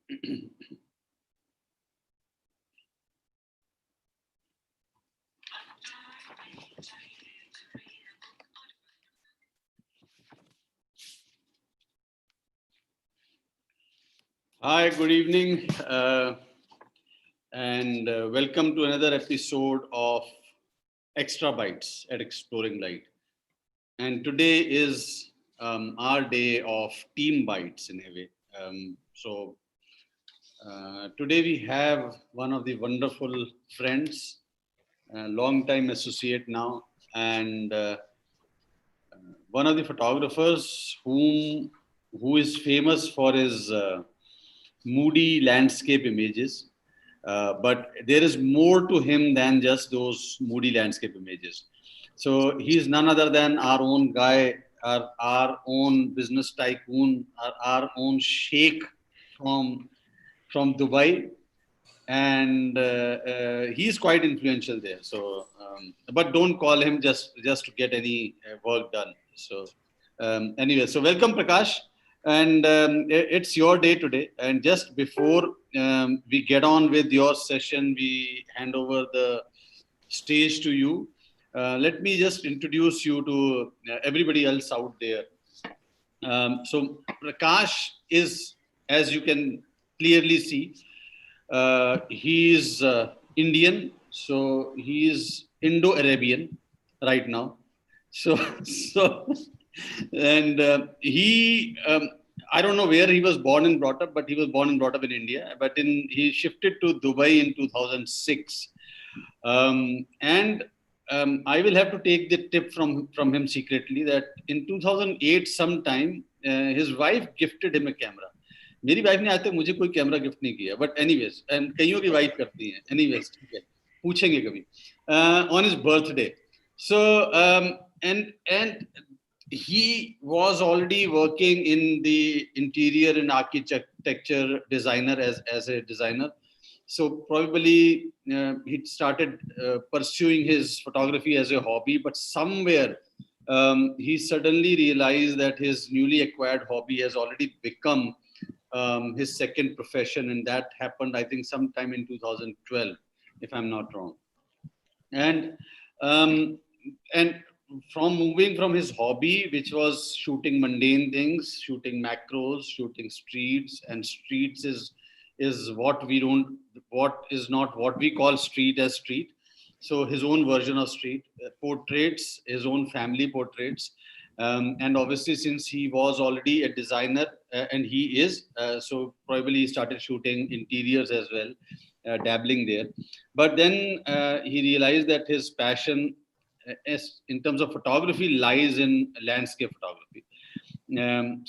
Hi, good evening, and welcome to another episode of Extra Bytes at Exploring Light. And today is our day of team bytes in a way. Today we have one of the wonderful friends, long time associate now, and one of the photographers who is famous for his moody landscape images. But there is more to him than just those moody landscape images. So he's none other than our own guy, our own business tycoon, our own sheikh from Dubai, and he's quite influential there. So, but don't call him just to get any work done. So, anyway, so welcome, Prakash, and it's your day today. And just before we get on with your session, we hand over the stage to you. Let me just introduce you to everybody else out there. So Prakash is, as you can clearly see, he is Indian, so he is Indo-Arabian right now. So, and I don't know where he was born and brought up, but he was born and brought up in India. But he shifted to Dubai in 2006, and I will have to take the tip from him secretly that in 2008 sometime his wife gifted him a camera. मेरी wife ने आज तक मुझे कोई camera gift नहीं किया, but anyways, and कईयों की वाइफ करती हैं, एनीवेज ठीक है, पूछेंगे कभी, on his birthday. So and he was already working in the interior and architecture designer as a designer. So probably he started pursuing his photography as a hobby, but somewhere he suddenly realized that his newly acquired hobby has already become his second profession, and that happened, I think, sometime in 2012, if I'm not wrong. And from moving from his hobby, which was shooting mundane things, shooting macros, shooting streets, and streets is what is not what we call street as street. So his own version of street, portraits, his own family portraits. And obviously, since he was already a designer, and he is, so probably he started shooting interiors as well, dabbling there. But then he realized that his passion in terms of photography lies in landscape photography.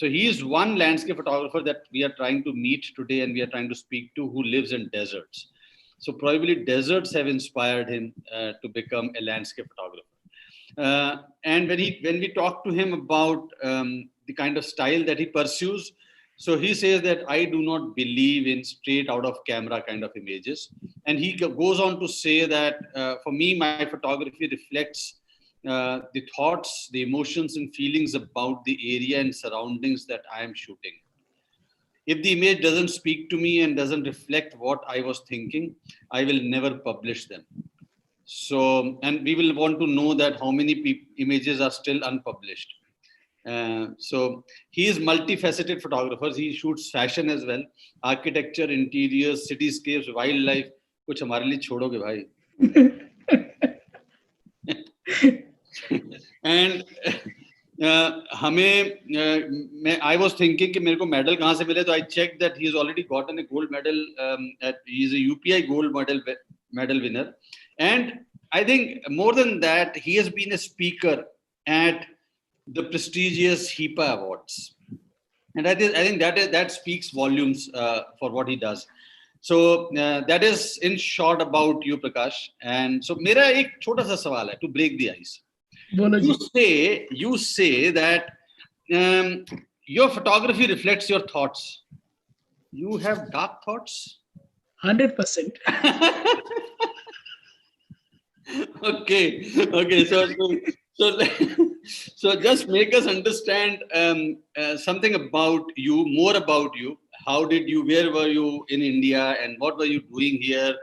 So he is one landscape photographer that we are trying to meet today, and we are trying to speak to, who lives in deserts. So probably deserts have inspired him to become a landscape photographer. And when we talk to him about the kind of style that he pursues, so he says that I do not believe in straight out of camera kind of images. And he goes on to say that for me, my photography reflects the thoughts, the emotions and feelings about the area and surroundings that I am shooting. If the image doesn't speak to me and doesn't reflect what I was thinking, I will never publish them. So, and we will want to know that how many images are still unpublished. So he is multifaceted photographer. He shoots fashion as well, architecture, interiors, cityscapes, wildlife. कुछ हमारे लिए छोड़ोगे भाई. And I was thinking कि मेरे को medal कहाँ से मिले, तो I checked that he has already gotten a gold medal. He is a UPI gold medal winner, and I think more than that, he has been a speaker at the prestigious HIPA Awards, and I think that speaks volumes for what he does. So that is in short about you, Prakash. And so, मेरा एक छोटा सा सवाल है to break the ice. You say that your photography reflects your thoughts. You have dark thoughts? 100%. Okay. So just make us understand something about you, more about you. how did you, where were you in India, and what were you doing here,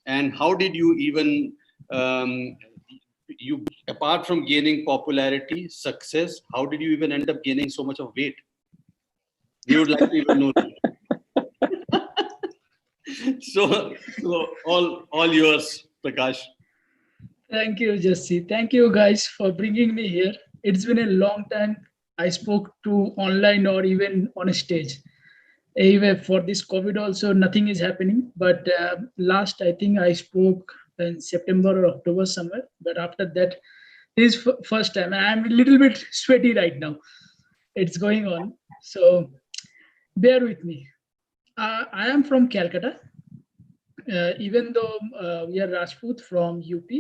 and how did you even, you, apart from gaining popularity, success, how did you even end up gaining so much of weight? We would like to even know that. So all yours, Prakash. Thank you, Jesse. Thank you guys for bringing me here. It's been a long time I spoke to online or even on a stage. Anyway, for this COVID also, nothing is happening. But last, I think I spoke in September or October somewhere. But after that, this is first time. I'm a little bit sweaty right now. It's going on. So bear with me. I am from Calcutta. Even though we are Rajput from UP,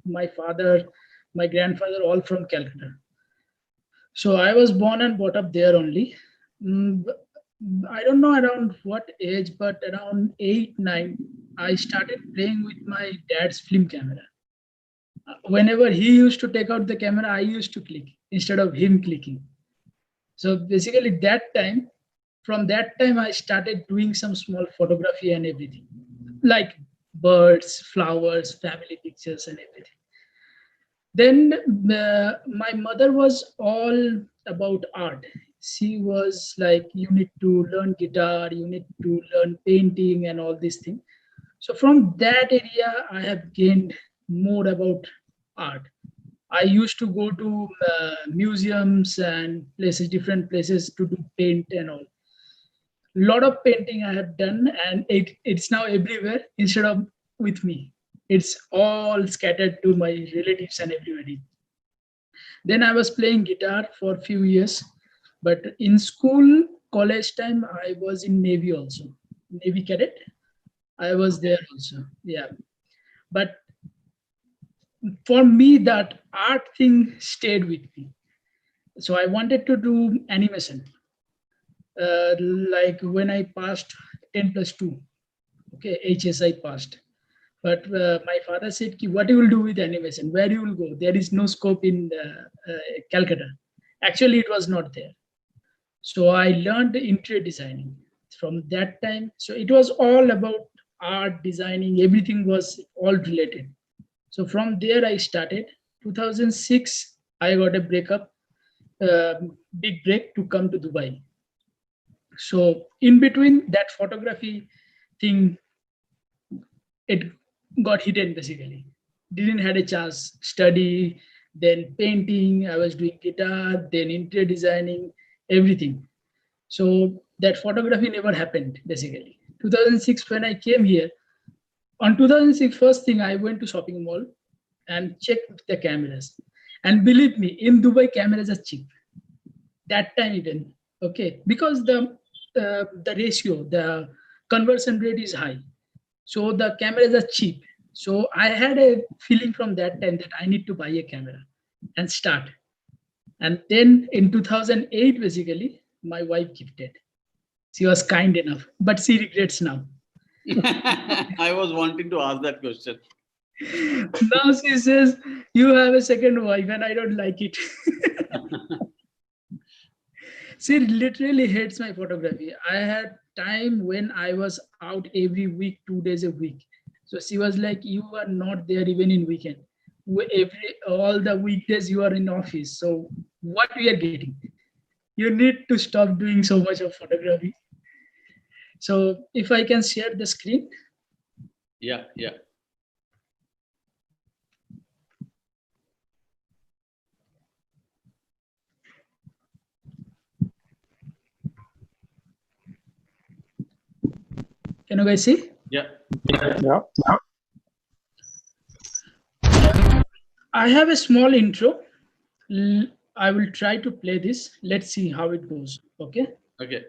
my father, my grandfather, all from Calcutta. So I was born and brought up there only. I don't know around what age, but around 8, 9, I started playing with my dad's film camera. Whenever he used to take out the camera, I used to click instead of him clicking. So basically from that time, I started doing some small photography and everything, like birds, flowers, family pictures and everything. Then my mother was all about art. She was like, you need to learn guitar, you need to learn painting and all these things. So from that area, I have gained more about art. I used to go to museums and places, different places to do paint and all. Lot of painting I have done, and it's now everywhere instead of with me. It's all scattered to my relatives and everybody. Then I was playing guitar for a few years, but in school, college time, I was in Navy also, Navy cadet. I was there also, yeah. But for me, that art thing stayed with me. So I wanted to do animation. Like when I passed 10+2, okay, HSI passed. But my father said, what you will do with animation? Where you will go? There is no scope in Calcutta. Actually, it was not there. So I learned interior designing from that time. So it was all about art, designing, everything was all related. So from there I started. 2006, I got a breakup, big break to come to Dubai. So in between that photography thing, it got hidden basically. Didn't had a chance study, then painting. I was doing guitar, then interior designing, everything. So that photography never happened basically. 2006 when I came here, on 2006 first thing I went to shopping mall and checked the cameras. And believe me, in Dubai cameras are cheap. That time even, okay, because the ratio, the conversion rate is high. So the cameras are cheap. So I had a feeling from that time that I need to buy a camera and start. And then in 2008, basically, my wife gifted. She was kind enough, but she regrets now. I was wanting to ask that question. Now she says, you have a second wife and I don't like it. She literally hates my photography. I had time when I was out every week, 2 days a week. So she was like, you are not there even in weekend. All the weekdays you are in office. So what we are getting? You need to stop doing so much of photography. So if I can share the screen. Yeah. Can you guys see? Yeah. I have a small intro. I will try to play this. Let's see how it goes. Okay. Okay.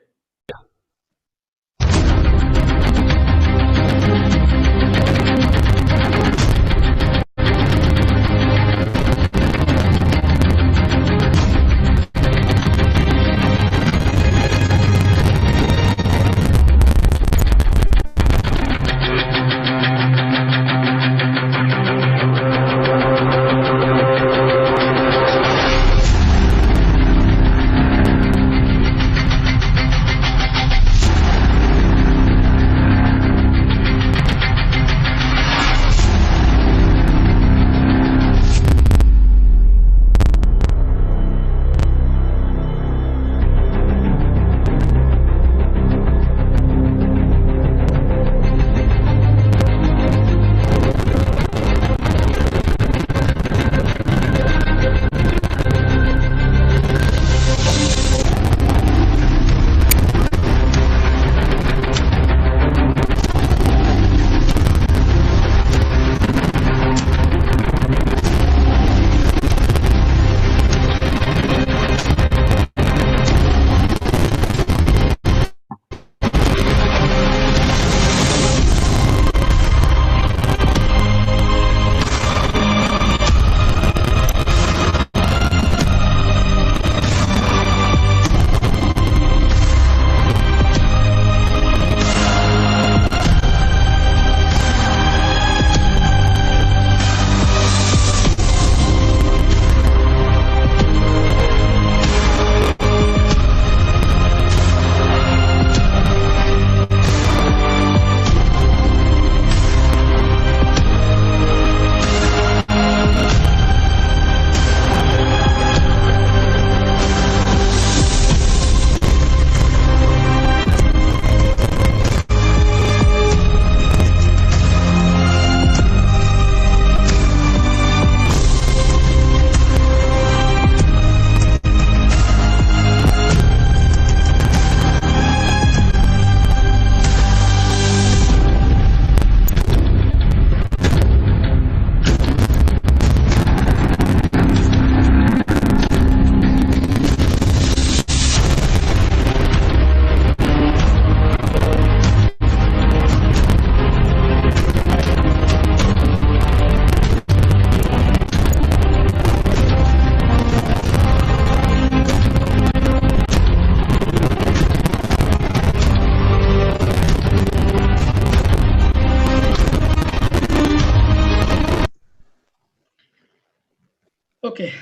Okay.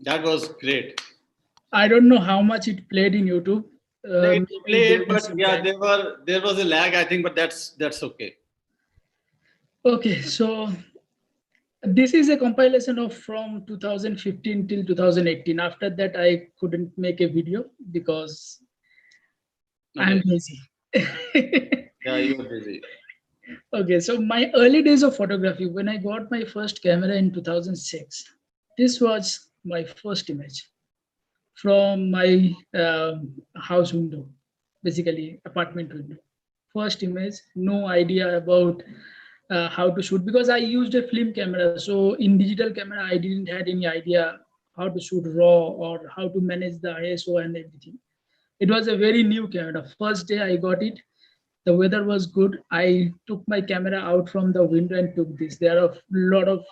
That was great. I don't know how much it played in YouTube. It Maybe there played, was but some yeah, lag. there was a lag, I think, but that's okay. Okay, so this is a compilation of from 2015 till 2018. After that, I couldn't make a video because I'm Okay. busy. Yeah, you were busy. Okay, so my early days of photography, when I got my first camera in 2006, this was my first image from my house window, basically apartment window. First image, no idea about how to shoot because I used a film camera. So in digital camera, I didn't had any idea how to shoot raw or how to manage the ISO and everything. It was a very new camera. First day I got it, the weather was good. I took my camera out from the window and took this. There are a lot of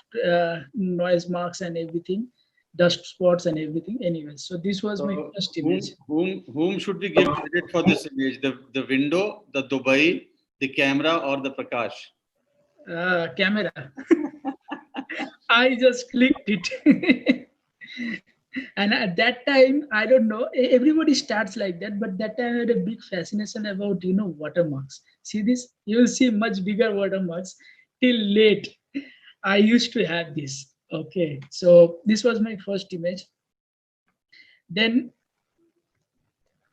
noise marks and everything, dust spots and everything. Anyway, so this was my So first image. whom should we give credit for this image? The window, the Dubai, the camera, or the Prakash? Camera. I just clicked it. And at that time, I don't know, everybody starts like that, but that time I had a big fascination about, watermarks. See this? You will see much bigger watermarks till late. I used to have this. Okay, so this was my first image. Then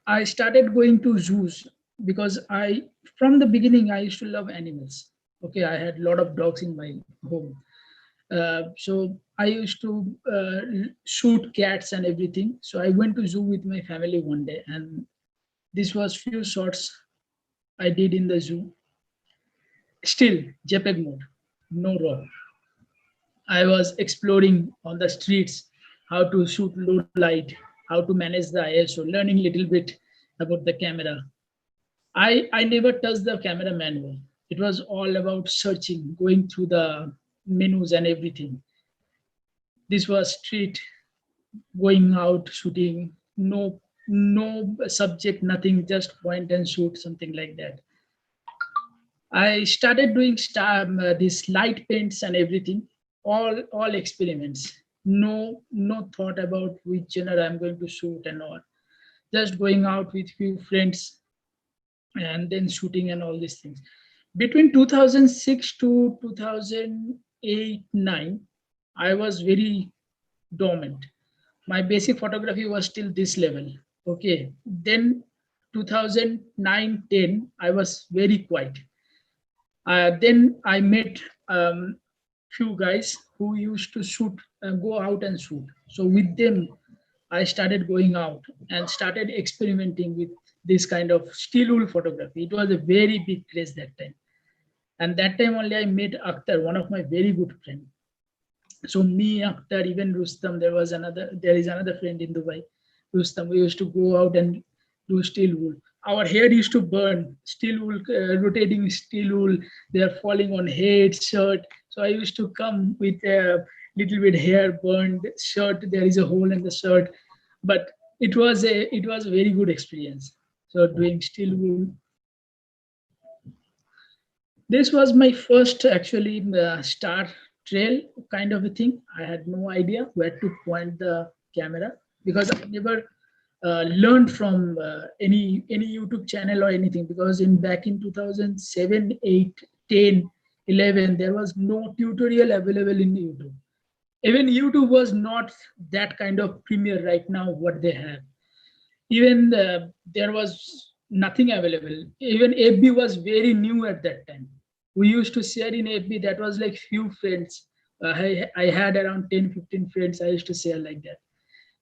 I started going to zoos because from the beginning, I used to love animals. Okay, I had a lot of dogs in my home. So I used to shoot cats and everything. So I went to zoo with my family one day, and this was few shots I did in the zoo. Still JPEG mode, no RAW. I was exploring on the streets how to shoot low light, how to manage the ISO, learning little bit about the camera. I never touched the camera manual. It was all about searching, going through the menus and everything. This was street, going out, shooting, no subject, nothing, just point and shoot, something like that. I started doing this light paints and everything, all experiments. No thought about which genre I'm going to shoot and all. Just going out with few friends and then shooting and all these things. Between 2006 to 2008 9, I was very dormant. My basic photography was still this level. Okay, then 2009-10, I was very quiet. Then I met few guys who used to shoot, go out and shoot. So with them, I started going out and started experimenting with this kind of still wool photography. It was a very big craze that time. And that time only I met Akhter, one of my very good friend. So me, Akhter, even Rustam, there is another friend in Dubai, Rustam. We used to go out and do steel wool. Our hair used to burn, steel wool, rotating steel wool. They are falling on head, shirt. So I used to come with a little bit hair burned shirt. There is a hole in the shirt, but it was a very good experience. So doing steel wool, this was my first actually star trail kind of a thing. I had no idea where to point the camera because I never learned from any YouTube channel or anything. Because in back in 2007, 8, 10, 11, there was no tutorial available in YouTube. Even YouTube was not that kind of premier right now what they have. Even there was nothing available. Even FB was very new at that time. We used to share in FB, that was like few friends. I had around 10, 15 friends. I used to share like that.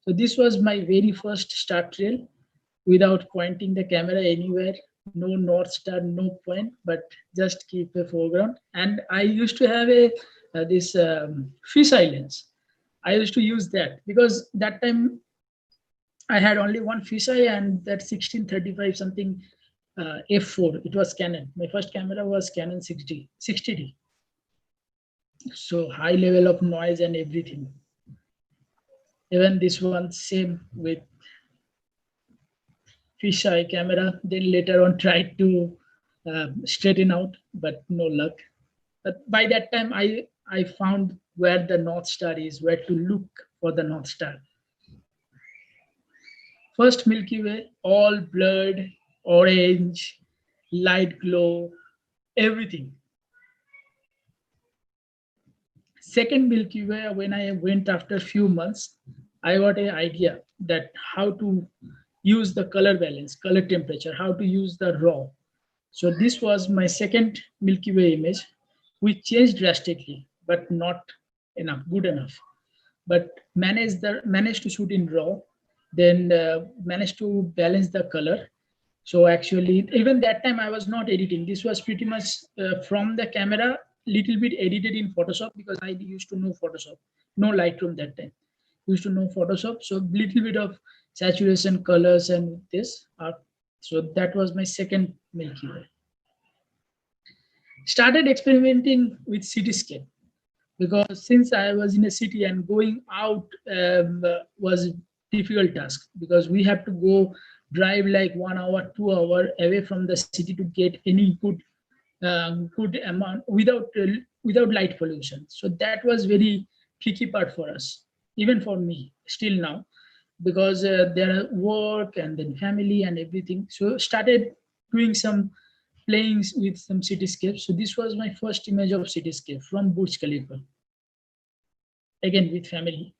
So this was my very first start trail without pointing the camera anywhere. No North Star, no point, but just keep a foreground. And I used to have a this fish lens. I used to use that because that time I had only one fisheye and that 1635 something f4. It was Canon. My first camera was Canon 60D. So high level of noise and everything. Even this one same with fisheye camera. Then later on tried to straighten out, but no luck. But by that time, I found where the North Star is, where to look for the North Star. First Milky Way, all blurred, orange, light glow, everything. Second Milky Way, when I went after a few months, I got an idea that how to use the color balance, color temperature, how to use the raw. So this was my second Milky Way image, which changed drastically, but not enough, good enough. But managed to shoot in raw, then managed to balance the color. So actually, even that time I was not editing. This was pretty much from the camera, little bit edited in Photoshop because I used to know Photoshop, no Lightroom that time. Used to know Photoshop, so little bit of saturation, colors, and this. So that was my second Milky Way. Started experimenting with cityscape because since I was in a city and going out was difficult task because we have to go drive like 1 hour, 2 hour away from the city to get any good amount without light pollution. So that was very tricky part for us, even for me still now, because there are work and then family and everything. So started doing some playing with some cityscapes. So this was my first image of cityscape from Burj Khalifa, again with family.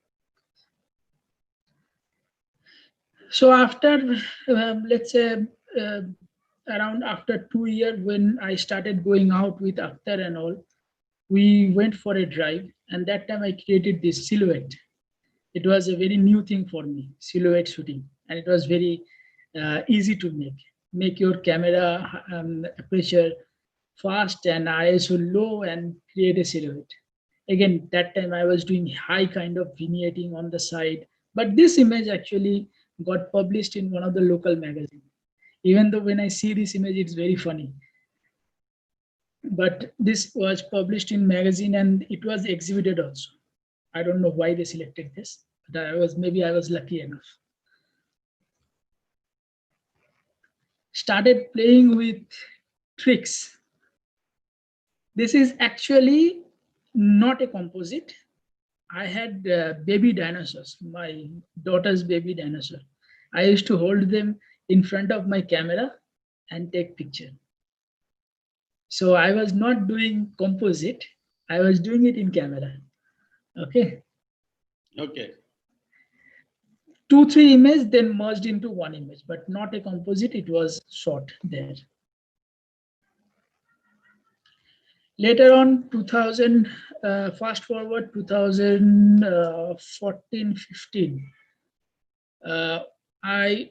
So after let's say uh, around after 2 years, when I started going out with Akhter and all, we went for a drive, and that time I created this silhouette. It was a very new thing for me, silhouette shooting, and it was very easy to make. Make your camera aperture fast and ISO low and create a silhouette. Again, that time I was doing high kind of vignetting on the side, but this image actually got published in one of the local magazines. Even though when I see this image, it's very funny. But this was published in magazine and it was exhibited also. I don't know why they selected this, but I was lucky enough. Started playing with tricks. This is actually not a composite. I had baby dinosaurs, my daughter's baby dinosaur. I used to hold them in front of my camera and take picture. So I was not doing composite. I was doing it in camera. Okay. Okay. 2, 3 images then merged into one image, but not a composite. It was shot there. Later on, 2000, fast forward 2014, 15, I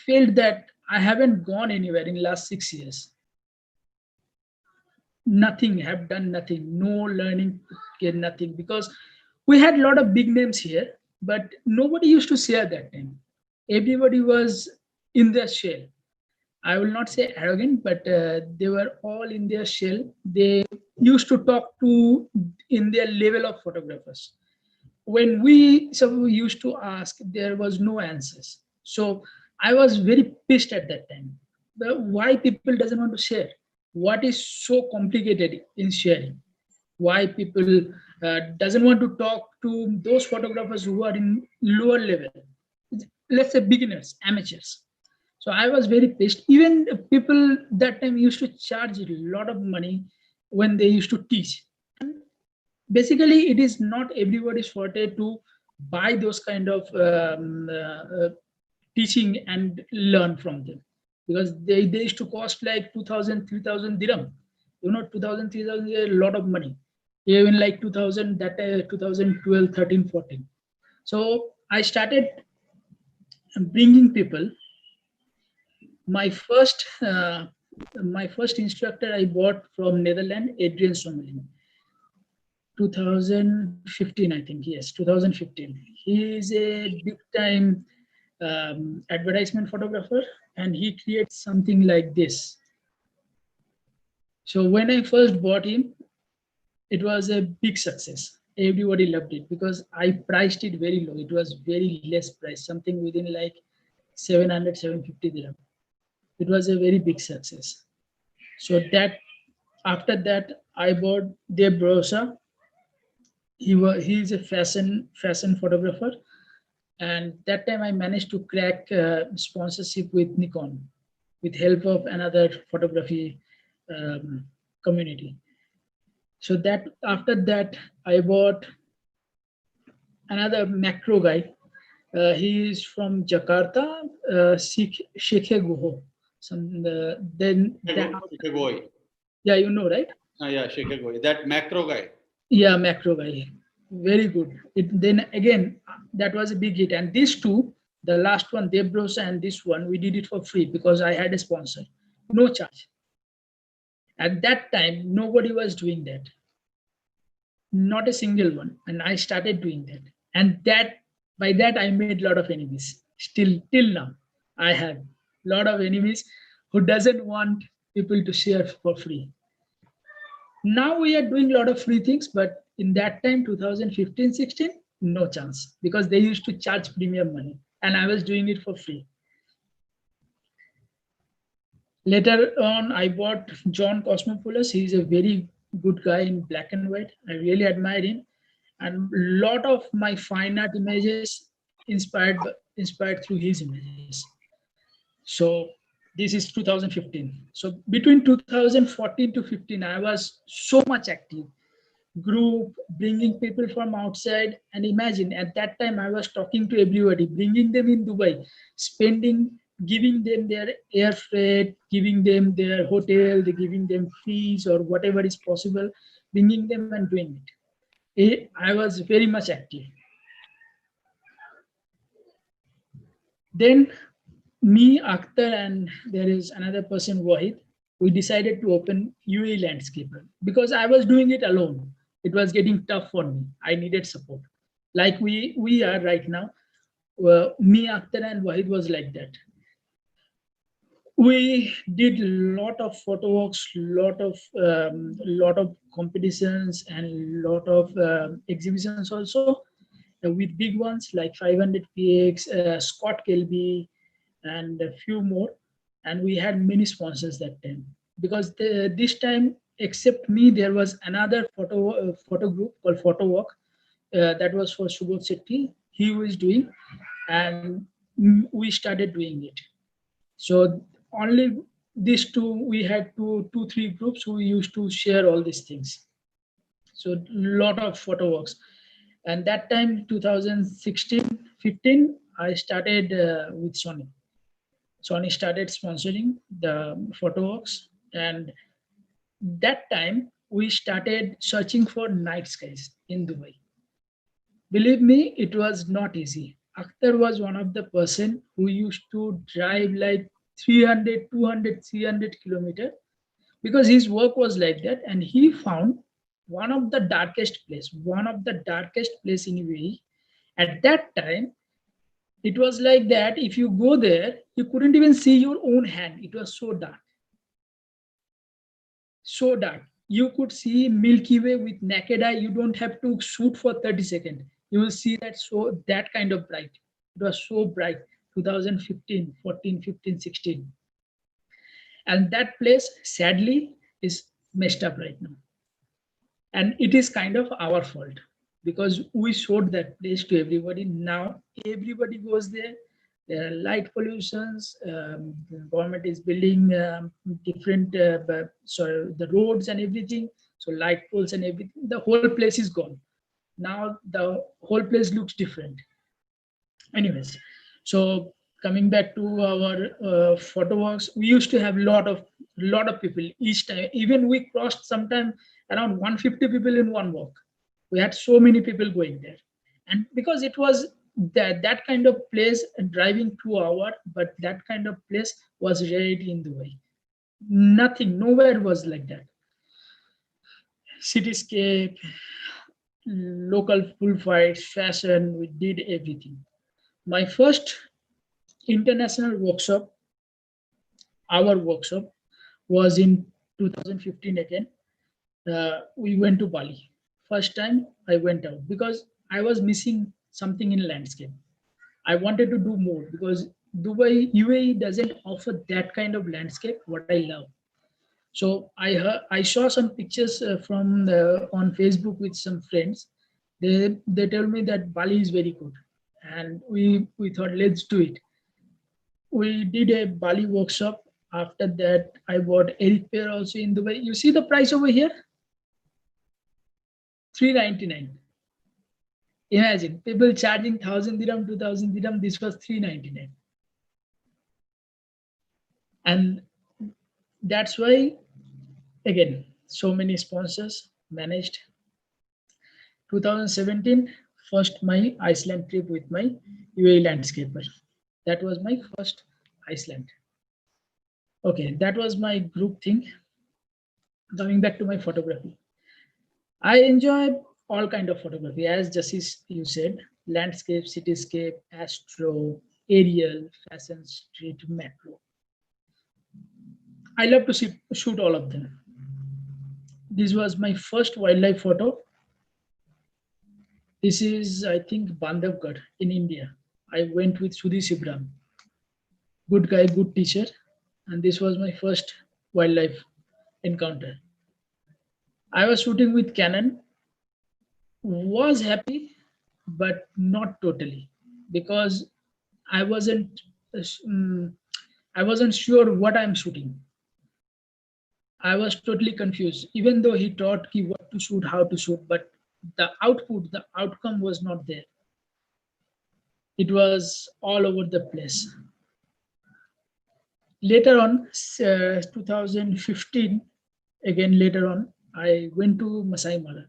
felt that I haven't gone anywhere in last 6 years. Nothing, have done nothing, no learning, get nothing, because we had a lot of big names here, but nobody used to share that time. Everybody was in their shell. I will not say arrogant, but they were all in their shell. They used to talk to in their level of photographers. When we used to ask, there was no answers. So I was very pissed at that time. But why people doesn't want to share? What is so complicated in sharing? Why people doesn't want to talk to those photographers who are in lower level? Let's say beginners, amateurs. So I was very pissed. Even people that time used to charge a lot of money when they used to teach. Basically, it is not everybody's forte to buy those kind of teaching and learn from them, because they used to cost like 2000, 3000 dirham. 2000, 3000 is a lot of money. Even like 2000, that 2012, 13, 14. So I started bringing people. My first instructor I bought from Netherlands, Adrian Sommelin. 2015, I think. Yes, 2015. He is a big time advertisement photographer, and he creates something like this. So when I first bought him, it was a big success. Everybody loved it because I priced it very low. It was very less price, something within like 700, 750 dirham. It was a very big success. So that after that, I bought Deb Brosa. He is a fashion photographer, and that time I managed to crack sponsorship with Nikon, with help of another photography um, community. So that after that, I bought another macro guy. He is from Jakarta, Sheikh Guho. Some then that Shikagoi. yeah, you know, right? Yeah, Shikagoi. That macro guy. Yeah, macro guy, very good. It then again that was a big hit, and these two, the last one, Debrosa and this one, we did it for free because I had a sponsor, no charge. At that time, nobody was doing that, not a single one, and I started doing that, and that by that I made a lot of enemies. Still till now, I have a lot of enemies who doesn't want people to share for free. Now we are doing a lot of free things, but in that time 2015-16, no chance, because they used to charge premium money and I was doing it for free. Later on I bought John Cosmopoulos. He's a very good guy in black and white. I really admire him, and lot of my fine art images inspired through his images. So this is 2015. So between 2014 to 15 I was so much active, group, bringing people from outside. And imagine at that time I was talking to everybody, bringing them in Dubai, spending, giving them their air freight, giving them their hotel, giving them fees or whatever is possible, bringing them and doing it. I was very much active. Then me, Akhter, and there is another person, Wahid, we decided to open UAE Landscaper because I was doing it alone. It was getting tough for me. I needed support. Like we are right now. Me, Akhter, and Wahid was like that. We did lot of photo walks, lot of competitions, and lot of exhibitions also, with big ones like 500 px, Scott Kelby, and a few more. And we had many sponsors that time, because this time except me there was another photo group called Photo Walk, that was for Subodh Sethi. He was doing, and we started doing it. So only these two, we had two three groups who used to share all these things. So lot of photo works. And that time 2016-15 I started with Sony. Sony started sponsoring the photo works, and that time we started searching for night skies in Dubai. Believe me, it was not easy. Akhtar was one of the person who used to drive like 300, 200, 300 kilometer, because his work was like that. And he found one of the darkest place in UAE. At that time, it was like that. If you go there, you couldn't even see your own hand. It was so dark, so dark. You could see Milky Way with naked eye. You don't have to shoot for 30 seconds. You will see that, so that kind of bright. It was so bright. 2015, 14, 15, 16. And that place, sadly, is messed up right now. And it is kind of our fault, because we showed that place to everybody. Now everybody goes there. There are light pollutions. The government is building different, so the roads and everything. So light poles and everything. The whole place is gone. Now the whole place looks different. Anyways, so coming back to our photo walks, we used to have lot of people each time. Even we crossed sometime around 150 people in one walk. We had so many people going there, and because it was that kind of place, driving 2 hours, but that kind of place was rarity in Dubai. Nothing, nowhere was like that. Cityscape, local bullfights, fashion, we did everything. My first international workshop, our workshop, was in 2015 again. We went to Bali. First time I went out because I was missing something in landscape. I wanted to do more because Dubai, UAE doesn't offer that kind of landscape, what I love. So I saw some pictures from on Facebook with some friends, They told me that Bali is very good, and we thought let's do it. We did a Bali workshop. After that, I bought a pair also in Dubai. You see the price over here, 399. Imagine people charging 1,000 dirham, 2,000 dirham. This was 399, and that's why again so many sponsors managed. 2017, first my Iceland trip with my UAE Landscaper. That was my first Iceland. Okay, that was my group thing. Coming back to my photography, I enjoy all kind of photography, as just you said, landscape, cityscape, astro, aerial, fashion, street, macro. I love to shoot all of them. This was my first wildlife photo. This is, I think, Bandhavgarh in India. I went with Sudhi Sibram. Good guy, good teacher. And this was my first wildlife encounter. I was shooting with Canon, was happy, but not totally, because I wasn't, I wasn't sure what I'm shooting. I was totally confused, even though he taught me what to shoot, how to shoot, but the output, the outcome was not there. It was all over the place. Later on, 2015, again later on, I went to Masai Mara.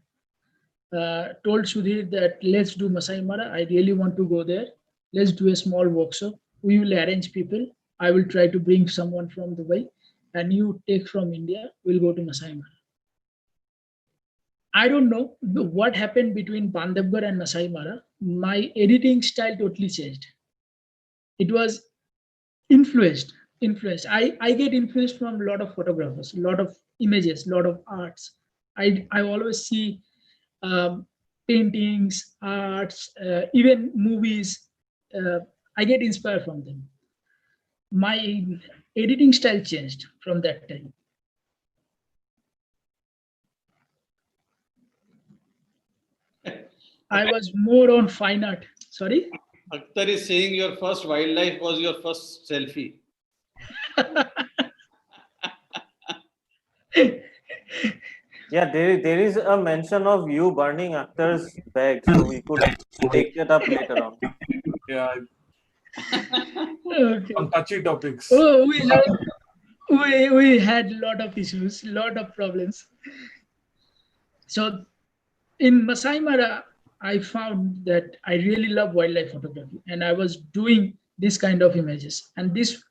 Told Sudhir that let's do Masai Mara. I really want to go there. Let's do a small workshop. We will arrange people. I will try to bring someone from Dubai, and you take from India. We'll go to Masai Mara. I don't know what happened between Bandhavgarh and Masai Mara. My editing style totally changed. It was influenced. I get influenced from a lot of photographers, a lot of images, a lot of arts. I always see paintings, arts, even movies. I get inspired from them. My editing style changed from that time. I was more on fine art. Sorry? Akhter is saying your first wildlife was your first selfie. Yeah, there is a mention of you burning Akhtar's bag, so we could take that up later on. Yeah, Okay. on touchy topics. Oh, we had a lot of issues, lot of problems. So in Masai Mara, I found that I really love wildlife photography, and I was doing this kind of images. And this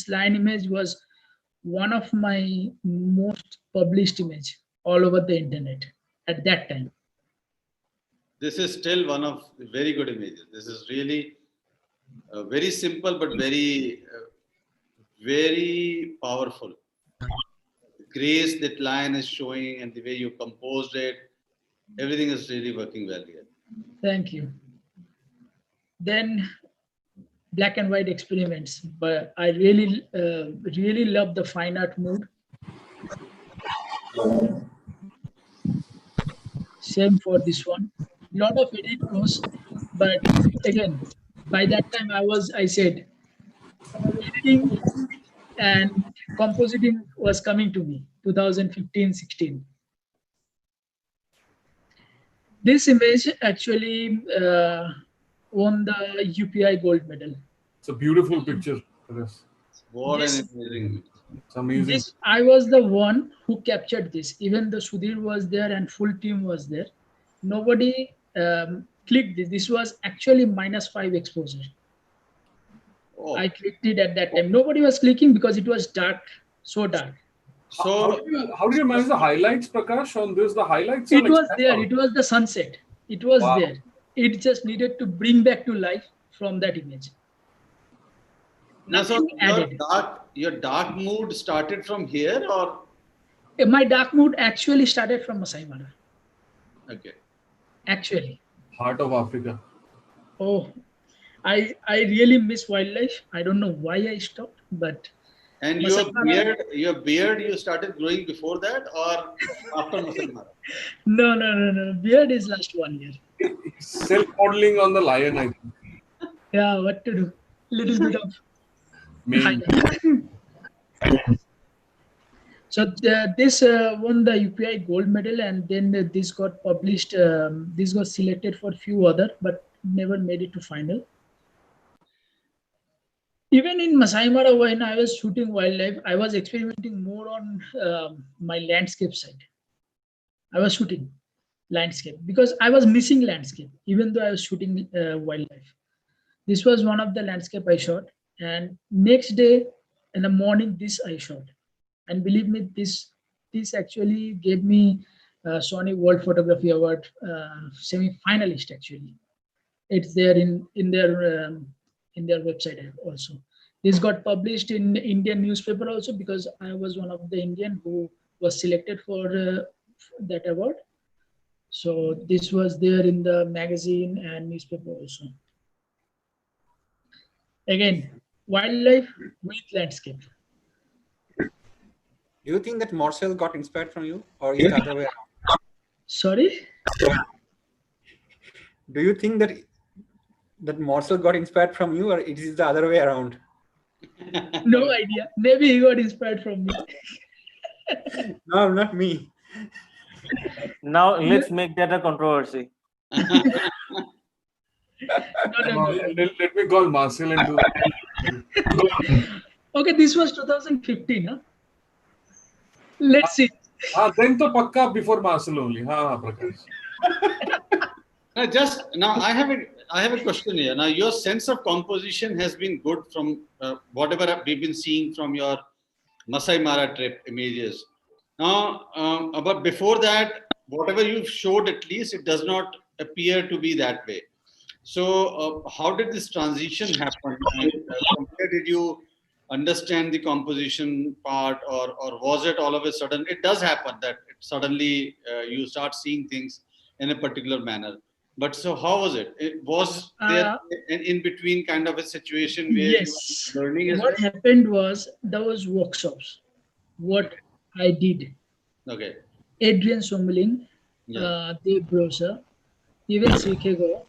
lion image was one of my most published image all over the internet at that time. This is still one of very good images. This is really very simple but very powerful. The grace that lion is showing and the way you composed it, everything is really working well here. Thank you. Then black and white experiments, but I really love the fine art mood. Same for this one. Lot of edit goes, but again, by that time I said editing and compositing was coming to me. 2015-16. This image actually won the UPI gold medal. It's a beautiful picture. Yes. What This- an amazing. It's amazing. I was the one who captured this. Even the Sudhir was there and full team was there. Nobody clicked this. This was actually -5 exposure. Oh. I clicked it at that time. Nobody was clicking because it was dark, so dark. So How do you manage the highlights, Prakash, on this? The highlights It are was like there. It was the sunset. It was Wow. there. It just needed to bring back to life from that image. now, so Nothing added. your dark mood started from here, or My dark mood actually started from Masai Mara. okay? Actually, heart of Africa. oh, I really miss wildlife. I don't know why I stopped, but And Masai Mara- your beard, you started growing before that or after Masai Mara? no. Beard is last 1 year. Self-modeling on the lion, I think. Yeah, what to do? Little bit of Main. highlight. So this won the UPI gold medal, and then this got published. This got selected for a few other, but never made it to final. Even in Masai Mara, when I was shooting wildlife, I was experimenting more on my landscape side. I was shooting landscape because I was missing landscape, even though I was shooting wildlife. This was one of the landscape I shot, and next day in the morning, this I shot. And believe me, this actually gave me Sony World Photography Award semi-finalist. Actually, it's there in their website also. This got published in Indian newspaper also because I was one of the Indian who was selected for that award. So this was there in the magazine and newspaper also. Again, wildlife with landscape. Do you think that Marcel got inspired from you, or is the other way around? Sorry? Do you think that Marcel got inspired from you, or it is the other way around? No idea. Maybe he got inspired from me. No, not me. Now let's make that a controversy. No. Let me call Marcel into Okay, this was 2015. Huh? Let's see. then to pakka before Marcel only. Prakash. Now I have a question here. Now your sense of composition has been good from whatever we've been seeing from your Masai Mara trip images. Now, but before that, whatever you've showed, at least it does not appear to be that way. So how did this transition happen? And, from where did you understand the composition part, or was it all of a sudden? It does happen that suddenly you start seeing things in a particular manner. But so how was it? Was there an in between kind of a situation where Yes. you were learning as what well? happened was those workshops. What I did. Okay. Adrian Somling, Yeah. Dave Brosa, even Sikego,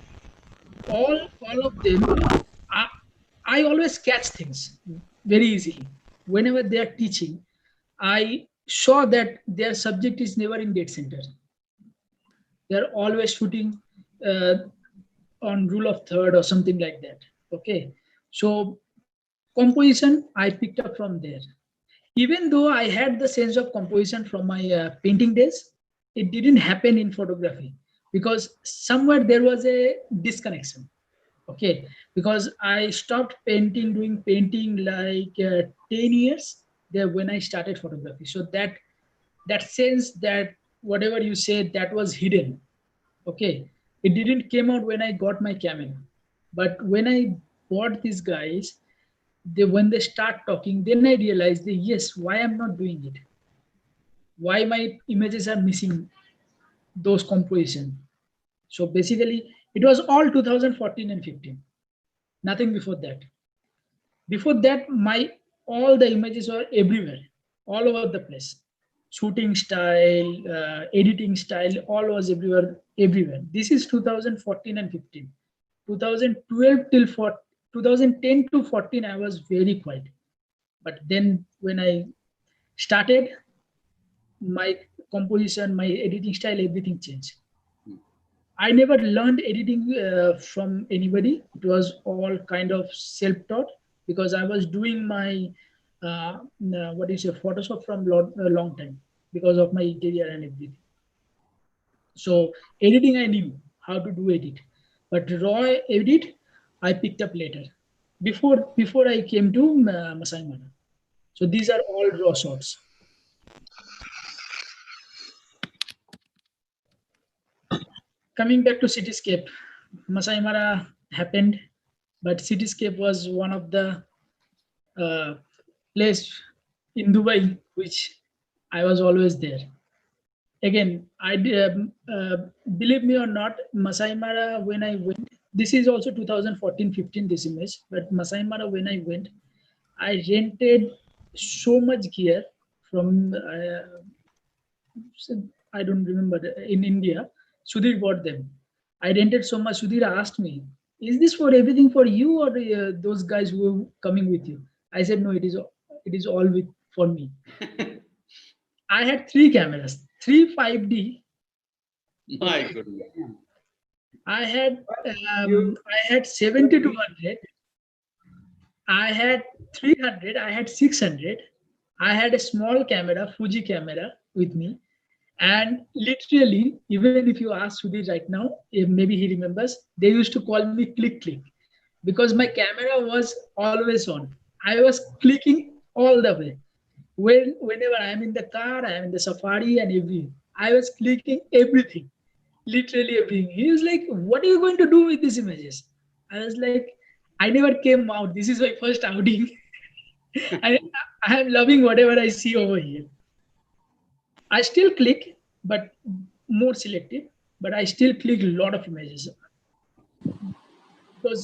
all of them, I always catch things very easily. Whenever they are teaching, I saw that their subject is never in dead center. They're always shooting on rule of third or something like that. Okay. So composition, I picked up from there. Even though I had the sense of composition from my painting days, it didn't happen in photography because somewhere there was a disconnection. Okay, because I stopped doing painting like 10 years there when I started photography. So that sense that whatever you said that was hidden. Okay, it didn't came out when I got my camera, but when I bought these guys, when they start talking, then I realized that yes, why I'm not doing it, why my images are missing those composition. So basically, it was all 2014 and 15, nothing before that. Before that, my all the images were everywhere, all over the place. Shooting style, editing style, all was everywhere. This is 2014 and 15. 2012 till 2010 to 14, I was very quiet. But then when I started, my composition, my editing style, everything changed. I never learned editing from anybody. It was all kind of self-taught because I was doing my Photoshop from a long time because of my interior and everything. So editing, I knew how to do edit, but raw edit, I picked up later. Before I came to Masai Mara. So these are all raw shots. Coming back to cityscape, Masai Mara happened, but cityscape was one of the place in Dubai which I was always there. Again, believe me or not, Masai Mara when I went, this is also 2014-15 this image, but Masai Mara when I went, I rented so much gear from I don't remember in India. Sudhir bought them. I rented so much. Sudhir asked me, "Is this for everything for you or those guys who are coming with you?" I said, "No, it is all with for me." I had 3 cameras, three 5D. My goodness. I had 70 to 100. I had 300. I had 600. I had a small camera, Fuji camera, with me. And literally, even if you ask Sudhir right now, maybe he remembers, they used to call me click click because my camera was always on. I was clicking all the way. Whenever I'm in the car, I'm in the safari and everything, I was clicking everything, literally everything. He was like, "What are you going to do with these images?" I was like, "I never came out. This is my first outing. I, I am loving whatever I see over here." I still click, but more selective. But I still click a lot of images because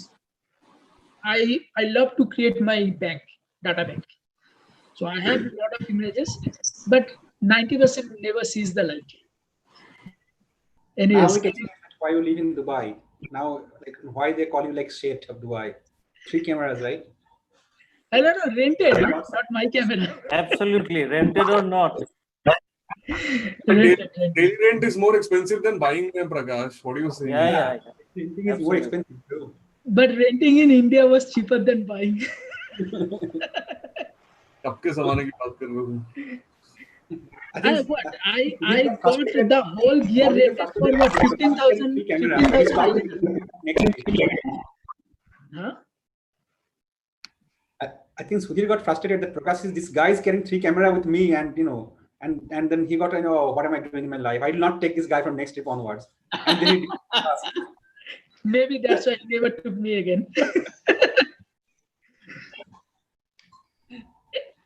I love to create my data bank. So I have a lot of images, but 90% never sees the light. Now Anyways, we can see why you live in Dubai. Now, like why they call you like Sheikh of Dubai. 3 cameras, right? I don't know, rented, not my camera. Absolutely, rented or not. Rented. Daily rent is more expensive than buying them, Prakash. What are you saying? Yeah. Renting is more Absolutely. expensive too. But renting in India was cheaper than buying. कब के ज़माने की बात कर रहे हो? I think I got the whole gear rented for what, 15,000? 15,000. Huh? I think Sudhir got frustrated that Prakash is this guy is carrying 3 cameras with me, and and then he got what am I doing in my life? I will not take this guy from next trip onwards. And then he Maybe that's why he never took me again.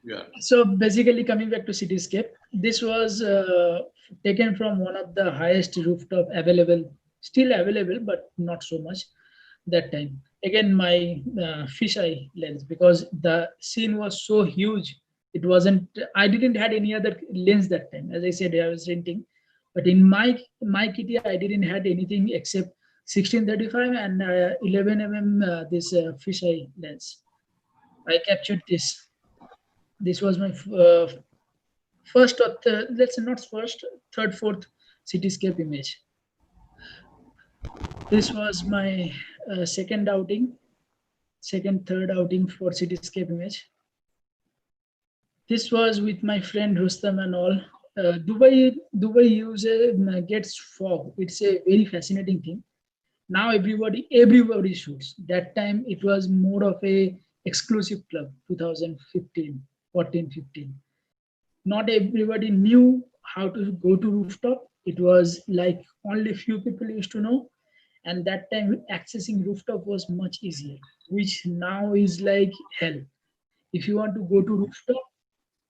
Yeah. So basically, coming back to cityscape, this was taken from one of the highest rooftop available, still available, but not so much that time. Again, my fisheye lens, because the scene was so huge. It wasn't. I didn't had any other lens that time. As I said, I was renting, but in my kitty, I didn't had anything except 1635 and 11 mm this fisheye lens. I captured this. This was my first or let's say not first, third, fourth cityscape image. This was my second, third outing for cityscape image. This was with my friend Rustam and all. Dubai gets fog. It's a very fascinating thing. Now everybody shoots. That time it was more of a exclusive club, 2015, 14, 15. Not everybody knew how to go to rooftop. It was like only few people used to know. And that time accessing rooftop was much easier, which now is like hell. If you want to go to rooftop,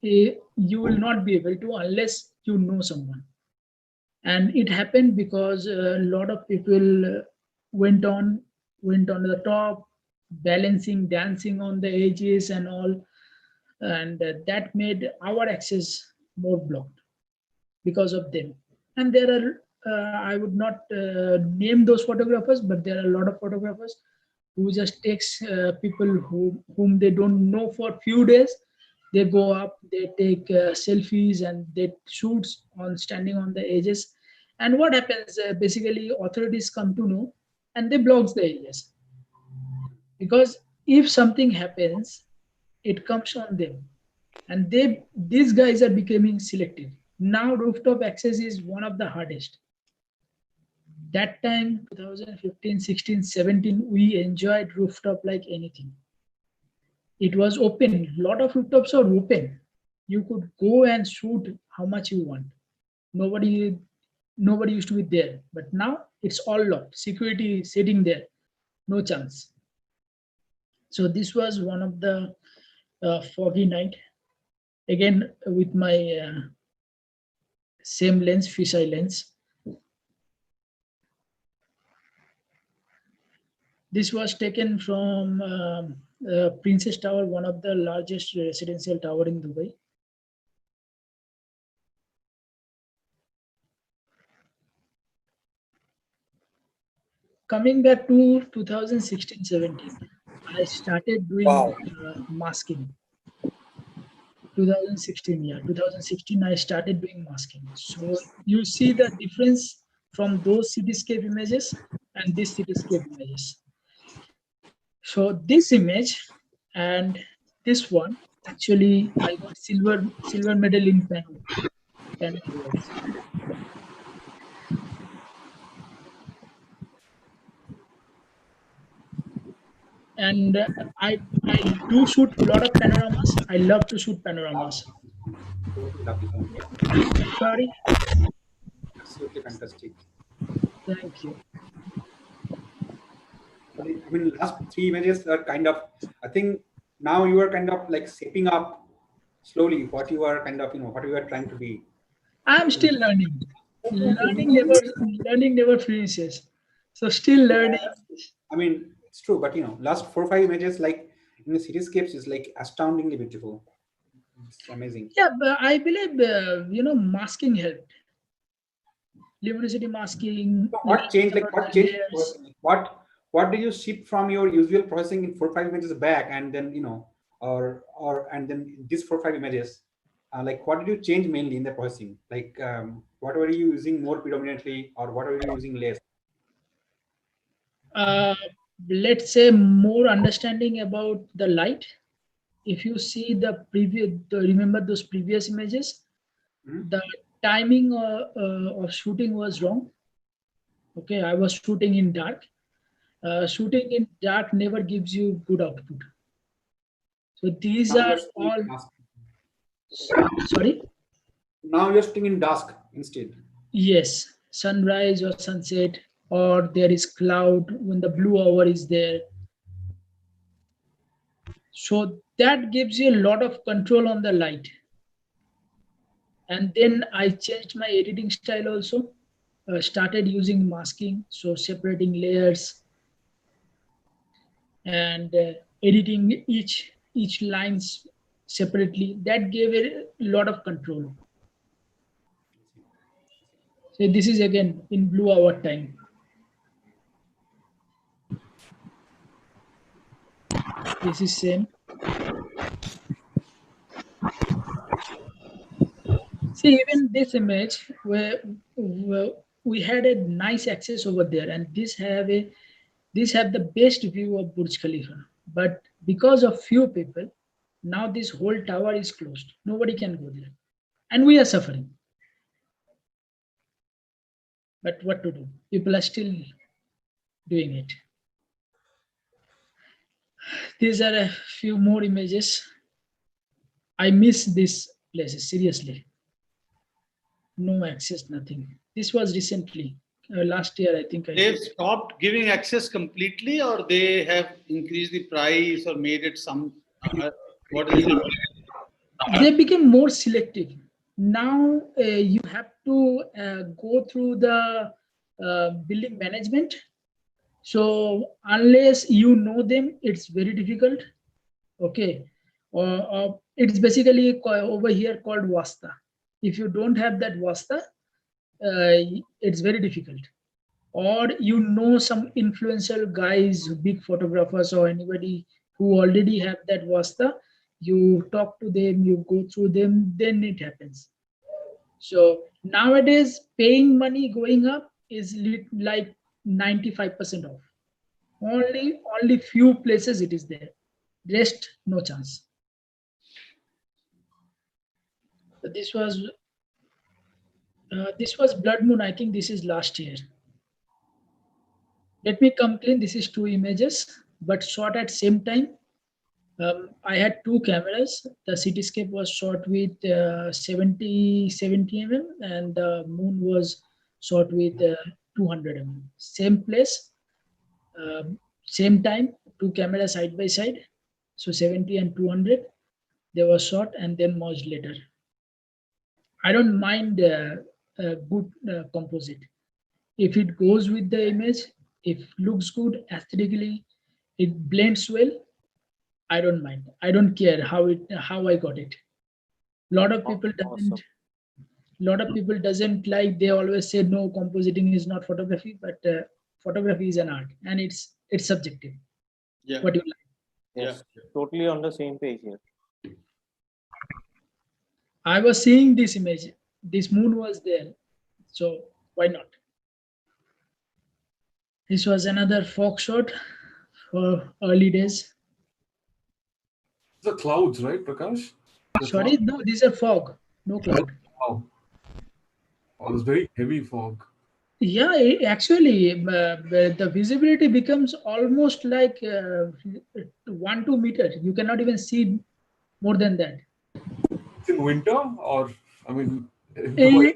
you will not be able to unless you know someone. And it happened because a lot of people went on the top, balancing, dancing on the edges and all, and that made our access more blocked because of them. And there are I would not name those photographers, but there are a lot of photographers who just takes people whom they don't know for few days. They go up, they take selfies and they shoots on standing on the edges. And what happens, basically authorities come to know and they blocks the areas, because if something happens, it comes on them. And these guys are becoming selective. Now rooftop access is one of the hardest. That time, 2015, 16, 17, we enjoyed rooftop like anything. It was open. A lot of rooftops are open. You could go and shoot how much you want. Nobody used to be there. But now it's all locked. Security is sitting there. No chance. So this was one of the foggy night. Again, with my same lens, fisheye lens. This was taken from Princess Tower, one of the largest residential tower in Dubai. coming back to 2016-17, I started doing masking. 2016, yeah, 2016, I started doing masking. So you see the difference from those cityscape images and this cityscape images. So this image and this one, actually, I got silver medal in Pan Awards. And I do shoot a lot of panoramas. I love to shoot panoramas. Lovely. Sorry. Absolutely fantastic. Thank you. I mean, last 3 images are kind of, I think now you are kind of like shaping up slowly what you are kind of, what you are trying to be. I'm still learning. Learning never finishes. So still learning. I mean, it's true, but last 4 or 5 images like in the cityscapes is like astoundingly beautiful. It's amazing. Yeah, but I believe masking helped. Luminosity masking. So what changed? Like what changed? What did you shift from your usual processing in 4 or 5 images back, and then and then these 4 or 5 images? Like what did you change mainly in the processing? Like what were you using more predominantly, or what were you using less? Let's say more understanding about the light. If you see the remember those previous images, the timing of shooting was wrong. Okay, I was shooting in dark. Shooting in dark never gives you good output. So these are all. Sorry. Now you're shooting in dusk instead. Yes, sunrise or sunset, or there is cloud when the blue hour is there. So that gives you a lot of control on the light. And then I changed my editing style also. Started using masking, so separating layers and editing each lines separately. That gave it a lot of control. So this is again in blue hour time. This is same. See, even this image where we had a nice access over there, and this have the best view of Burj Khalifa. But because of few people, now this whole tower is closed. Nobody can go there, and we are suffering. But what to do? People are still doing it. These are a few more images. I miss these places seriously. No access, nothing. This was recently, last year, I think. They've stopped giving access completely, or they have increased the price or made it some. What is it? They became more selective. Now you have to go through the building management. So unless you know them, it's very difficult. Okay, or it's basically over here called wasta. If you don't have that wasta, it's very difficult. Or some influential guys, big photographers or anybody who already have that wasta, you talk to them, you go through them, then it happens. So nowadays paying money going up is like 95% off. Only few places it is there. Rest, no chance. So this was Blood Moon. I think this is last year. Let me come clean. This is 2 images, but shot at same time. I had 2 cameras. The cityscape was shot with 70 mm, and the moon was shot with 200 mm. Same place, same time, 2 cameras side by side. So 70 and 200, they were shot and then merged later. I don't mind good composite. If it goes with the image, if looks good aesthetically, it blends well, I don't mind. I don't care how I got it. Lot of people doesn't like. They always say no, compositing is not photography. But photography is an art, and it's subjective. Yeah. What you like. Yes, totally on the same page here. I was seeing this image. This moon was there, so why not? This was another fog shot for early days. The clouds, right, Prakash? The Sorry, cloud- no, these are fog, no cloud. Wow. Oh, this very heavy fog. Yeah, actually, the visibility becomes almost like 1-2 meters. You cannot even see more than that. It's in winter, or I mean, Eh,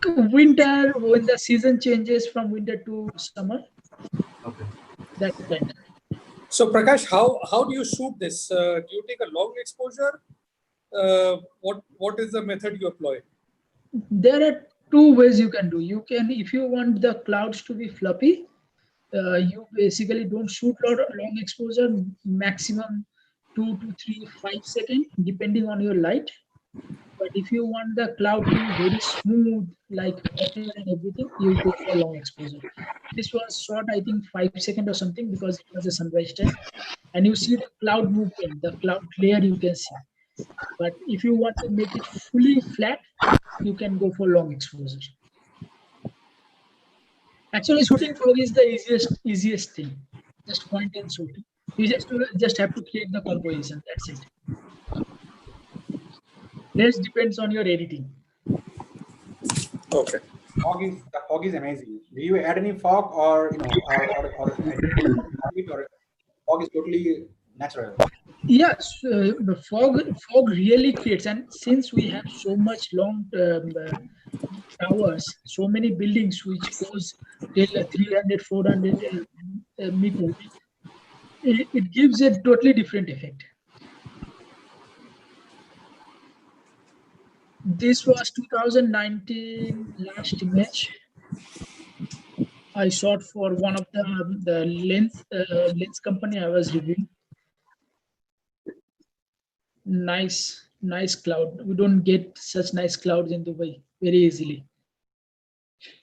Winter, when the season changes from winter to summer, okay. that kind. So Prakash, how do you shoot this? Do you take a long exposure? What is the method you employ? There are two ways you can do. You can, if you want the clouds to be fluffy, you basically don't shoot long exposure, maximum 2 to 3, 5 seconds, depending on your light. But if you want the cloud to be very smooth, like water and everything, you go for long exposure. This was shot, I think, 5 seconds or something, because it was a sunrise time. And you see the cloud movement, the cloud layer you can see. But if you want to make it fully flat, you can go for long exposure. Actually, shooting fog is the easiest thing. Just point and shoot. You just have to create the composition. That's it. Rest depends on your editing. Okay. The fog is amazing. Do you add any fog, or or fog is totally natural? Yes, the fog really creates, and since we have so much long towers, so many buildings which goes till 300, 400 meters, it gives a totally different effect. This was 2019 last image I shot for one of the lens company I was reviewing. Nice cloud. We don't get such nice clouds in Dubai very easily.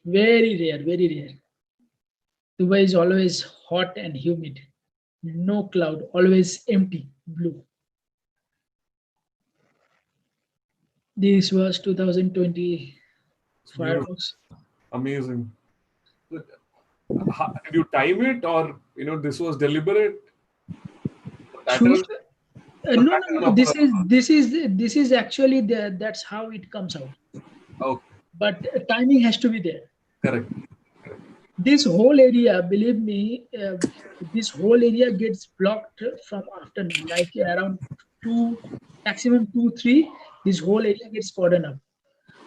Very rare, very rare. Dubai is always hot and humid. No cloud, always empty, blue. This was 2020 fireworks. Amazing. Did you time it, or this was deliberate? Shoot. No. pattern of This is actually that's how it comes out. Okay, But timing has to be there. correct. This whole area, believe me, this whole area gets blocked from afternoon, like around maximum 2, 3. This whole area gets cordoned up.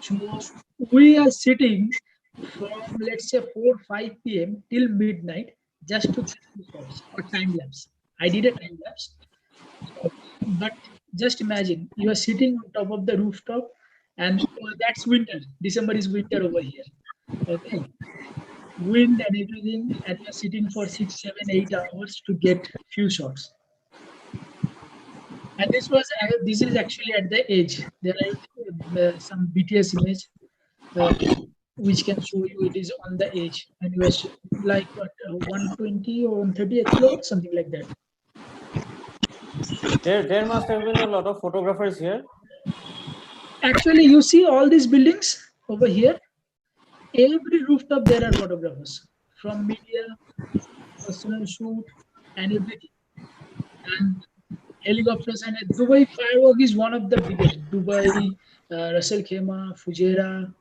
So we are sitting from, let's say, 4, 5 p.m. till midnight just to get the shots or time lapse. I did a time lapse, but just imagine you are sitting on top of the rooftop, and that's winter. December is winter over here. Okay, wind and everything, and you're sitting for 6, 7, 8 hours to get few shots. And this is actually at the edge. There are some BTS image which can show you it is on the edge, and you are like what 120 or 130 XPloring, something like that. There must have been a lot of photographers here. Actually, you see all these buildings over here. Every rooftop there are photographers from media, personal shoot, and everything. And helicopters, and Dubai firework is one of the biggest. Dubai, Russell Khema, Fujairah,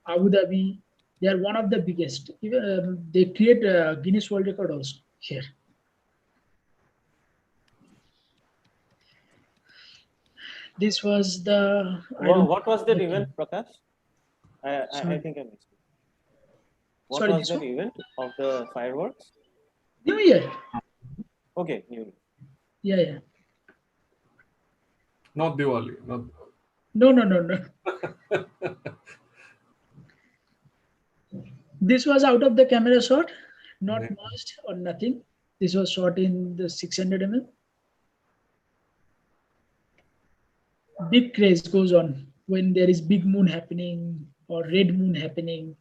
Abu Dhabi, they are one of the biggest. Even, they create a Guinness World Record also here. This was the. What was that event, Prakash? I think I missed it. What Sorry, was this that one? event of the fireworks? New Year. Okay, New Year. Yeah. Not Diwali. Not. No. This was out of the camera shot, not masked or nothing. This was shot in the 600 mm. Big craze goes on when there is big moon happening or red moon happening.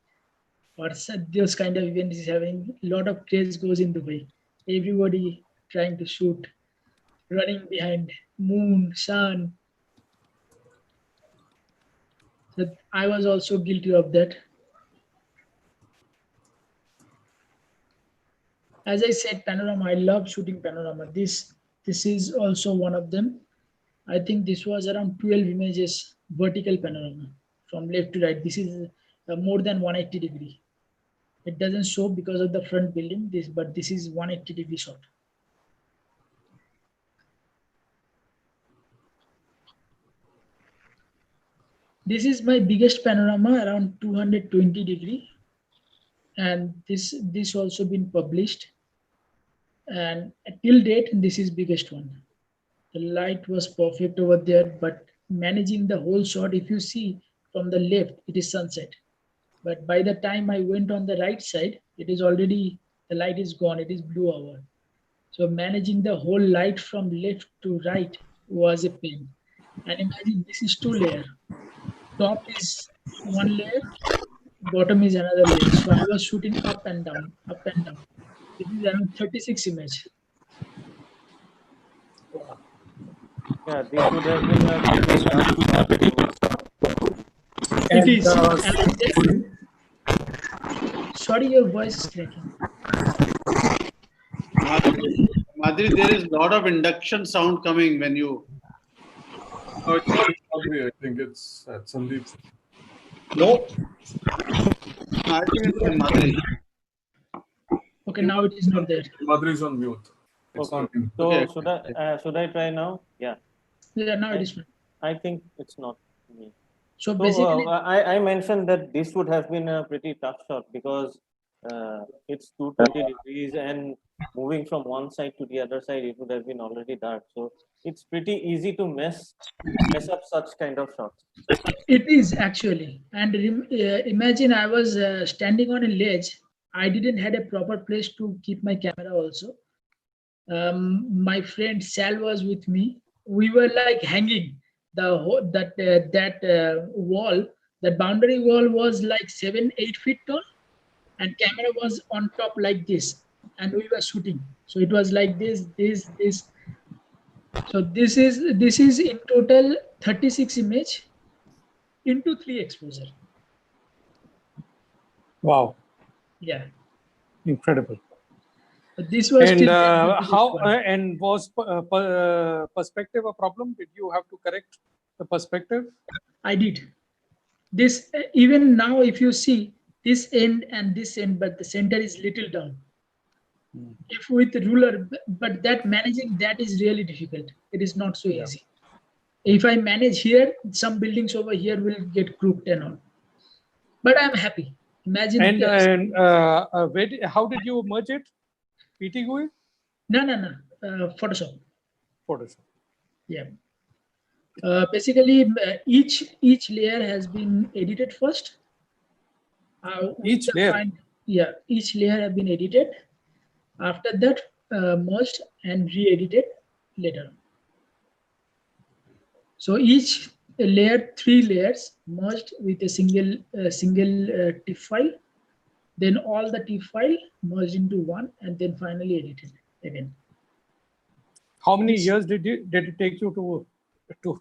or those kind of events is having a lot of craze goes in Dubai. Everybody trying to shoot, running behind moon, sun. So I was also guilty of that. As I said, panorama. I love shooting panorama. This is also one of them. I think this was around 12 images vertical panorama from left to right. This is more than 180 degree. It doesn't show because of the front building. But this is 180-degree shot. This is my biggest panorama, around 220 degree, and this also been published. And till date, this is biggest one. The light was perfect over there, but managing the whole shot, if you see from the left, it is sunset. But by the time I went on the right side, it is already, the light is gone, it is blue hour. So managing the whole light from left to right was a pain. And imagine this is 2 layer. Top is 1 layer, bottom is another layer. So I was shooting up and down, up and down. This is around 36 image. Yeah, this would have been a pretty tough shot to- It is. Sorry, your voice is cracking. Madhuri, there is a lot of induction sound coming when you. Oh, it's not me. I think it's Sandeep. No. I think it's Madhuri. Okay, now it is not there. Madhuri is on mute. It's Okay. not him. So Okay. should I try now? Yeah, Yeah, now it is fine. I think it's not me. So So basically, I mentioned that this would have been a pretty tough shot because it's 220 degrees and moving from one side to the other side, it would have been already dark. So it's pretty easy to mess up such kind of shots. it is actually. And imagine I was standing on a ledge. I didn't had a proper place to keep my camera also. My friend Sal was with me. We were like hanging that wall. That boundary wall was like 7-8 feet tall, and camera was on top like this, and we were shooting. So it was like this. So this is in total 36 image into 3 exposure. Wow, Yeah. incredible. But this was And still the biggest how one. and was perspective a problem? Did you have to correct the perspective? I did. This even now, if you see this end and this end, but the center is little down. If with the ruler, but that managing that is really difficult. It is not so Yeah. easy. If I manage here, some buildings over here will get crooked and all. But I'm happy. Imagine. And how did you merge it? PT GUI? No. Photoshop. Photoshop. Yeah. Basically, each layer has been edited first. Each layer? Yeah, each layer have been edited. After that, merged and re-edited later. So each layer, 3 layers merged with a single TIFF file. Then all the TIFF file merged into one, and then finally edited again. How many years did it take you to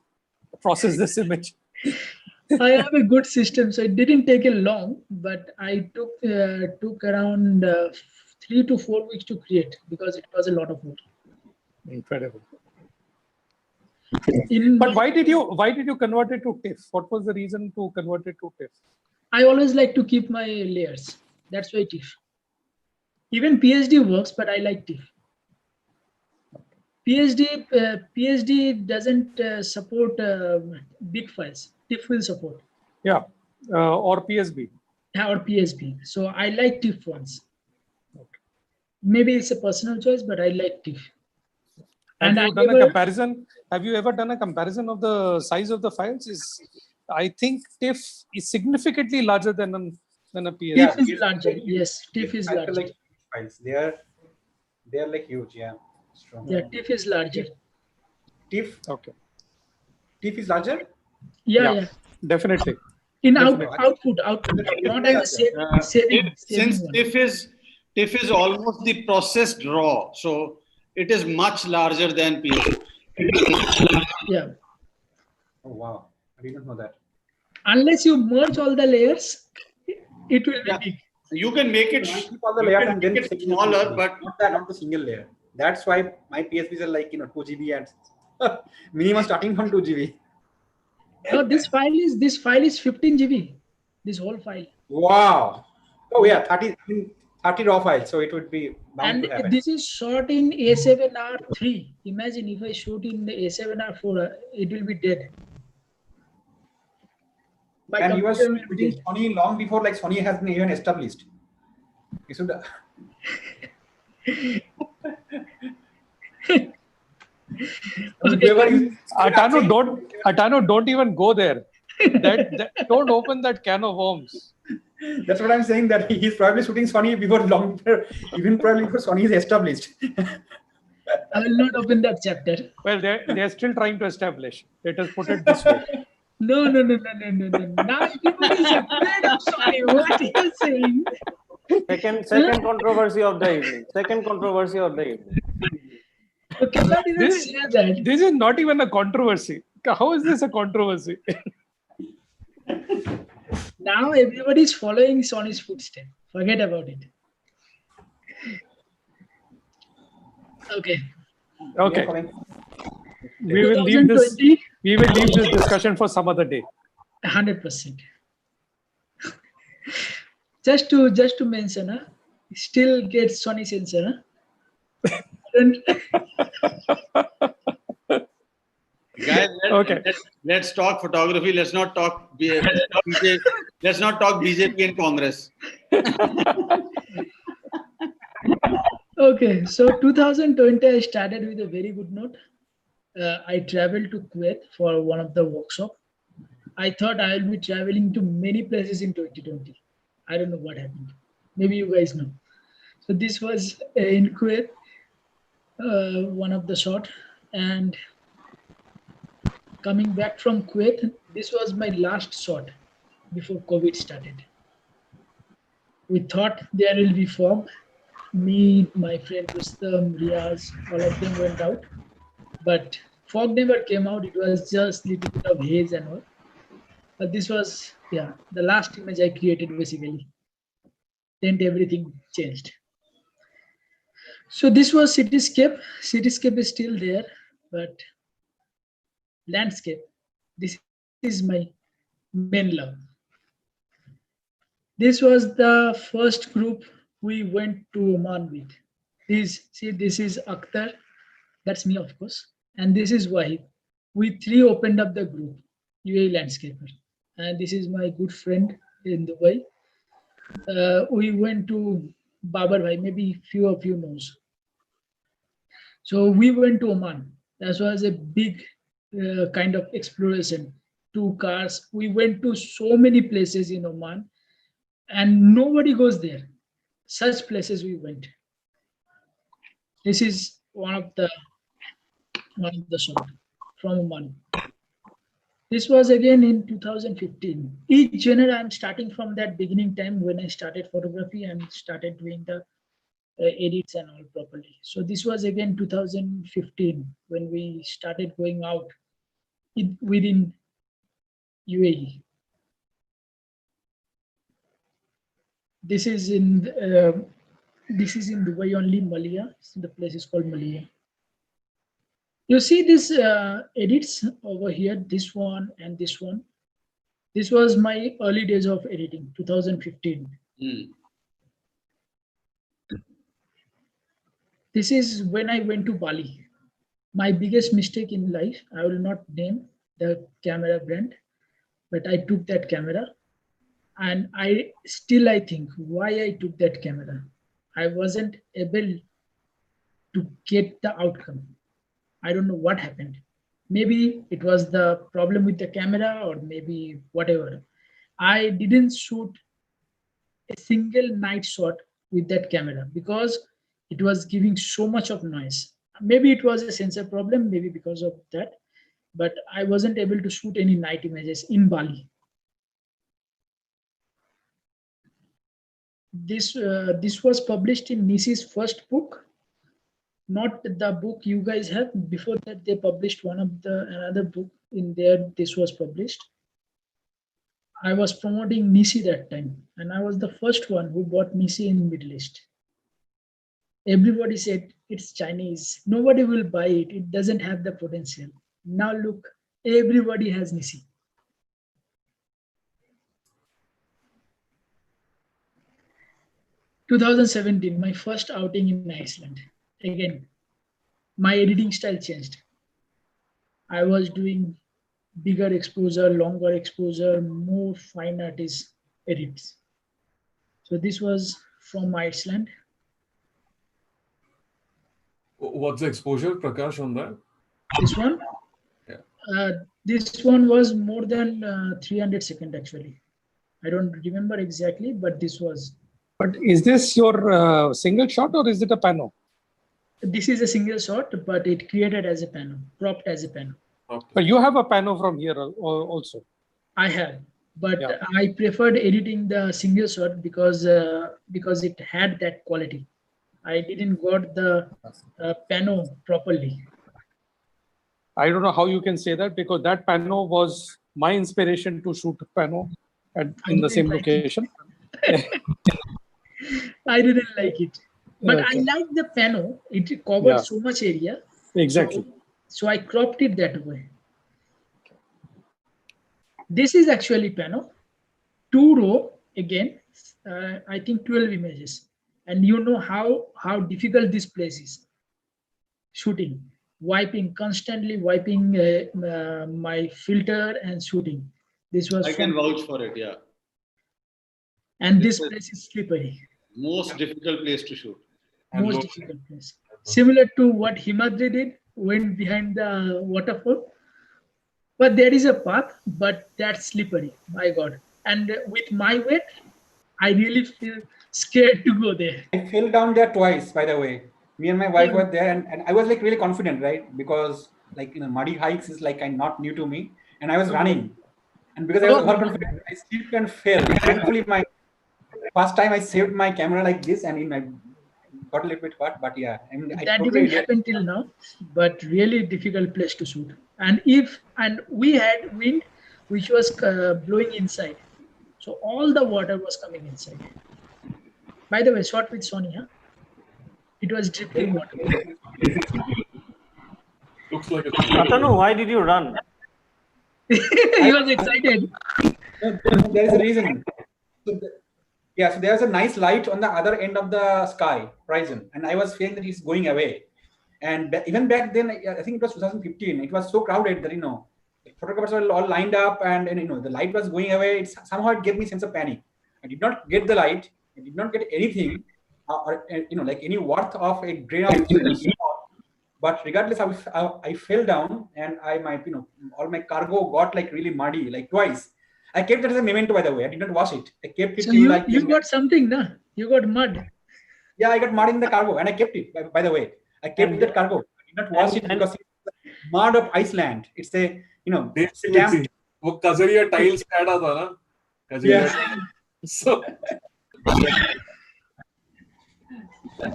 process this image? I have a good system, so it didn't take a long, but I took around 3 to 4 weeks to create because it was a lot of work. Incredible. But why did you convert it to TIFF? What was the reason to convert it to TIFF? I always like to keep my layers. That's why TIFF. Even PSD works, but I like TIFF. PSD doesn't support big files. TIFF will support. Yeah, or PSB. Or PSB. So I like TIFF ones. Okay. Maybe it's a personal choice, but I like TIFF. Have you ever done a comparison of the size of the files? I think TIFF is significantly larger than a PSB. TIFF is larger. Yes, TIFF is larger. Like files. They are like huge. Yeah. Strong. Yeah, TIFF is larger. TIFF. Okay. TIFF is larger. Yeah. Definitely. In Definitely. output, not as a saving Since one. TIFF is almost the processed raw, so it is much larger than PSP. Yeah. Oh wow, I didn't know that. Unless you merge all the layers, it will be Yeah. big. You can make it, I keep all the you layers can and make then it save the smaller, PSP, but not the single layer. That's why my PSPs are like 2 GB and minimum starting from 2 GB. No, this file is 15 GB. This whole file. Wow. Oh yeah, 30 raw files, so it would be bound And to happen. this is shot in A7R3. Imagine if I shoot in the A7R4, it will be dead. My And you were computer will be shooting dead. Sony long before like Sony has been even established. You should. Whoever is Atano, don't even go there. Don't open that can of worms. That's what I'm saying. That he's probably shooting Sony before even probably before Sony is established. I will not open that chapter. Well, they're still trying to establish. Let us put it this way. No. Now everybody is afraid of Sony. What are you saying? Second controversy of the evening. Second controversy of the evening. You cannot even say that. This is not even a controversy. How is this a controversy? Now everybody is following Sony's footsteps. Forget about it. Okay. Okay. We will leave this. We will leave this discussion for some other day. 100%. Just to mention, still gets Sony sensor. guys, Okay. let's talk photography. Let's not talk let's not talk BJP and Congress. Okay, so 2020 I started with a very good note. I traveled to Kuwait for one of the workshops. I thought I will be traveling to many places in 2020. I don't know what happened. Maybe you guys know. So this was in Kuwait, one of the shot, and coming back from Kuwait, this was my last shot before COVID started. We thought there will be fog. Me, my friend Rustam, Riaz, all of them went out. But fog never came out. It was just a little bit of haze and all. But this was, the last image I created basically. Then everything changed. So this was cityscape. Cityscape is still there, but landscape, this is my main love. This was the first group we went to Oman with. This is Akhter. That's me, of course. And this is Wahid. We three opened up the group, UAE Landscapers. And this is my good friend in Dubai. We went to Babar Bhai, maybe few of you knows. So we went to Oman. That was a big kind of exploration. 2 cars. We went to so many places in Oman and nobody goes there. Such places we went. This is one of the shot from Oman. This was again in 2015. Each genre I'm starting from that beginning time when I started photography and started doing the edits and all properly. So this was again 2015 when we started going out within UAE. This is in Dubai only, Malia. So the place is called Malia. You see this edits over here, this one and this one. This was my early days of editing, 2015. This is when I went to Bali. My biggest mistake in life, I will not name the camera brand, but I took that camera and I think why I took that camera. I wasn't able to get the outcome. I don't know what happened. Maybe it was the problem with the camera or maybe whatever. I didn't shoot a single night shot with that camera because it was giving so much of noise. Maybe it was a sensor problem, maybe because of that, but I wasn't able to shoot any night images in Bali. This was published in Nisi's first book, not the book you guys have. Before that, they published another book in there. This was published. I was promoting Nisi that time, and I was the first one who bought Nisi in Middle East. Everybody said it's Chinese. Nobody will buy it. It doesn't have the potential. Now look, everybody has Nisi. In 2017, my first outing in Iceland. Again, my editing style changed. I was doing bigger exposure, longer exposure, more fine artist edits. So this was from Iceland. What's the exposure, Prakash, on that? This one? Yeah. This one was more than 300 seconds actually. I don't remember exactly, but this was. But is this your single shot or is it a pano? This is a single shot, but it created as a pano, cropped as a pano. Okay. But you have a pano from here also. I have, but Yeah. I preferred editing the single shot because it had that quality. I didn't got the pano properly. I don't know how you can say that because that pano was my inspiration to shoot pano in the same location. I didn't like it, but Okay. I like the pano. It covered so much area. Exactly. So I cropped it that way. This is actually pano, 2 row again. I think 12 images, and you know how difficult this place is. Shooting, constantly wiping my filter and shooting. This was I can vouch for it. Yeah, and this place is slippery. most difficult place to shoot. And Most low- difficult place. Similar to what Himadri did, went behind the waterfall. But there is a path, but that's slippery. My God. And with my weight, I really feel scared to go there. I fell down there twice, by the way. Me and my wife were there, and I was like really confident, right? Because like muddy hikes is like not new to me, and I was running, and because I was overconfident, I slipped and fell. Thankfully, my first time I saved my camera like this, and I got a little bit hurt, but yeah, I mean, I That totally didn't happen till now, but really difficult place to shoot. And we had wind, which was blowing inside, so all the water was coming inside. By the way, shot with Sony, huh? It was dripping water. Looks like a Atanu, why did you run? He was excited. there is a reason. So so there's a nice light on the other end of the sky horizon, and I was feeling that it's going away. And even back then, I think it was 2015. It was so crowded that photographers were all lined up, and the light was going away. Somehow it gave me a sense of panic. I did not get the light. I did not get anything, or like any worth of a grain of. But regardless, I fell down, and all my cargo got like really muddy, like twice. I kept it as a memento, by the way. I did not wash it. I kept it. So you got something, nah? You got mud. Yeah, I got mud in the cargo, and I kept it. By the way, I kept that cargo. I did not wash it because it's mud of Iceland. It's a stamped. वो Kajaria tiles पे आया था ना Kajaria so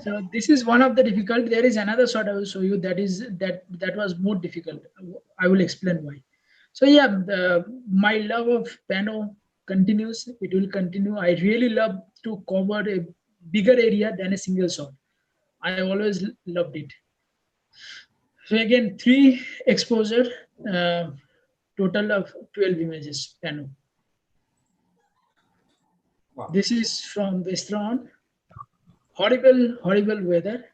So this is one of the difficult. There is another shot I will show you that was more difficult. I will explain why. So yeah, my love of pano continues. It will continue. I really love to cover a bigger area than a single shot. I always loved it. So again, 3 exposure, total of 12 images pano. Wow. This is from Xtra. Horrible weather.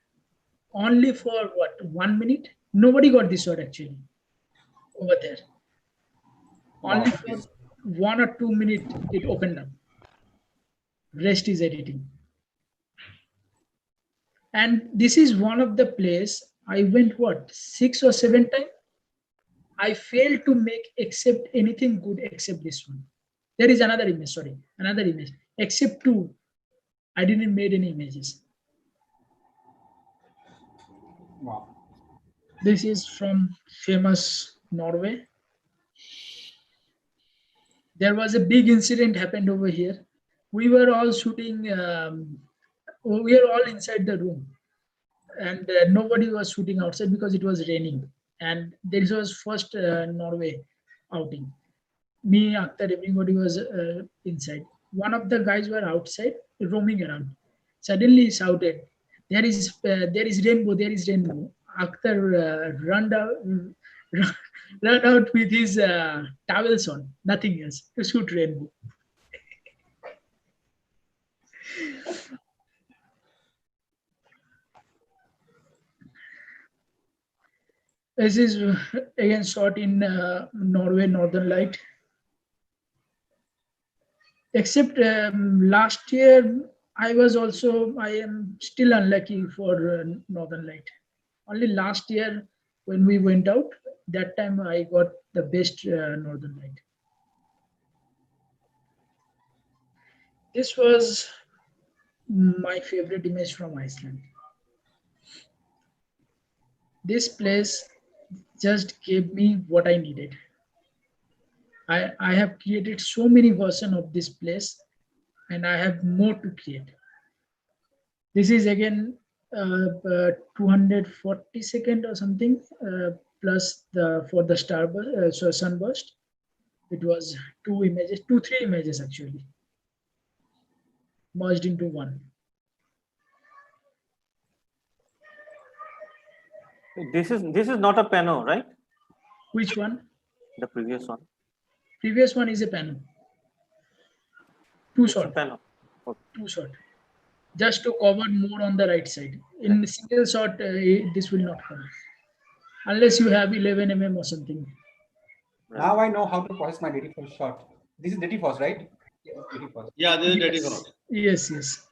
Only for what, 1 minute? Nobody got this shot actually over there. Only for 1 or 2 minutes it opened up. Rest is editing. And this is one of the place I went 6 or 7 times. I failed to make except anything good except this one. There is another image. Except 2. I didn't make any images. Wow. This is from famous Norway. There was a big incident happened over here. we were all shooting. We were all inside the room, and nobody was shooting outside because it was raining. And this was first Norway outing. Me, Akhter, everybody was inside. One of the guys were outside roaming around. Suddenly he shouted, there is rainbow, there is rainbow." Akhter run out with his towels on, nothing else, to shoot rainbow. This is again shot in Norway, Northern Light. Except last year, I am still unlucky for Northern Light. Only last year when we went out, that time I got the best Northern Light. This was my favorite image from Iceland. This place just gave me what I needed. I have created so many versions of this place, and I have more to create. This is again 240-second or something, plus for the starburst, so sunburst. It was three images actually, merged into one. This is not a pano, right? Which one? The previous one. Previous one is a panel. Two It's a shot. pano. Two shot. Just to cover more on the right side. In a single shot, this will not come. Unless you have 11 mm or something. Now I know how to process my dirty first shot. This is dirty first, right? Yeah, dirty first. Yeah, this is ready Yes. for us. Yes, yes.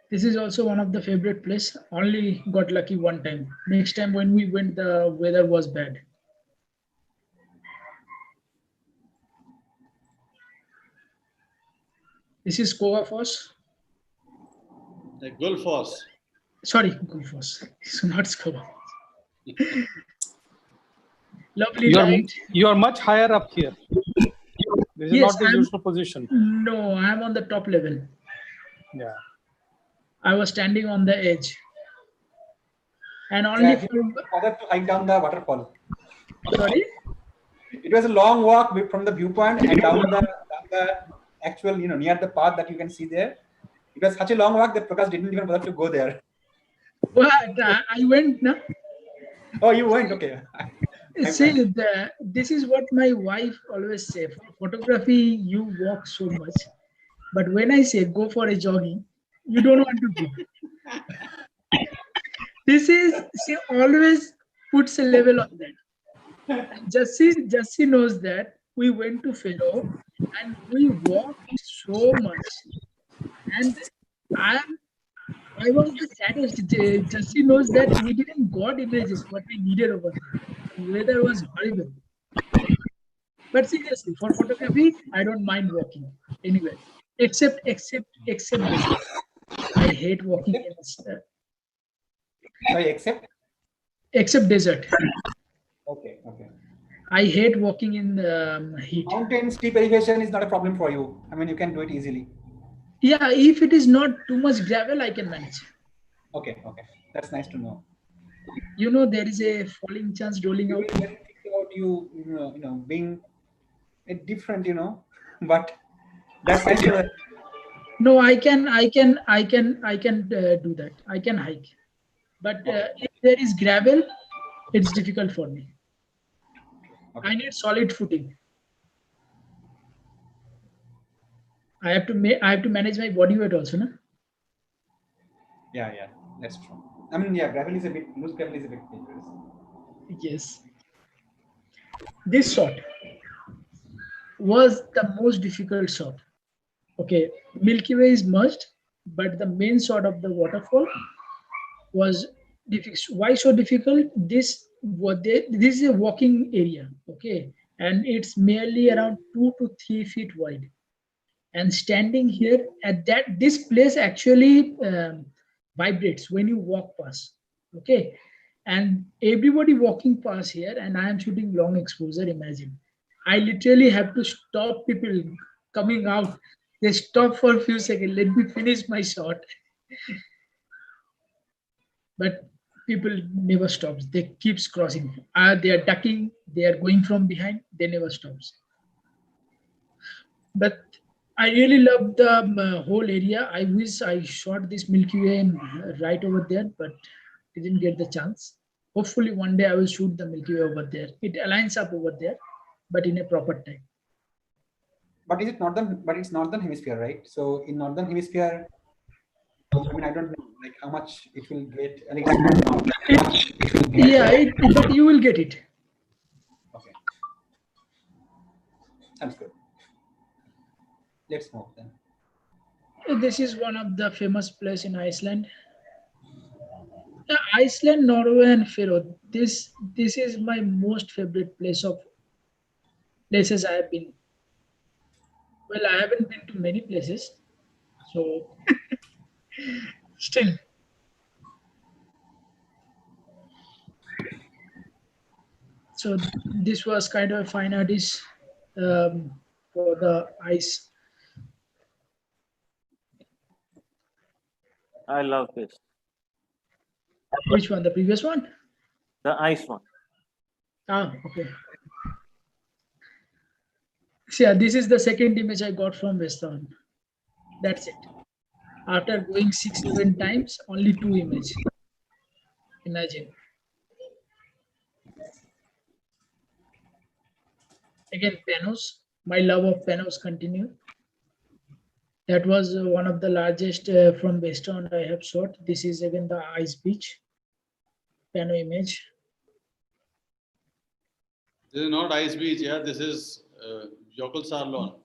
This is also one of the favorite place. Only got lucky one time. Next time when we went, the weather was bad. This is Skogafoss. Like Gulfoss. Sorry, Gullfoss. It's not Skogafoss. Lovely You are light. you are much higher up here. This is Yes, not the I'm- usual position. No, I'm on the top level. Yeah. I was standing on the edge. And So only I didn't bother to hike down the waterfall. sorry? It was a long walk from the viewpoint and down the actual, near the path that you can see there. It was such a long walk that Prakash didn't even bother to go there. What? I went now. Oh, you went? Okay. See, this is what my wife always say. For photography, you walk so much. But when I say go for a jogging, you don't want to go. She always puts a level on that. Jussi knows that we went to Pharaoh and we walked so much. And I was the saddest. Jussi knows that we didn't got images what we needed over there. Weather was horrible. But seriously, for photography, I don't mind walking anywhere, except desert. I hate walking in Sorry, except desert. Okay. I hate walking in heat. Mountain steep elevation is not a problem for you. I mean, you can do it easily. Yeah, if it is not too much gravel, I can manage. Okay. That's nice to know. There is a falling chance rolling out. When you think about you being a different, but that's nice to know. No, I can do that. I can hike, but if there is gravel, it's difficult for me. Okay. I need solid footing. I have to manage my body weight also, no? Yeah, that's true. I mean, loose gravel is a bit dangerous. Yes. This shot was the most difficult shot. Okay, Milky Way is merged, but the main shot of the waterfall was difficult. Why so difficult? This is a walking area, okay, and it's merely around 2 to 3 feet wide. And standing here at this place actually vibrates when you walk past. Okay, and everybody walking past here, and I am shooting long exposure. Imagine, I literally have to stop people coming out. They stop for a few seconds. Let me finish my shot. But people never stops. They keeps crossing. They are ducking. They are going from behind. They never stops. But I really love the whole area. I wish I shot this Milky Way right over there, but didn't get the chance. Hopefully, one day I will shoot the Milky Way over there. It aligns up over there, but in a proper time. But is it northern? But it's northern hemisphere, right? So in northern hemisphere, I mean, I don't know like how much it will get. And Yeah, but you will get it. Okay, that's good. Let's move then. This is one of the famous place in Iceland. Yeah, Iceland, Norway, and Faroe. This is my most favorite place of places I have been. Well, I haven't been to many places, so still. So this was kind of a fine artist for the ice. I love this. Which one? The previous one? The ice one. Ah, okay. So yeah, this is the second image I got from Western. That's it. After going 6-7 times, only 2 images. Imagine. Again, panos. My love of panos continue. That was one of the largest from Western I have shot. This is again the ice beach pano image. This is not Ice Beach, yeah. This is Jökulsárlón.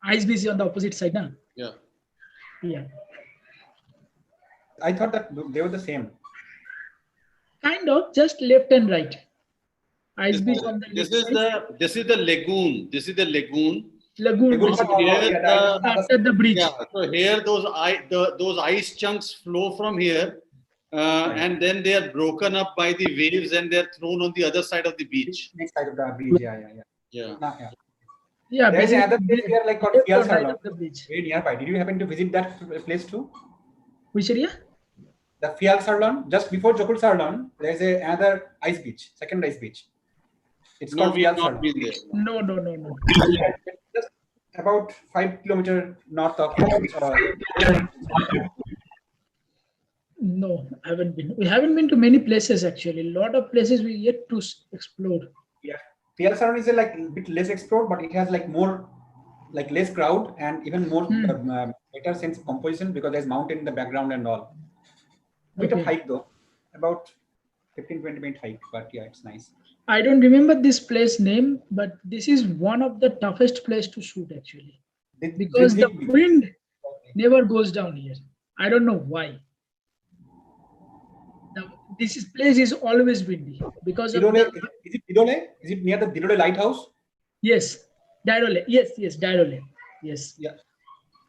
Ice beach is on the opposite side, now. Yeah. Yeah. I thought that they were the same. Kind of, just left and right. Ice This beach is, on the this left is side. this is the lagoon. This is the lagoon. Lagoon. Lagoon. basically. Here After the bridge. yeah. So here those ice chunks flow from here, and then they are broken up by the waves and they are thrown on the other side of the beach. Next side of the bridge. Yeah. Yeah. Yeah. Yeah, There is basically, another place here like called left or right Fjallarlón, of the bridge. very nearby. Did you happen to visit that place too? Which area? The Fjallarlón, just before Jökulsárlón, there is another ice beach, second ice beach. It's No, called we have not Fjallarlón. been there. No. Just about 5 kilometers north of. No, I haven't been. We haven't been to many places actually. A lot of places we yet to explore. Yeah, Fjallarlón is like a bit less explored, but it has like more, like less crowd and even more better sense of composition because there's mountain in the background and all. Bit of Okay. hike though, about 15-20 minute hike, but yeah, it's nice. I don't remember this place name, but this is one of the toughest place to shoot actually because the wind never goes down here. I don't know why. This place is always windy because of Is it Didole? Is it near the Didole lighthouse? yes, Dairole. Yes, Dairole. Yes. Yeah.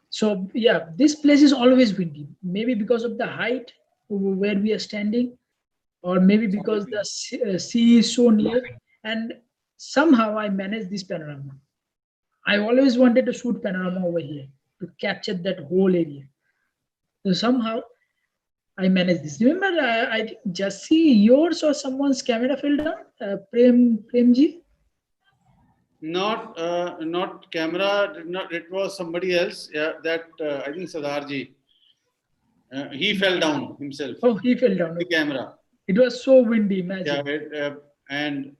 So yeah, this place is always windy. Maybe because of the height where we are standing, or maybe because the sea is so near. And somehow I managed this panorama. I always wanted to shoot panorama over here to capture that whole area. So somehow I managed this. Remember, I just see yours or someone's camera fell down, Premji. Not camera. It was somebody else. Yeah, that I think Sadarji. He fell down himself. Oh, he fell down. The camera. It was so windy. Imagine. Yeah, and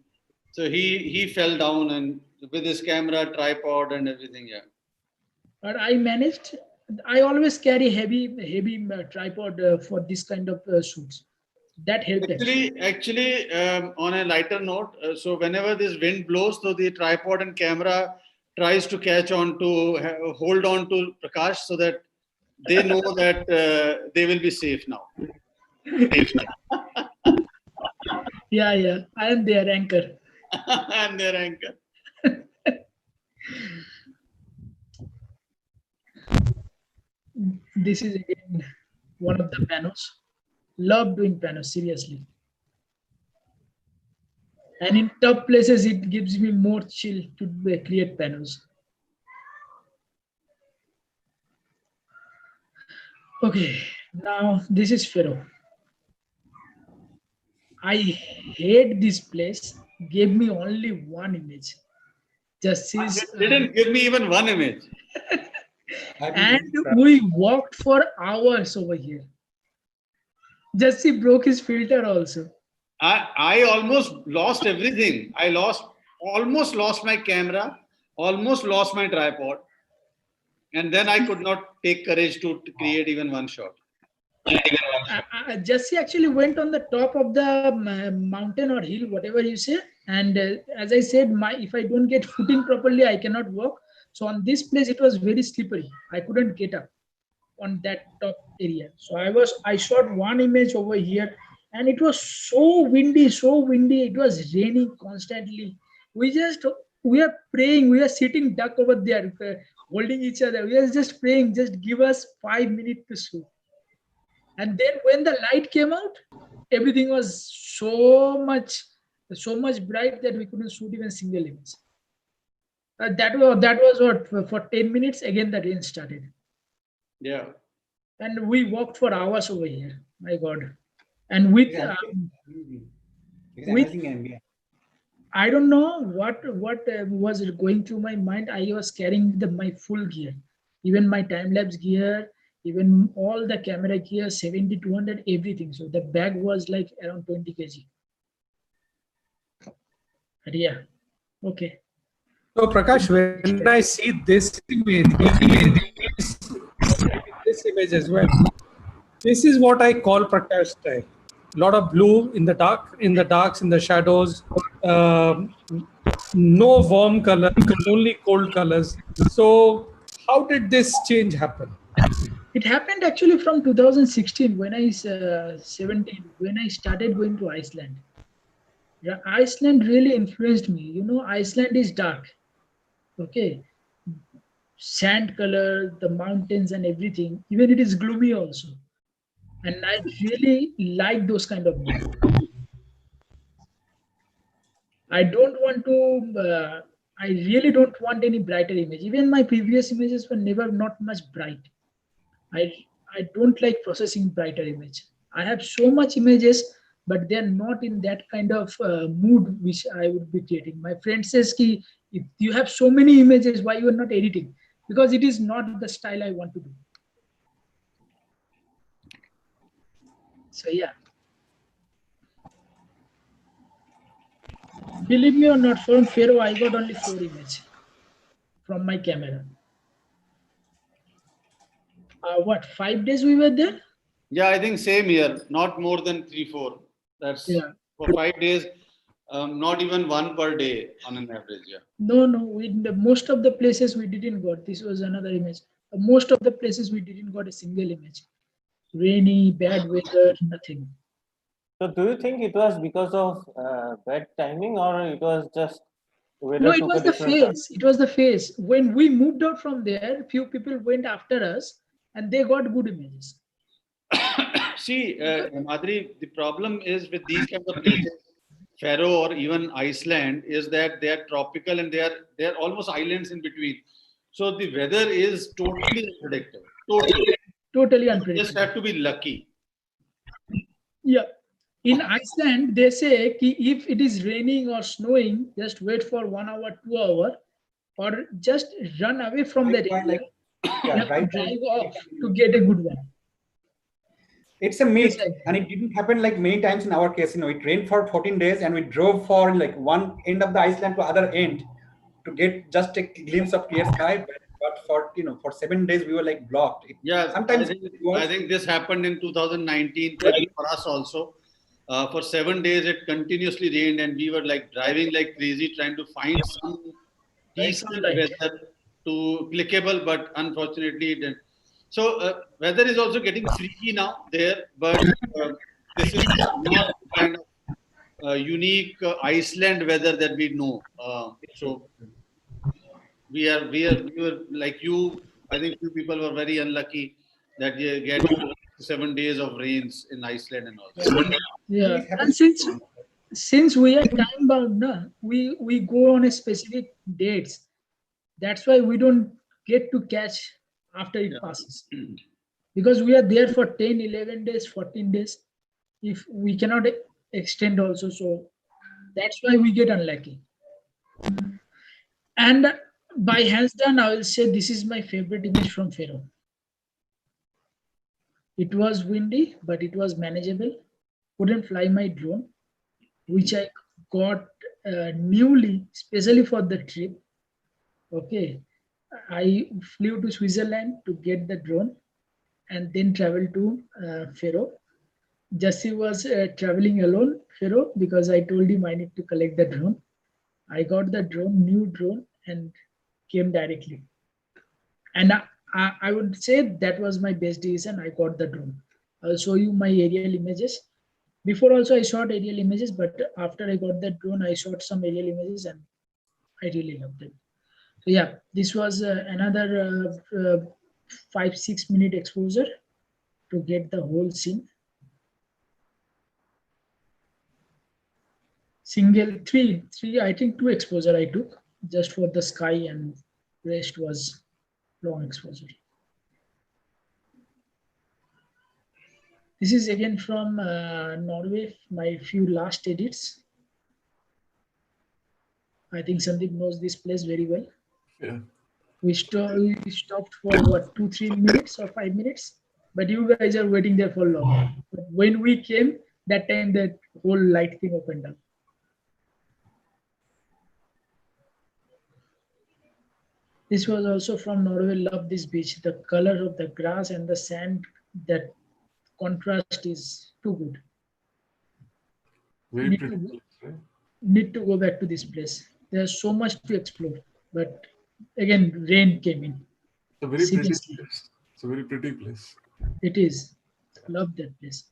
so he fell down and with his camera, tripod, and everything. Yeah. But I managed. I always carry heavy tripod for this kind of shoots. That helped. Actually, on a lighter note, so whenever this wind blows, so the tripod and camera tries to hold on to Prakash so that they know that they will be safe now. Yeah. I am their anchor. I'm their anchor. This is again one of the panos. Love doing panos, seriously. And in tough places, it gives me more chill to create panels. Okay, now this is Pharaoh. I hate this place. Gave me only one image. Just his, Didn't give me even one image. and we walked for hours over here. Jesse broke his filter also. I almost lost everything. I almost lost my camera, almost lost my tripod, and then I could not take courage to create even one shot. Jesse actually went on the top of the mountain or hill, whatever you say. And as I said, if I don't get footing properly, I cannot walk. So on this place, it was very slippery. I couldn't get up on that top area. So I shot one image over here, and it was so windy, so windy. It was raining constantly. We are praying. We are sitting duck over there, holding each other. We are just praying. Just give us 5 minutes to shoot. And then when the light came out, everything was so much bright that we couldn't shoot even single image. That was what, for 10 minutes. Again, the rain started. Yeah. And we walked for hours over here. My God. And with I don't know what was going through my mind. I was carrying my full gear, even my time lapse gear, even all the camera gear, 70, 200, everything. So the bag was like around 20 kg. But yeah, okay. So Prakash, when I see this image as well, this is what I call Prakash style. A lot of blue in the darks, in the shadows, no warm color, only cold colors. So how did this change happen? It happened actually from 2016 when I 17 when I started going to Iceland. Yeah, Iceland really influenced me. You know, Iceland is dark. Okay, sand color, the mountains and everything. Even it is gloomy also, and I really like those kind of movies. I don't want to. I really don't want any brighter image. Even my previous images were never not much bright. I don't like processing brighter image. I have so much images, but they're not in that kind of mood which I would be creating. My friend says, "Ki, if you have so many images, why you are not editing?" Because it is not the style I want to do. So yeah. Believe me or not, from Pharaoh, I got only 4 images from my camera. What, 5 days we were there? Yeah, I think same here. Not more than 3-4. That's for 5 days. Not even one per day on an average. Yeah. No. Most of the places we didn't got. This was another image. Most of the places we didn't got a single image. Rainy, bad weather, nothing. So do you think it was because of bad timing, or it was just weather? No, it was the phase. It was the phase. When we moved out from there, few people went after us and they got good images. See, Madhuri, the problem is with these kinds of places, Faroe or even Iceland, is that they are tropical and they are almost islands in between. So the weather is totally unpredictable. Totally unpredictable. You just have to be lucky. Yeah. In Iceland, they say ki if it is raining or snowing, just wait for 1 hour, 2 hours, or just run away from the area. You have to drive off to get a good one. It's a myth, and it didn't happen like many times in our case. You know, it rained for 14 days, and we drove for like one end of the Iceland to other end to get just a glimpse of clear sky. But for 7 days we were like blocked. Sometimes I think this happened in 2019 for us also. For 7 days it continuously rained, and we were like driving like crazy trying to find some decent weather to clickable, but unfortunately it didn't. So weather is also getting freaky now there, but this is not kind of unique Iceland weather that we know. So we were like you. I think few people were very unlucky that you get 7 days of rains in Iceland and all. Yeah, and since since we are time bound, na, we go on a specific dates. That's why we don't get to catch after it passes. Because we are there for 10, 11 days, 14 days. If we cannot extend also, so that's why we get unlucky. And by hands down, I will say this is my favorite image from Pharaoh. It was windy, but it was manageable. Couldn't fly my drone, which I got newly, especially for the trip. Okay, I flew to Switzerland to get the drone and then traveled to Pharaoh. Jesse was traveling alone, Pharaoh, because I told him I need to collect the drone. I got the drone, new drone, and came directly. And I would say that was my best decision. I got the drone. I'll show you my aerial images. Before also I shot aerial images, but after I got the drone, I shot some aerial images and I really loved it. So yeah, this was another 5-6 minute exposure to get the whole scene. Single three, I think 2 exposure I took just for the sky and rest was long exposure. This is again from Norway, my few last edits. I think Sandeep knows this place very well. Yeah. We stopped for what, 2-3 minutes or 5 minutes, but you guys are waiting there for long. But when we came, that time that whole light thing opened up. This was also from Norway. Love this beach. The color of the grass and the sand, that contrast is too good. Very pretty place, right? Need to go back to this place. There's so much to explore, but again, rain came in. It's a very pretty Seriously. place. It's a very pretty place. It is. Love that place.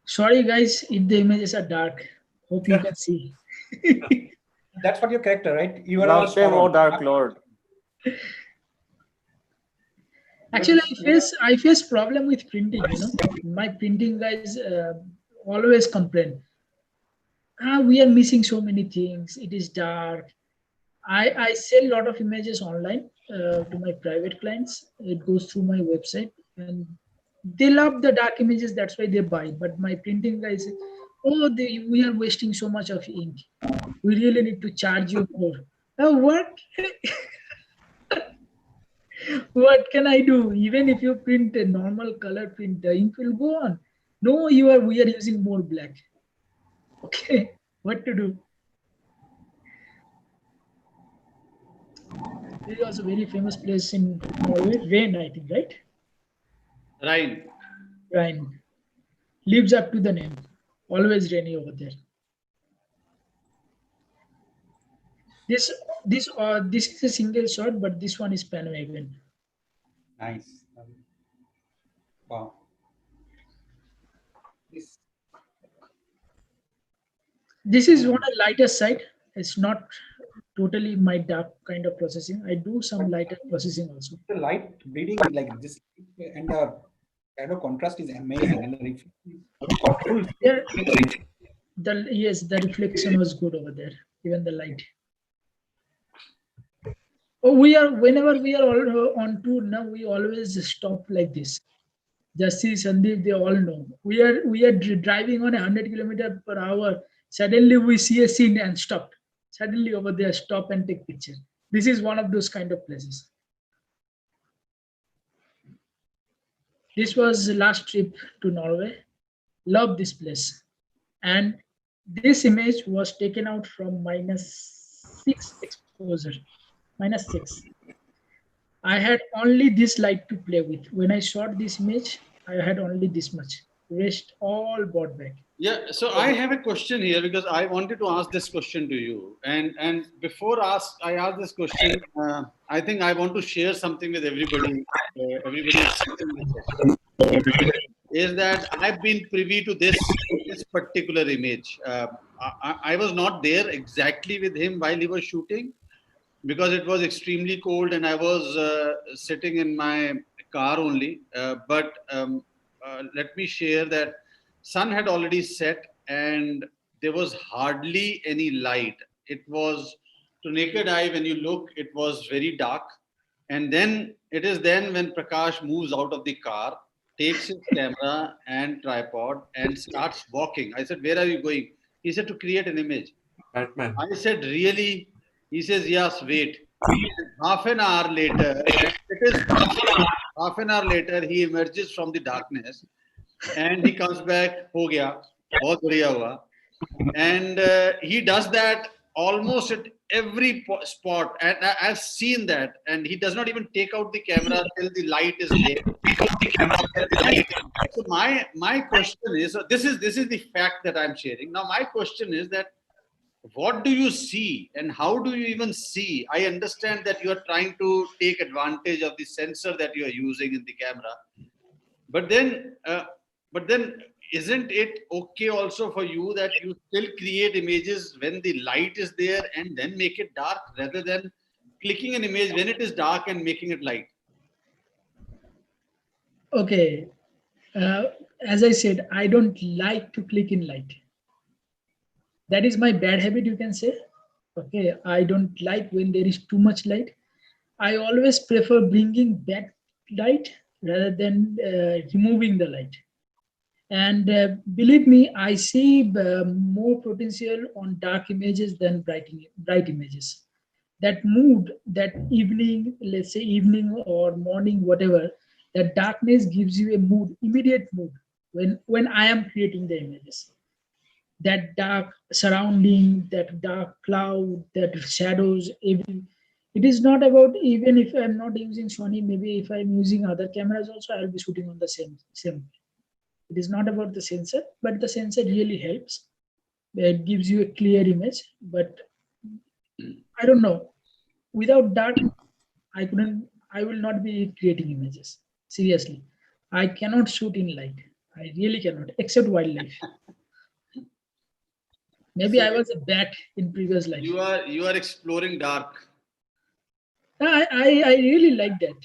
Sorry, guys, if the images are dark. Hope you can see. That's what your character, right? You are Thou all shame, spot O on. Dark Lord. Actually, I face problem with printing. My printing guys always complain. We are missing so many things. It is dark. I sell a lot of images online to my private clients. It goes through my website, and they love the dark images. That's why they buy. But my printing guys, we are wasting so much of ink. We really need to charge you more. What? What can I do? Even if you print a normal color print, the ink will go on. No, we are using more black. Okay, what to do? There is also a very famous place in Norway, Rain, I think, right? Rhine. Rain. Lives up to the name. Always rainy over there. This is a single shot, but this one is panoramic. Nice. Wow. This is on a lighter side. It's not totally my dark kind of processing. I do some lighter processing also. The light bleeding like this, and the shadow contrast is amazing, and the full. Yes, the reflection was good over there. Even the light. Oh, whenever we are all on tour now, we always stop like this. Jassi, Sandeep, they all know. We are driving on 100 km/h. Suddenly we see a scene and stop. Suddenly over there, stop and take picture. This is one of those kind of places. This was the last trip to Norway. Love this place. And this image was taken out from -6 exposure. -6. I had only this light to play with. When I shot this image, I had only this much. Rest all brought back. Yeah, so I have a question here because I wanted to ask this question to you. And before I ask this question, I think I want to share something with everybody. Is that I've been privy to this particular image. I was not there exactly with him while he was shooting, because it was extremely cold and I was sitting in my car only. But let me share that sun had already set and there was hardly any light. It was, to naked eye, when you look, it was very dark. And then it is then when Prakash moves out of the car, takes his camera and tripod and starts walking. I said, where are you going? He said, to create an image. Batman. I said, really? He says, yes, wait. Half an hour later, half an hour later, he emerges from the darkness and he comes back, ho gaya, bahut badhiya hua. And he does that almost at every spot. And I've seen that. And he does not even take out the camera till the light is there. So my question is, so this is the fact that I'm sharing. Now, my question is that, what do you see and how do you even see? I understand that you are trying to take advantage of the sensor that you are using in the camera, but then isn't it okay also for you that you still create images when the light is there and then make it dark, rather than clicking an image when it is dark and making it light? Okay. As I said, I don't like to click in light. That is my bad habit, you can say. Okay, I don't like when there is too much light. I always prefer bringing back light rather than removing the light. And believe me, I see more potential on dark images than bright images. That mood, that evening, let's say evening or morning, whatever, that darkness gives you a mood, immediate mood when I am creating the images. That dark surrounding, that dark cloud, that shadows, every, it is not about, even if I'm not using Sony, maybe if I'm using other cameras also, I'll be shooting on the same way. It is not about the sensor, but the sensor really helps. It gives you a clear image, but I don't know. Without dark, I will not be creating images. Seriously. I cannot shoot in light. I really cannot, except wildlife. Maybe I was a bat in previous life. You are exploring dark. I really like that.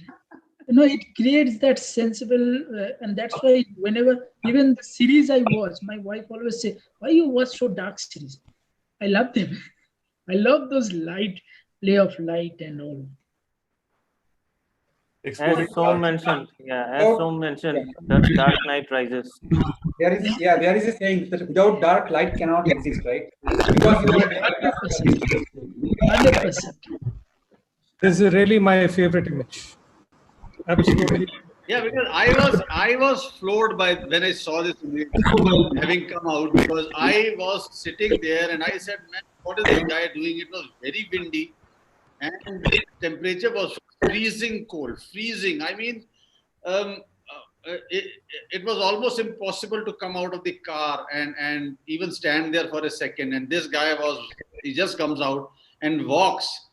You know, it creates that sensible, and that's why whenever, even the series I watch, my wife always say, "Why you watch so dark series?" I love them. I love those light, play of light and all. As Som mentioned, the Dark Knight Rises. There is a saying that without dark, light cannot exist, right? Because you are 100%. This is really my favorite image. Absolutely. Yeah, because I was floored by when I saw this image having come out, because I was sitting there and I said, man, what is this guy doing? It was very windy and the temperature was freezing cold, freezing. I mean, it was almost impossible to come out of the car and even stand there for a second. And this guy he just comes out and walks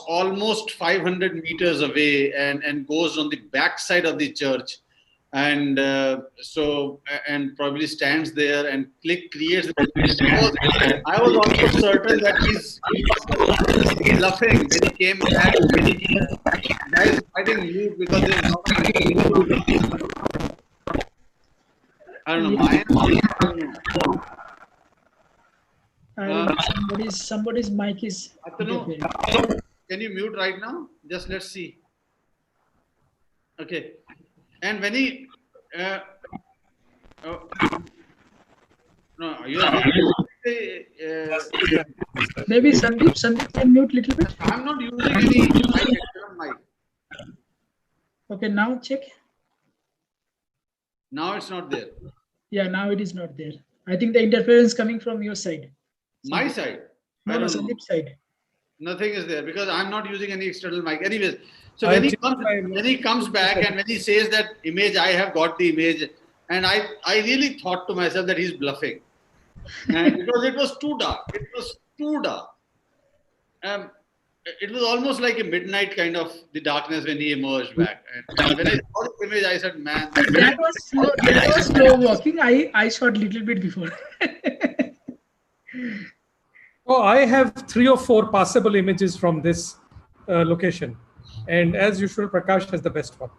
almost 500 meters away and goes on the backside of the church. And and probably stands there and creates. I was also certain that he's bluffing when he came back. Guys, I think mute because there's not. I don't know. Somebody's mic is. Can you mute right now? Just let's see. Okay. And when he, no, you are maybe Sandeep can mute little bit. I'm not using any mic. Okay, now check. Now it's not there. Yeah, now it is not there. I think the interference coming from your side. My side? No, Sandeep's side. Nothing is there because I'm not using any external mic. Anyways, so when he comes back and when he says that image, I have got the image, and I really thought to myself that he's bluffing, and because it was too dark. It was too dark. It was almost like a midnight kind of the darkness when he emerged back. And when I saw the image, I said, "Man, that was slow walking." I shot little bit before. Oh, I have 3 or 4 passable images from this location, and as usual, Prakash has the best one.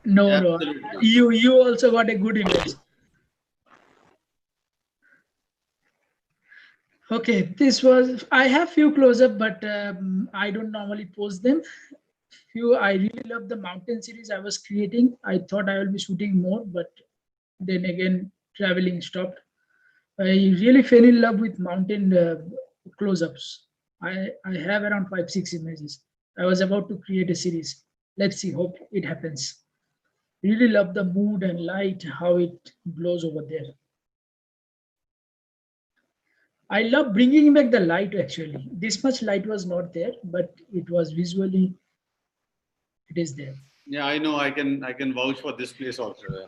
No, you also got a good image. Okay, this was, I have few close-up, but I don't normally post them. Few, I really love the mountain series I was creating. I thought I will be shooting more, but then again, traveling stopped. I really fell in love with mountain close-ups. I have around 5, 6 images. I was about to create a series. Let's see, hope it happens. Really love the mood and light, how it blows over there. I love bringing back the light actually. This much light was not there, but it was visually, it is there. Yeah, I know. I can vouch for this place also. Yeah.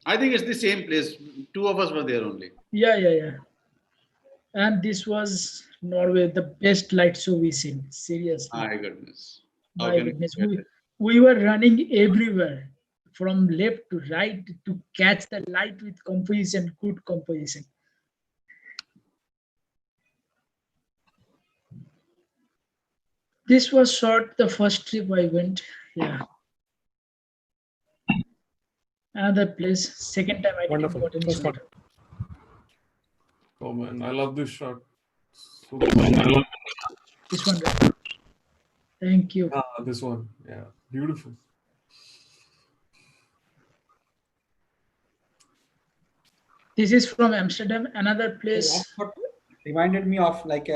I think it's the same place. Two of us were there only. Yeah, yeah, yeah. And this was Norway, the best light show we seen. Seriously, My goodness. How my can we goodness, forget it? we were running everywhere, from left to right to catch the light with composition, good composition. This was short the first trip I went. Yeah, another place. Second time I didn't Wonderful. got any First shot. one. Oh man, I love this shot. So This one, right? Thank you. this one. Yeah, beautiful. This is from Amsterdam, another place. Last shot reminded me of like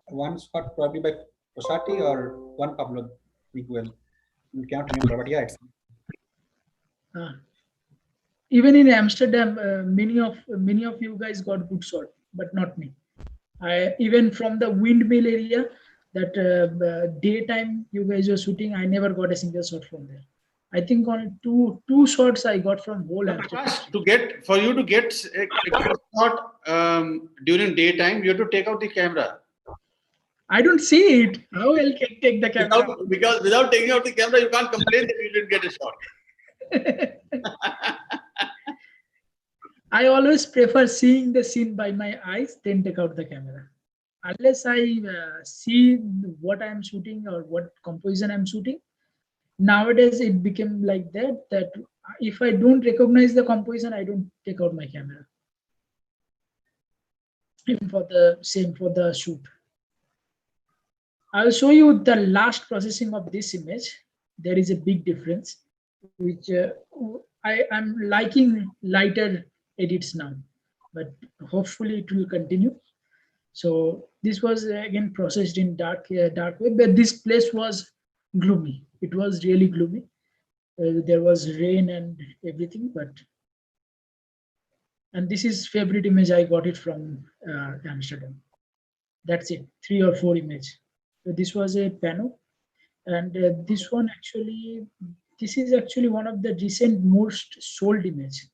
one shot probably by Posati or one Pablo Miguel. I cannot remember, but yeah, it's Uh, Even in Amsterdam, many of you guys got good shot, but not me. I even from the windmill area, that daytime you guys were shooting, I never got a single shot from there. I think on two shots I got from whole Amsterdam. Prakash, for you to get a good shot during daytime, you have to take out the camera. I don't see it. How I can take the camera? Because without taking out the camera, you can't complain that you didn't get a shot. I always prefer seeing the scene by my eyes, then take out the camera. Unless I see what I'm shooting or what composition I'm shooting, nowadays it became like that if I don't recognize the composition, I don't take out my camera. Even for the same for the shoot. I'll show you the last processing of this image. There is a big difference, which I'm liking lighter edits now, but hopefully it will continue. So this was again processed in dark web, but this place was gloomy. It was really gloomy. There was rain and everything, and this is favorite image. I got it from Amsterdam. That's it, 3 or 4 image. So this was a panel, and this one actually, this is actually one of the recent most sold image.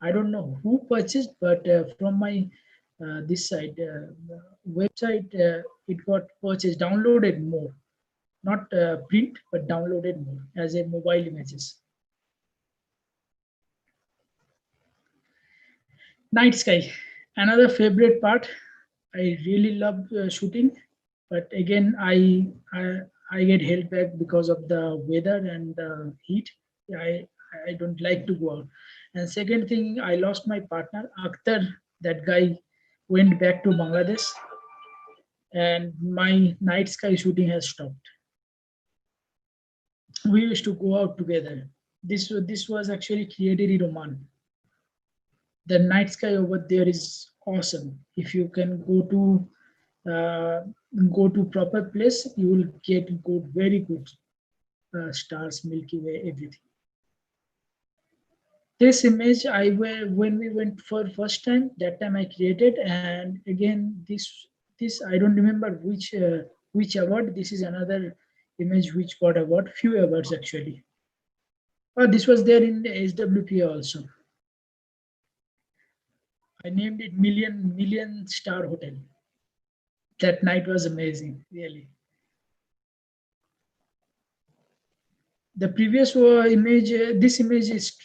I don't know who purchased, but from my this side website, it got purchased, downloaded more, not print, but downloaded more as a mobile images. Night sky, another favorite part. I really love shooting, but again, I get held back because of the weather and the heat. I don't like to go out. And second thing, I lost my partner, Akhter. That guy went back to Bangladesh, and my night sky shooting has stopped. We used to go out together. This was actually created in Oman. The night sky over there is awesome. If you can uh, go to proper place, you will get good, very good stars, Milky Way, everything. This image when we went for first time, that time I created, and again this I don't remember which award. This is another image which got award, few awards actually. Oh, this was there in the SWPA also. I named it Million Star Hotel. That night was amazing, really. The previous image, this image is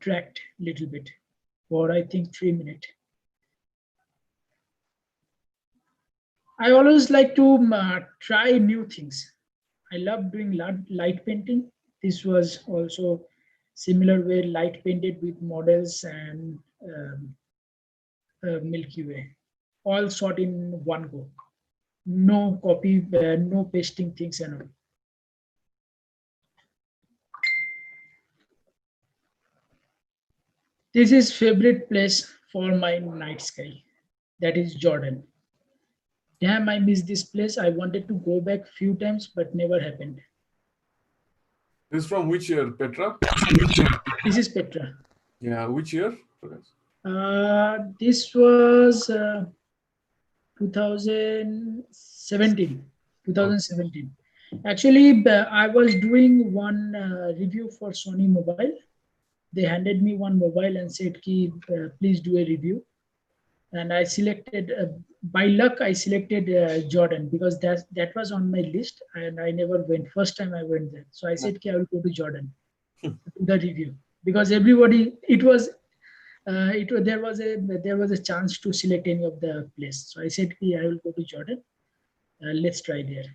tracked a little bit for I think 3 minutes. I always like to try new things. I love doing light painting. This was also similar way, light painted with models and Milky Way. all shot in one go. No copy, no pasting things and all. This is favorite place for my night sky. That is Jordan. Damn, I miss this place. I wanted to go back few times, but never happened. This is from which year, Petra? This is Petra. Yeah, which year? This was 2017. 2017. Actually, I was doing one review for Sony Mobile. They handed me one mobile and said, "Ki, please do a review." And I selected, by luck, I selected Jordan because that was on my list, and I never went. First time I went there, so I said, "Ki, I will go to Jordan." The review, because everybody, there was a chance to select any of the place. So I said, "Ki, I will go to Jordan. Let's try there."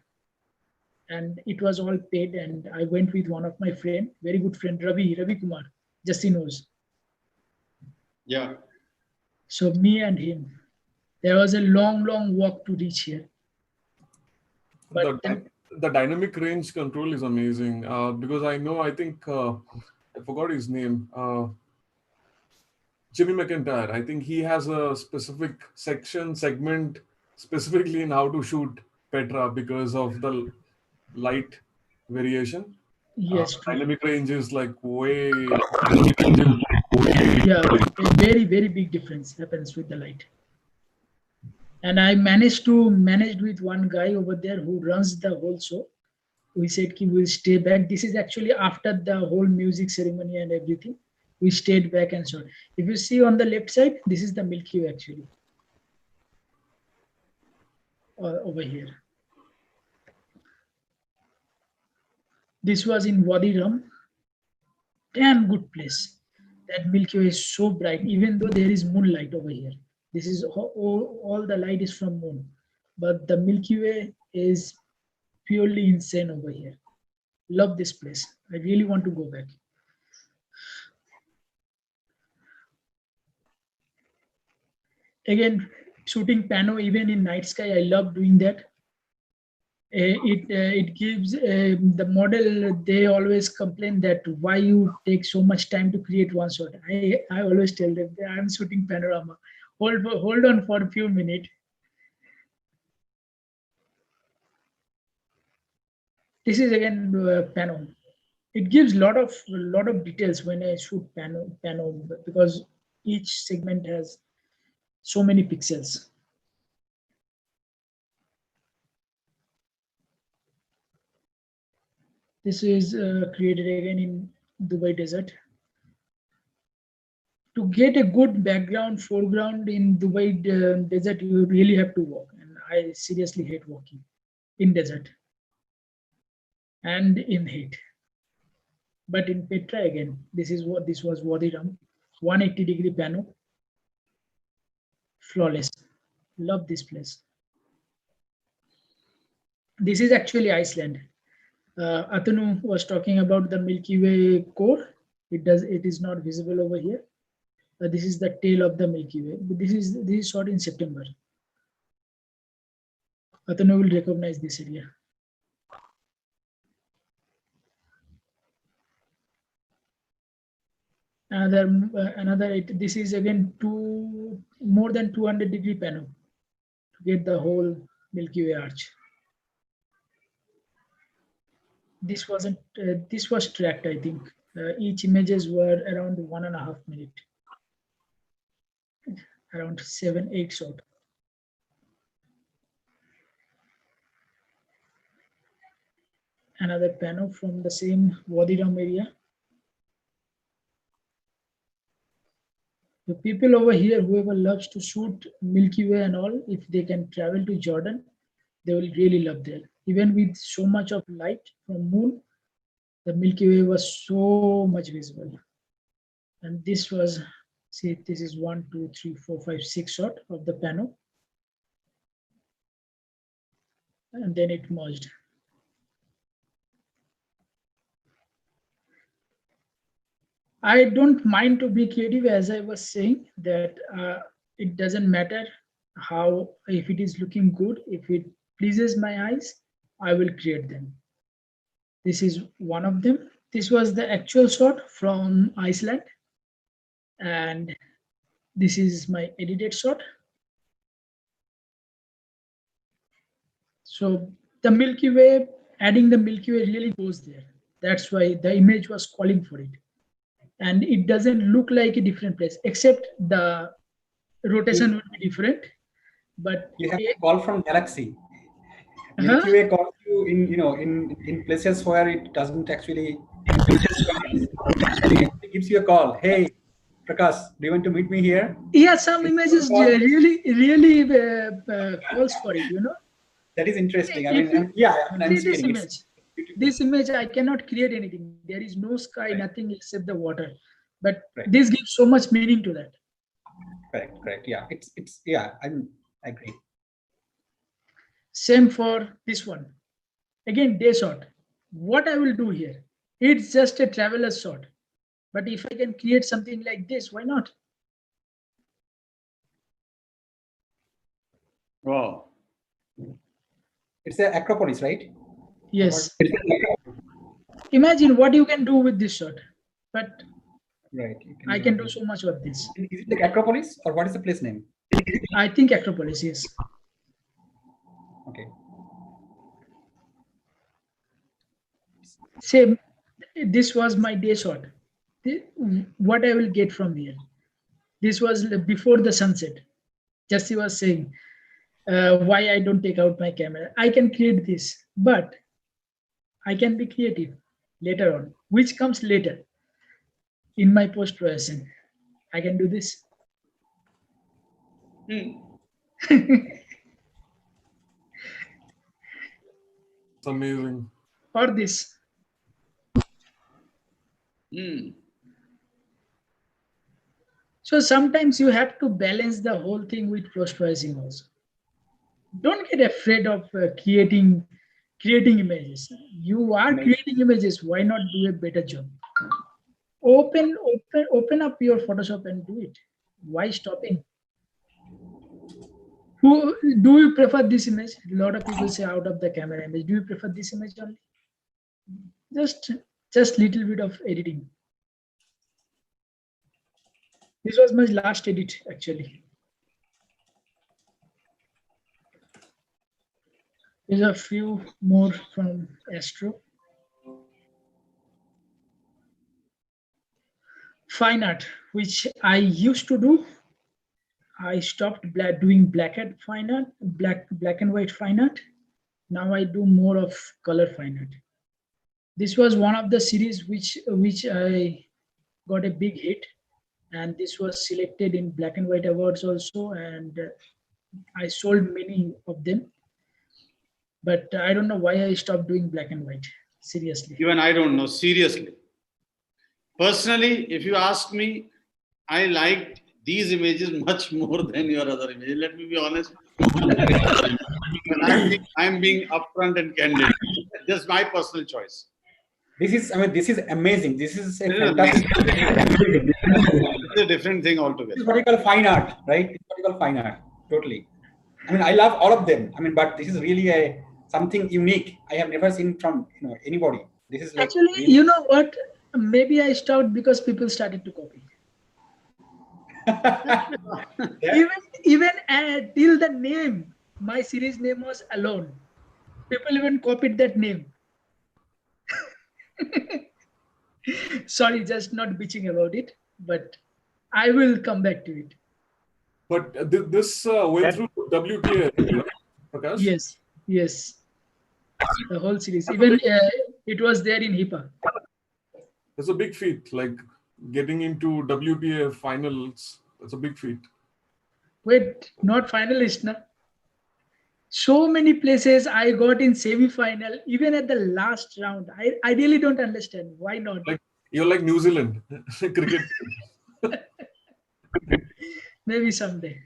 And it was all paid, and I went with one of my friend, very good friend, Ravi Kumar. Just he knows. Yeah. So me and him, there was a long walk to reach here. But The dynamic range control is amazing because I think I forgot his name. Jimmy McIntyre. I think he has a specific segment specifically in how to shoot Petra because of the light variation. Yes, dynamic range is like way. Yeah, a very big difference happens with the light. And I managed with one guy over there who runs the whole show. We said we will stay back. This is actually after the whole music ceremony and everything. We stayed back and shot. If you see on the left side, this is the Milky Way actually. Over here. This was in Wadi Rum. Damn good place. That Milky Way is so bright, even though there is moonlight over here. This is all the light is from moon. But the Milky Way is purely insane over here. Love this place. I really want to go back. Again, shooting pano even in night sky, I love doing that. It gives the model, they always complain that why you take so much time to create one shot. I always tell them I'm shooting panorama. Hold on for a few minutes. This is again pano. It gives lot of details when I shoot pano because each segment has so many pixels. This is created again in Dubai desert. To get a good background, foreground in Dubai desert, you really have to walk. And I seriously hate walking in desert and in heat. But in Petra again, this was Wadi Rum, 180-degree pano, flawless. Love this place. This is actually Iceland. Atanu was talking about the Milky Way core. It is not visible over here. This is the tail of the Milky Way. This is shot in September. Atanu will recognize this area. This is again more than 200-degree pano to get the whole Milky Way arch. This was tracked, I think. Each images were around 1.5 minutes, around 7-8 shot. Another pano from the same Wadi Rum area. The people over here, whoever loves to shoot Milky Way and all, if they can travel to Jordan, they will really love there. Even with so much of light from moon, the Milky Way was so much visible. And this was, see, this is 1, 2, 3, 4, 5, 6 shot of the pano. And then it merged. I don't mind to be creative, as I was saying, that it doesn't matter how, if it is looking good, if it pleases my eyes, I will create them. This is one of them. This was the actual shot from Iceland. And this is my edited shot. So the Milky Way, adding the Milky Way really goes there. That's why the image was calling for it. And it doesn't look like a different place, except the rotation would be different. But You have a call from galaxy. Milky Way calls you in, in places where it doesn't actually. It gives you a call. Hey, Prakash, do you want to meet me here? Yeah, some images really calls for it, That is interesting. I'm See seeing this image, I cannot create anything. There is no sky, Right. nothing except the water. But Right. this gives so much meaning to that. Correct. Yeah, I agree. Same for this one. Again, day shot. What I will do here, it's just a traveler's shot. But if I can create something like this, why not? Wow. It's the Acropolis, right? Yes. Imagine what you can do with this shot. But Right. I can do so much with this. Is it like Acropolis or what is the place name? I think Acropolis, yes. Okay. Same. This was my day shot. What I will get from here. This was before the sunset. Jesse was saying, why I don't take out my camera. I can create this, but I can be creative later on, which comes later in my post-processing. I can do this. It's amazing. Or this. So sometimes you have to balance the whole thing with post-processing also. Don't get afraid of creating images. You are creating images. Why not do a better job? Open up your Photoshop and do it. Why stopping? Who do you prefer this image? A lot of people say out of the camera image. Do you prefer this image only? Just little bit of editing. This was my last edit actually. There's a few more from Xtra. Fine art, which I used to do. I stopped doing black and white fine art. Now I do more of color fine art. This was one of the series which I got a big hit, and this was selected in black and white awards also, and I sold many of them. But I don't know why I stopped doing black and white. Seriously. Even I don't know. Seriously. Personally, if you ask me, I liked these images much more than your other images. Let me be honest. I'm being upfront and candid. Just my personal choice. This is amazing. This is a This is fantastic. It's a different thing This altogether. is what you call fine art, right? This is what you call fine art. Totally. I love all of them. But this is really something unique. I have never seen from anybody. This is like Actually, really, you know what? Maybe I stopped because people started to copy. Even till the name, my series name was Alone. People even copied that name. Sorry, just not bitching about it, but I will come back to it. But this went through WTA, right, Prakash? Yes. The whole series. Even it was there in HIPAA. It's a big feat, like getting into WTA finals. That's a big feat. Wait, not finalist, na? So many places I got in semi-final, even at the last round. I really don't understand. Why not? Like you're like New Zealand cricket. Maybe someday.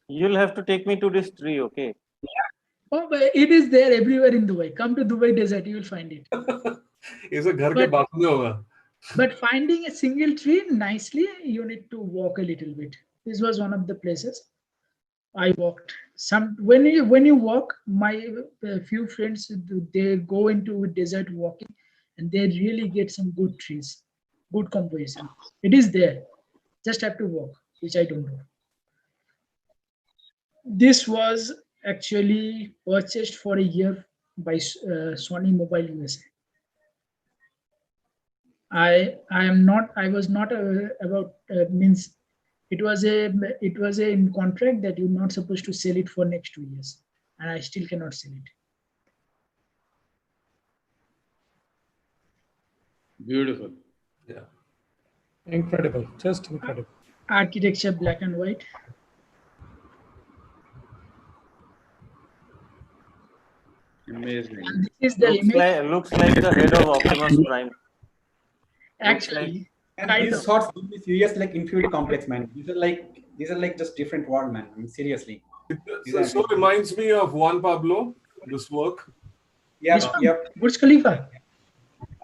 You'll have to take me to this tree, okay? Oh, but it is there everywhere in Dubai. Come to Dubai desert, you will find it. इसे घर के बाजू में होगा. But finding a single tree nicely, you need to walk a little bit. This was one of the places I walked. Some when you walk, my few friends, they go into desert walking, and they really get some good trees, good composition. It is there. Just have to walk, which I don't do. This was actually purchased for a year by Sony Mobile USA. I was not about means it was a in contract that you're not supposed to sell it for next 2 years, and I still cannot sell it. Beautiful. Yeah. Incredible, just incredible. Architecture black and white. Amazing. And this is the Looks image. looks like the head of Optimus Prime. Actually, And kind these of. shots give me serious like infinity complex, man. These are like just different world, man. I mean, seriously. It so reminds me of Juan Pablo, this work. Yeah, This one, yeah. Burj Khalifa.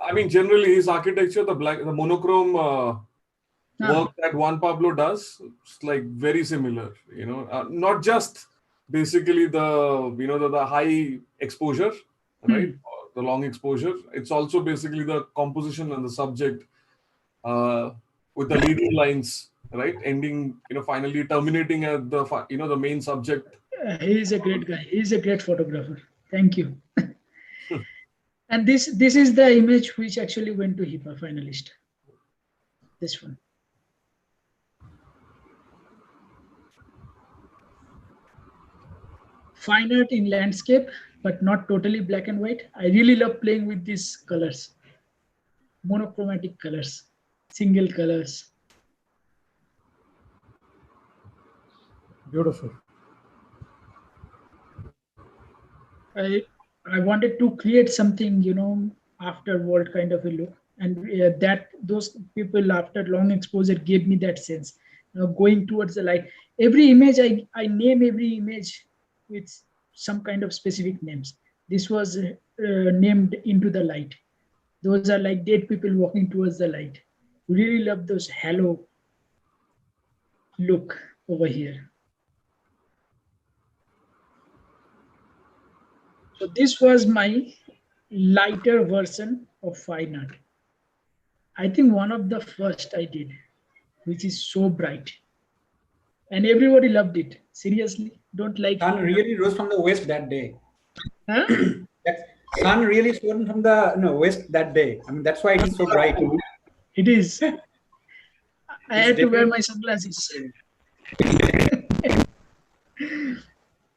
I mean, generally his architecture, the monochrome work that Juan Pablo does, it's like very similar. Not just basically the high exposure, right, or the long exposure. It's also basically the composition and the subject with the leading lines, right, ending, finally terminating at the main subject. He is a great guy. He is a great photographer. Thank you. And this is the image which actually went to HIPAA finalist. This one. Fine art in landscape, but not totally black and white. I really love playing with these colors, monochromatic colors, single colors. Beautiful. I wanted to create something, afterward kind of a look, and that those people after long exposure gave me that sense, going towards the light. Every image I name every image with some kind of specific names. This was named Into the Light. Those are like dead people walking towards the light. Really love those halo look over here. So this was my lighter version of fine art. I think one of the first I did, which is so bright. And everybody loved it. Seriously, don't like Sun it. really rose from the west that day. Huh? That sun really shone from the west that day. I mean, that's why it is so bright. It is. I It's had to wear definitely- my sunglasses.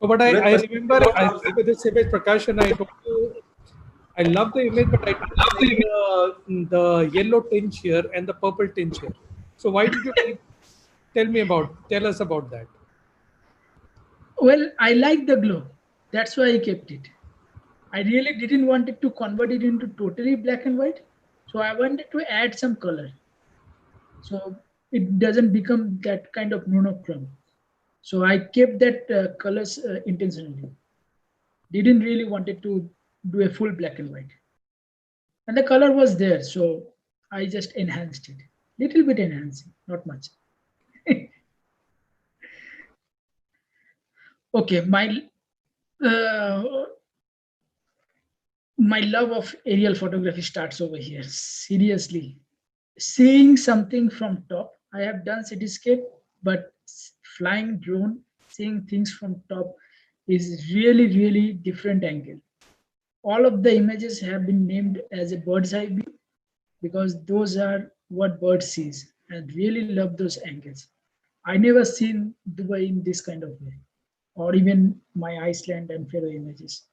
But I remember this image, Prakash, and I told you, I love the image, but I love the yellow tinge here and the purple tinge here. So why did you tell us about that? Well, I like the glow. That's why I kept it. I really didn't want it to convert it into totally black and white. So I wanted to add some color. So it doesn't become that kind of monochrome. So I kept that colors intentionally. Didn't really wanted to do a full black and white. And the color was there, so I just enhanced it. Little bit enhancing, not much. Okay, uh, my love of aerial photography starts over here. Seriously, seeing something from top. I have done cityscape, but flying drone, seeing things from top is really, really different angle. All of the images have been named as a bird's eye view because those are what bird sees, and really love those angles. I never seen Dubai in this kind of way, or even my Iceland and Faroe images.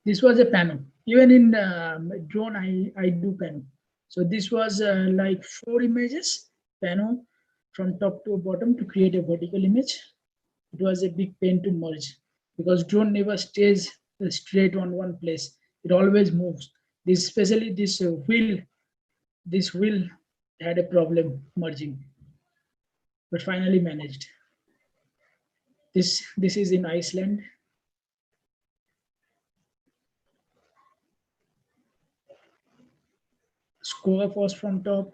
This was a panel. Even in drone, I do panel. So this was like 4 images, panel from top to bottom to create a vertical image. It was a big pain to merge because drone never stays straight on one place. It always moves. Especially this wheel had a problem merging, but finally managed. This is in Iceland. Score was from top.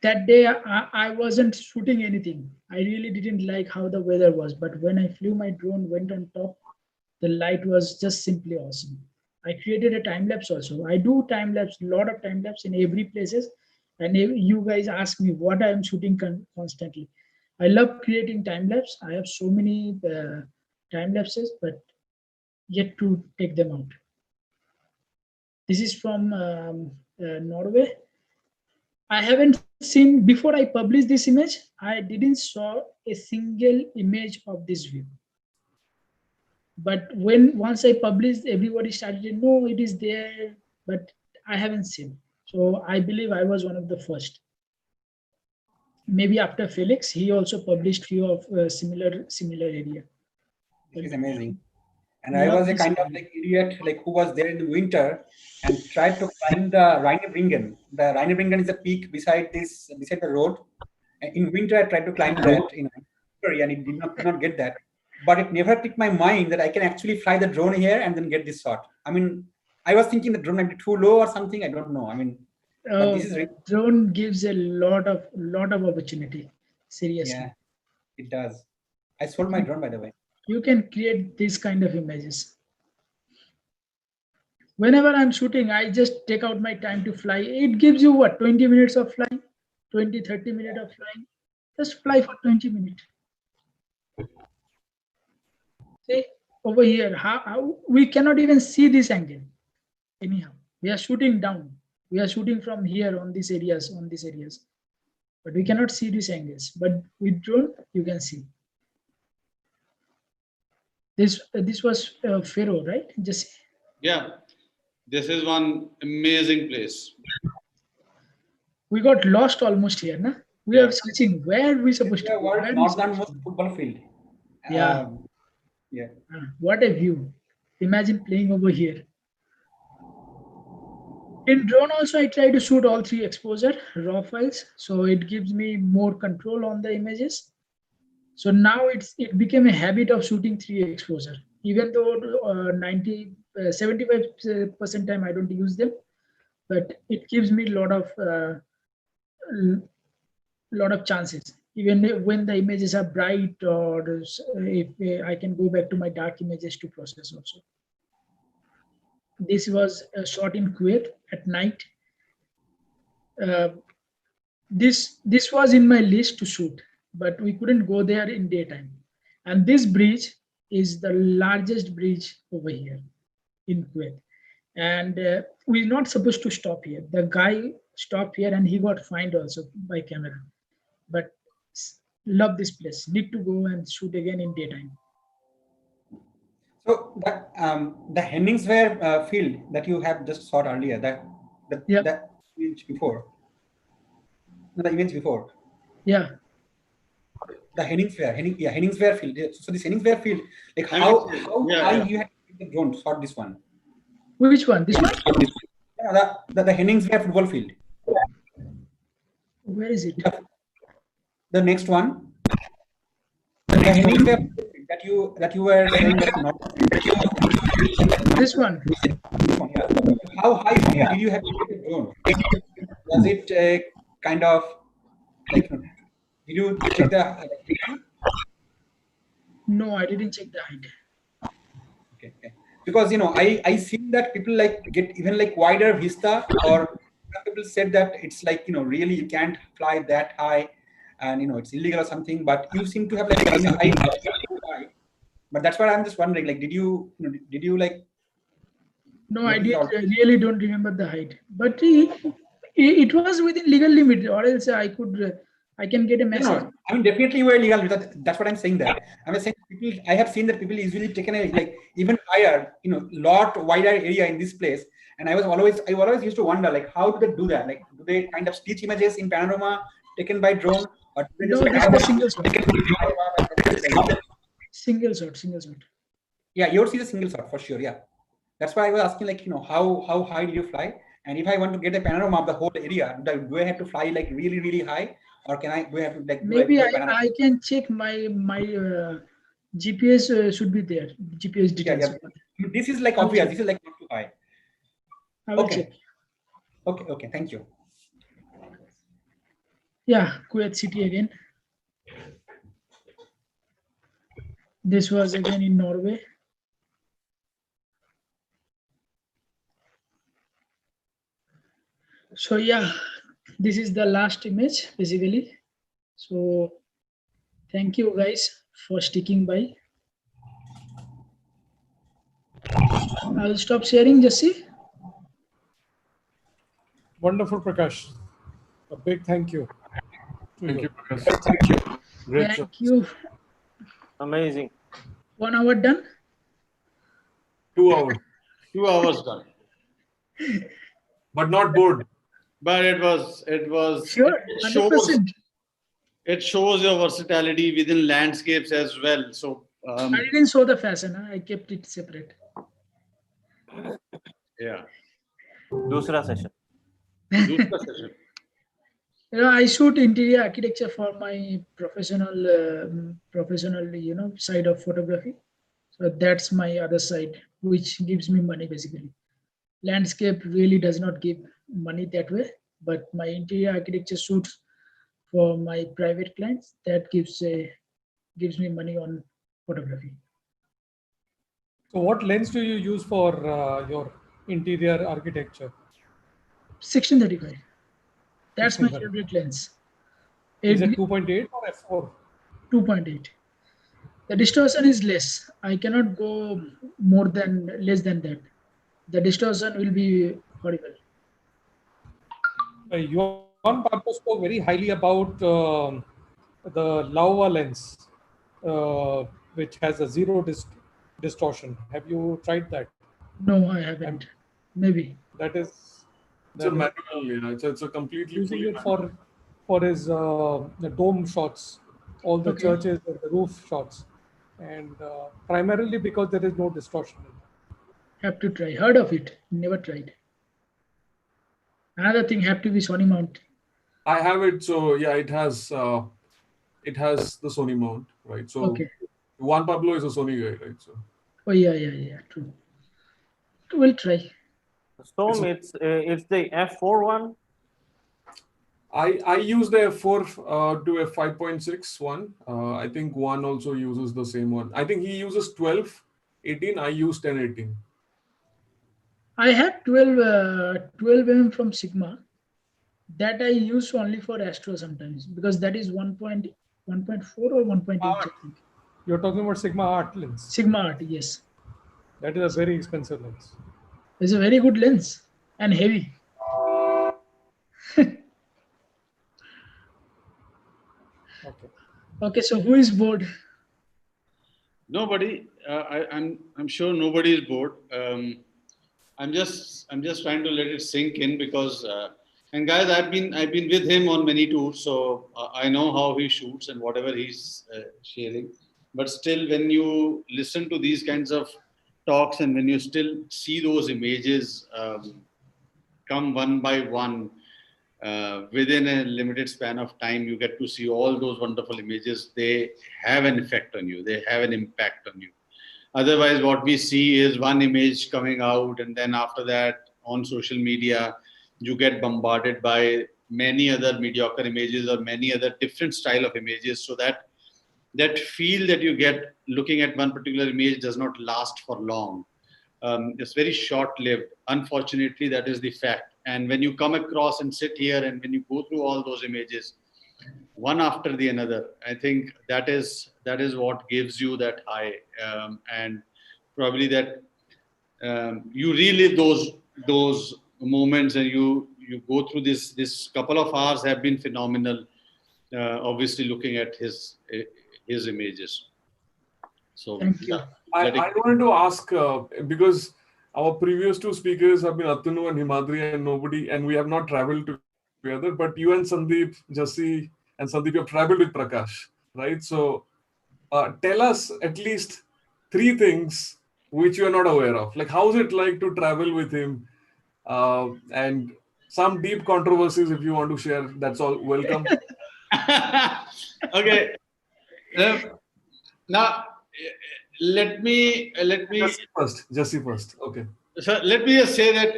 that day I wasn't shooting anything. I really didn't like how the weather was, but when I flew my drone, went on top, the light was just simply awesome. I created a time lapse also. I do time lapse, lot of time lapse in every places, and you guys ask me what I am shooting constantly. I love creating time lapse. I have so many time lapses, but yet to take them out. This is from Norway. I haven't seen, before I published this image, I didn't saw a single image of this view. But once I published, everybody started to know it is there, but I haven't seen. So I believe I was one of the first. Maybe after Felix, he also published few of similar area. It is amazing. And Love I was a this kind of area. like idiot, like who was there in the winter and tried to climb the Rheinebringen. The Rheinebringen is a peak beside the road. And in winter, I tried to climb that, and it did not get that. But it never clicked my mind that I can actually fly the drone here and then get this shot. I mean, I was thinking the drone might be too low or something. I don't know. I mean, but this is really, Drone gives a lot of opportunity. Seriously. yeah, it does. I sold my drone, by the way. You can create these kind of images. Whenever I'm shooting, I just take out my time to fly. It gives you what, 20 minutes of flying, 20-30 minutes of flying. Just fly for 20 minutes. See over here, how we cannot even see this angle. Anyhow, we are shooting down. We are shooting from here on these areas, but we cannot see these angles. But with drone, you can see. This was Faro, right? Just Yeah, this is one amazing place. we got lost almost here, na? We are searching where we supposed to go. Northernmost football field. Yeah. Yeah. What a view. Imagine playing over here. In drone also, I try to shoot all 3 exposure raw files, so it gives me more control on the images. So now it became a habit of shooting 3 exposure, even though 75% time I don't use them, but it gives me lot of chances. Even when the images are bright, or if I can go back to my dark images to process also. This was a shot in Kuwait at night. This was in my list to shoot, but we couldn't go there in daytime. And this bridge is the largest bridge over here in Kuwait. And we're not supposed to stop here. The guy stopped here and he got fined also by camera. But love this place. Need to go and shoot again in daytime. So the Henningswehr field that you have just saw earlier, that image before, the image before. Yeah. The Henningswehr field. So this Henningswehr field, like how high you had to take the drone to shot this one? Which one? This one? Yeah, the Henningswehr football field. Where is it? The next one. The Henningswehr that you were saying that not. This one. Yeah. How high did you have to take the drone? Was it kind of like? Did you check the? No, I didn't check the height. Okay. Because I see that people like get even like wider vista, or some people said that it's like really you can't fly that high, and it's illegal or something. But you seem to have like a high. But that's what I'm just wondering. Like, did you like? No, I really don't remember the height. But it was within legal limit, or else I can get a message. No, I mean, definitely you were legal. That's what I'm saying. That I'm saying I have seen that people usually taken a like even higher, lot wider area in this place. And I always used to wonder, like, how do they do that? Like, do they kind of stitch images in Panorama taken by drone, or do they just this is a single shot. Single shot. Yeah, yours is a single shot for sure. Yeah, that's why I was asking, like, how high did you fly? And if I want to get a panorama of the whole area, do I have to fly like really, really high, or do I have to like? Maybe I can check my GPS should be there. GPS details. Yeah. This is like obvious. This is like not too high. I will check. Okay. Thank you. Yeah, Kuwait City again. This was again in Norway. So yeah, this is the last image basically. So thank you guys for sticking by. I'll stop sharing, Jesse. Wonderful, Prakash. A big thank you to Thank you. you, Prakash. Great job. Thank you. Amazing. 1 hour done. 2 hours, 2 hours done. but not bored. But it Sure, shows 100%. it shows your versatility within landscapes as well. So I didn't show the fashion. Huh? I kept it separate. yeah, Dusra session. Dusra session. I shoot interior architecture for my professional, side of photography. So that's my other side, which gives me money basically. Landscape really does not give money that way, but my interior architecture shoots for my private clients that gives me money on photography. So, what lens do you use for your interior architecture? 1635. That's my 1635. favorite lens. Is It it 2.8 or f4? 2.8. The distortion is less. I cannot go less than that. The distortion will be horrible. Yuan Papo spoke very highly about the Laowa lens, which has a zero distortion. Have you tried that? No, I haven't. Maybe. That is It's a that is manual, yeah. It's a completely using fully it manual. for his the dome shots, all the Okay. churches and the roof shots, and primarily because there is no distortion. Have to try. Heard of it. Never tried. Another thing have to be Sony mount. I have it, so yeah, it has the Sony mount, right? So Okay. Juan Pablo is a Sony guy, right? So Oh yeah. True. We'll try. Storm, it's the F4 one. I use the F4 to a 5.6 one. I think one also uses the same one. I think he uses 12, 18. I use 10, 18. I have 12 mm from Sigma that I use only for Astro sometimes because that is 1.4 or 1.8. I think. You're talking about Sigma Art lens. Sigma Art, yes. That is a very expensive lens. It's a very good lens and heavy. Okay. Okay, so who is bored? Nobody. I'm sure nobody is bored. I'm just trying to let it sink in because and guys, I've been with him on many tours, so I know how he shoots and whatever he's sharing. But still, when you listen to these kinds of talks and when you still see those images come one by one within a limited span of time, you get to see all those wonderful images. They have an effect on you. They have an impact on you. Otherwise, what we see is one image coming out, and then after that, on social media, you get bombarded by many other mediocre images or many other different style of images. So that feel that you get looking at one particular image does not last for long. It's very short-lived. Unfortunately, that is the fact. And when you come across and sit here, and when you go through all those images, one after the another, I think that is what gives you that high, and probably that you relive those moments, and you go through this couple of hours have been phenomenal. Obviously, looking at his images. So Thank you. yeah, I wanted to ask because our previous two speakers have been Atanu and Himadri, and we have not traveled together. But you and Sandeep, Jassi, and Sandeep, you have traveled with Prakash, right? So tell us at least 3 things which you are not aware of. Like, how is it like to travel with him? And some deep controversies, if you want to share, that's all welcome. okay. Now, let me Jassi first. Okay. so let me just say that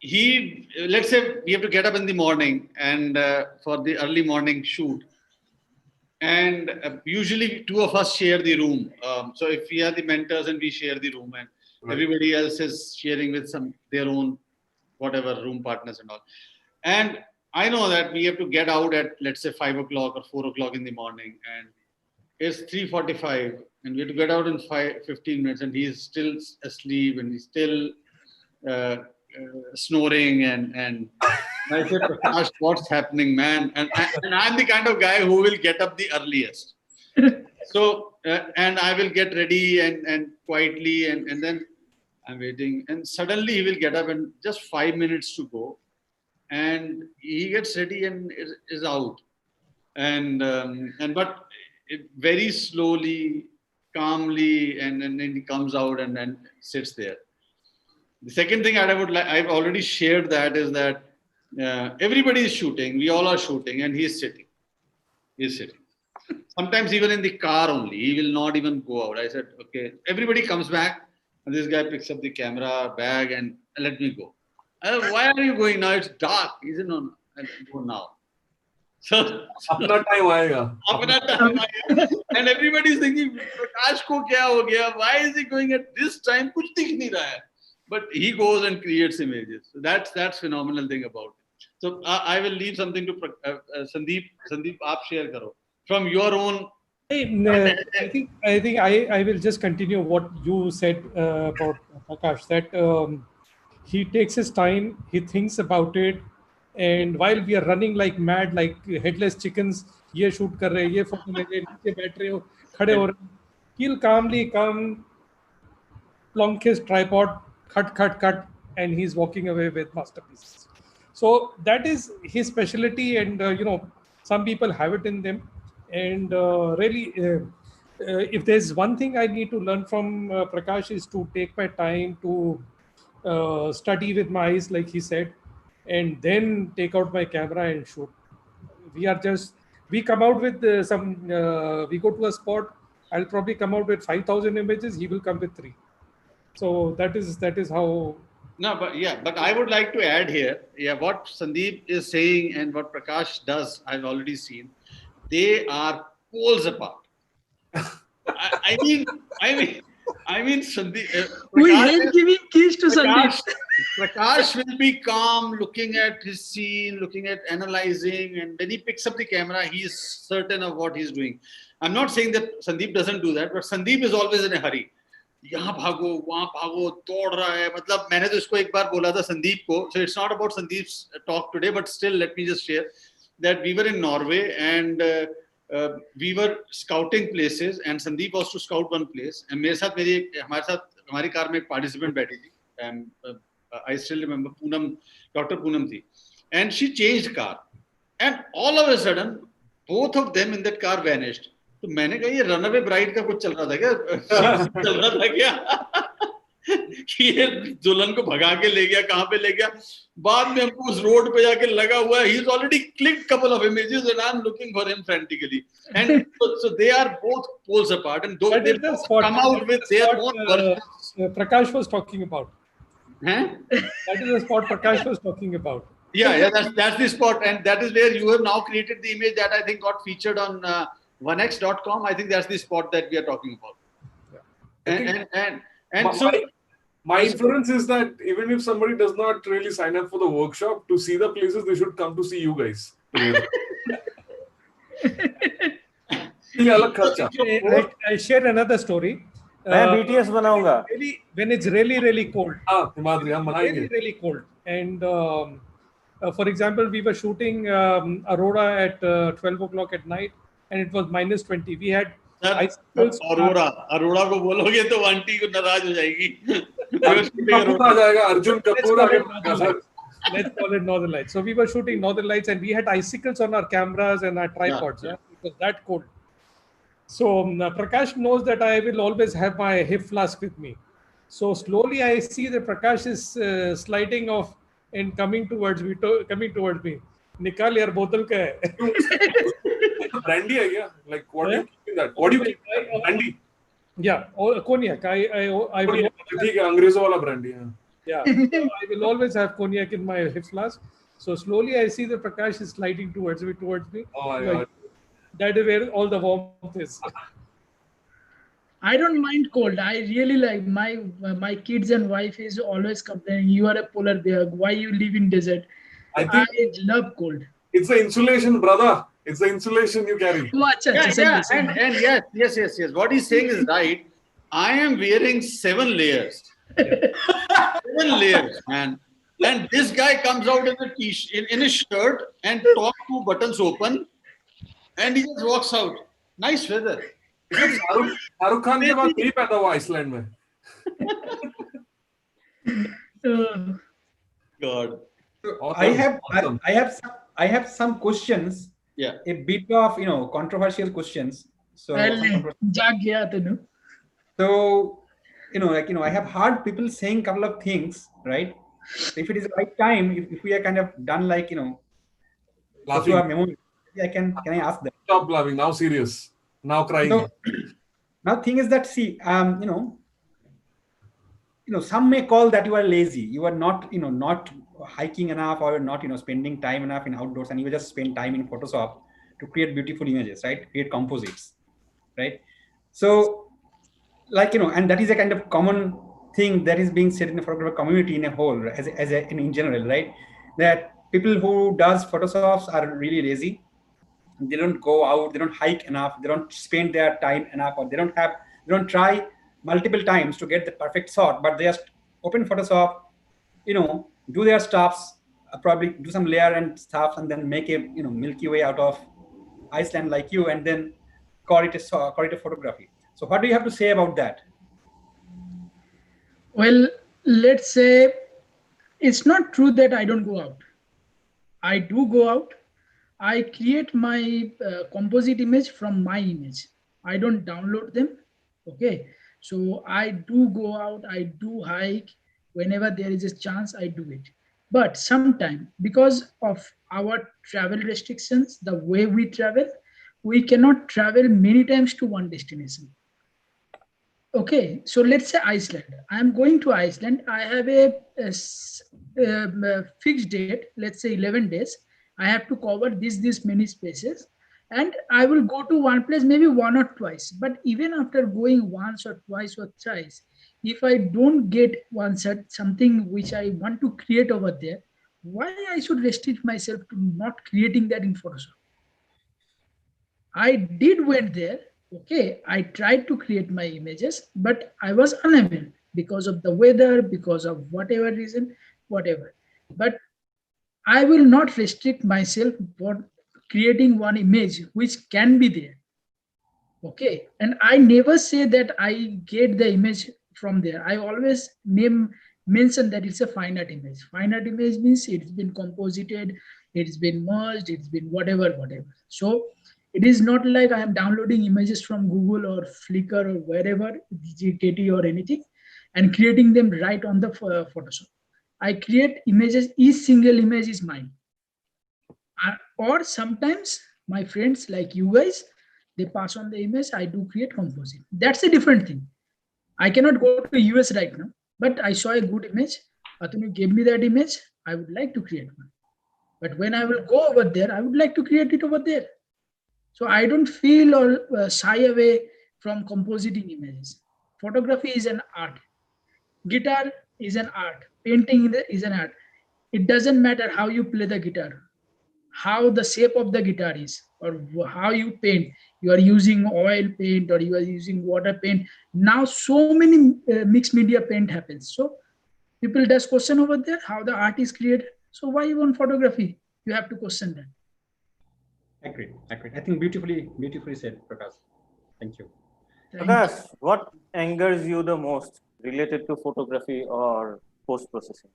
let's say we have to get up in the morning and for the early morning shoot. And usually two of us share the room. So if we are the mentors and we share the room, and everybody else is sharing with their own whatever room partners and all. And I know that we have to get out at, let's say, 5 o'clock or 4 o'clock in the morning, and it's 3:45, and we have to get out in 15 minutes, and he's still asleep, and he's still snoring, and I said, Prakash, what's happening, man? And I'm the kind of guy who will get up the earliest. So, and I will get ready and quietly, and then I'm waiting. And suddenly he will get up and just 5 minutes to go. And he gets ready and is out. But very slowly, calmly, and then he comes out and then sits there. The second thing I've already shared that is that everybody is shooting. We all are shooting, and he's sitting. He's sitting. Sometimes even in the car only, he will not even go out. I said, okay. Everybody comes back, and this guy picks up the camera bag and let me go. Why are you going now? It's dark. He said, no, I'll go now. So अपना time आएगा. अपना time आएगा. And everybody is thinking, Prakash ko kya ho gaya? Why is he going at this time? कुछ दिख नहीं रहा है. But he goes and creates images. So that's phenomenal thing about it. So I will leave something to Sandeep. Sandeep, aap share karo from your own. I think I will just continue what you said about Prakash, that he takes his time, he thinks about it, and while we are running like mad, like headless chickens, ye shoot kar rahe, ye photo le rahe, niche baith rahe ho, khade ho rahe, he'll calmly come, plonk his tripod, cut, and he's walking away with masterpieces. So that is his specialty, and some people have it in them. And really, if there's one thing I need to learn from Prakash is to take my time to study with my eyes, like he said, and then take out my camera and shoot. We come out with we go to a spot, I'll probably come out with 5,000 images, he will come with 3. So that is how. No, but I would like to add here, what Sandeep is saying and what Prakash does, I've already seen. They are poles apart. I mean, Sandeep. We hate giving keys to Sandeep. Prakash will be calm, looking at his scene, looking at analyzing, and when he picks up the camera, he is certain of what he's doing. I'm not saying that Sandeep doesn't do that, but Sandeep is always in a hurry. यहाँ भागो वहाँ भागो दौड़ रहा है मतलब मैंने तो इसको एक बार बोला था संदीप को so it's not about Sandeep's talk today but still let me just share that we were in Norway and we were scouting places and Sandeep was to scout one place and मेरे साथ हमारी car में एक participant बैठी थी and I still remember Dr. Poonam थी and she changed car and all of a sudden both of them in that car vanished. तो मैंने कहा ये रनअवे ब्राइड का कुछ चल रहा था क्या चल रहा था क्या कि ये दुल्हन को भगा के ले गया कहाँ पे ले गया बाद में हमको उस रोड पे जाके लगा हुआ है he is already clicked couple of images and I'm looking for him frantically and so they are both poles apart and though they come out with their own versions. Prakash was talking about. That is the spot Prakash was talking about. Yeah, that's the spot and that is where you have now created the image that I think got featured on onex.com. I think that's the spot that we are talking about. Yeah. And so my inference is that even if somebody does not really sign up for the workshop to see the places, they should come to see you guys. I share another story. मैं BTS बनाऊंगा. When it's really cold. Really cold. And for example, we were shooting Aurora at 12 o'clock at night. And it was -20. We had Aurora को बोलोगे तो aunty को नाराज हो जाएगी. Arjun Kapoor. Let's call it Northern Lights. So we were shooting Northern Lights and we had icicles on our cameras and our tripods. Yeah. It was that cold. So Prakash knows that I will always have my hip flask with me. So slowly I see that Prakash is sliding off and coming towards me. निकाल यार बोतल का है. Brandy, yeah. Like what do you keep that? What do you keep? Brandy. Yeah, cognac. I ठीक है अंग्रेजों वाला brandy है. Yeah, so I will always have cognac in my hip flask. So slowly I see the Prakash is sliding towards me. Oh my Like, God. that is where all the warmth is. I don't mind cold. I really like my kids and wife is always complaining. You are a polar bear. Why you live in desert? I I think love cold. it's the insulation, brother. It's the insulation you carry. Oh, अच्छा, Yeah, अच्छा, सही है, yeah, सही है. and yes. What he's saying is right. I am wearing 7 layers. 7 layers, man. And this guy comes out in a in a shirt and top 2 buttons open, and he just walks out. Nice weather. Shahrukh Khan के बाद यही पैदा हुआ Iceland में. God. So Awesome, awesome. I have some questions. Yeah. A bit of controversial questions. So जाग गया तनु. So I have heard people saying a couple of things, right? So if it is the right time, if we are kind of done like go through our memory, can I ask that? Stop laughing. Now serious. Now crying. So now thing is that some may call that you are lazy. You are not not hiking enough, or not spending time enough in outdoors, and you just spend time in Photoshop to create beautiful images, right? Create composites, right? So and that is a kind of common thing that is being said in the photographer community in a whole, in general, right? That people who does Photoshops are really lazy. They don't go out, they don't hike enough, they don't spend their time enough, or they don't try multiple times to get the perfect shot, but they just open Photoshop, do their stuffs, probably do some layer and stuff, and then make a Milky Way out of Iceland like you, and then call it a photography. So what do you have to say about that? Well, let's say it's not true that I don't go out. I do go out. I create my composite image from my image. I don't download them. Okay. So I do go out. I do hike. Whenever there is a chance, I do it. But sometimes, because of our travel restrictions, the way we travel, we cannot travel many times to one destination. Okay, so let's say Iceland. I am going to Iceland. I have a fixed date, let's say 11 days. I have to cover this many spaces, and I will go to one place maybe one or twice. But even after going once or twice or thrice, if I don't get something which I want to create over there, why I should restrict myself to not creating that in Photoshop? I did went there. Okay, I tried to create my images, but I was unable because of the weather, because of whatever reason, whatever. But I will not restrict myself for creating one image which can be there. Okay, and I never say that I get the image from there. I always mention that it's a fine art image. Fine art image means it's been composited, it's been merged, it's been whatever. So it is not like I am downloading images from Google or Flickr or wherever, GKT or anything, and creating them right on the Photoshop. I create images, each single image is mine. Or sometimes my friends like you guys, they pass on the image, I do create composite. That's a different thing. I cannot go to US right now, but I saw a good image. Atanu gave me that image, I would like to create one. But when I will go over there, I would like to create it over there. So I don't feel or shy away from compositing images. Photography is an art. Guitar is an art. Painting is an art. It doesn't matter how you play the guitar, how the shape of the guitar is, or how you paint. You are using oil paint or you are using water paint. Now so many mixed media paint happens. So people does question over there how the art is created. So why you want photography? You have to question that. Agreed. I think beautifully said, Prakash. Thank you. Prakash, what angers you the most related to photography or post-processing?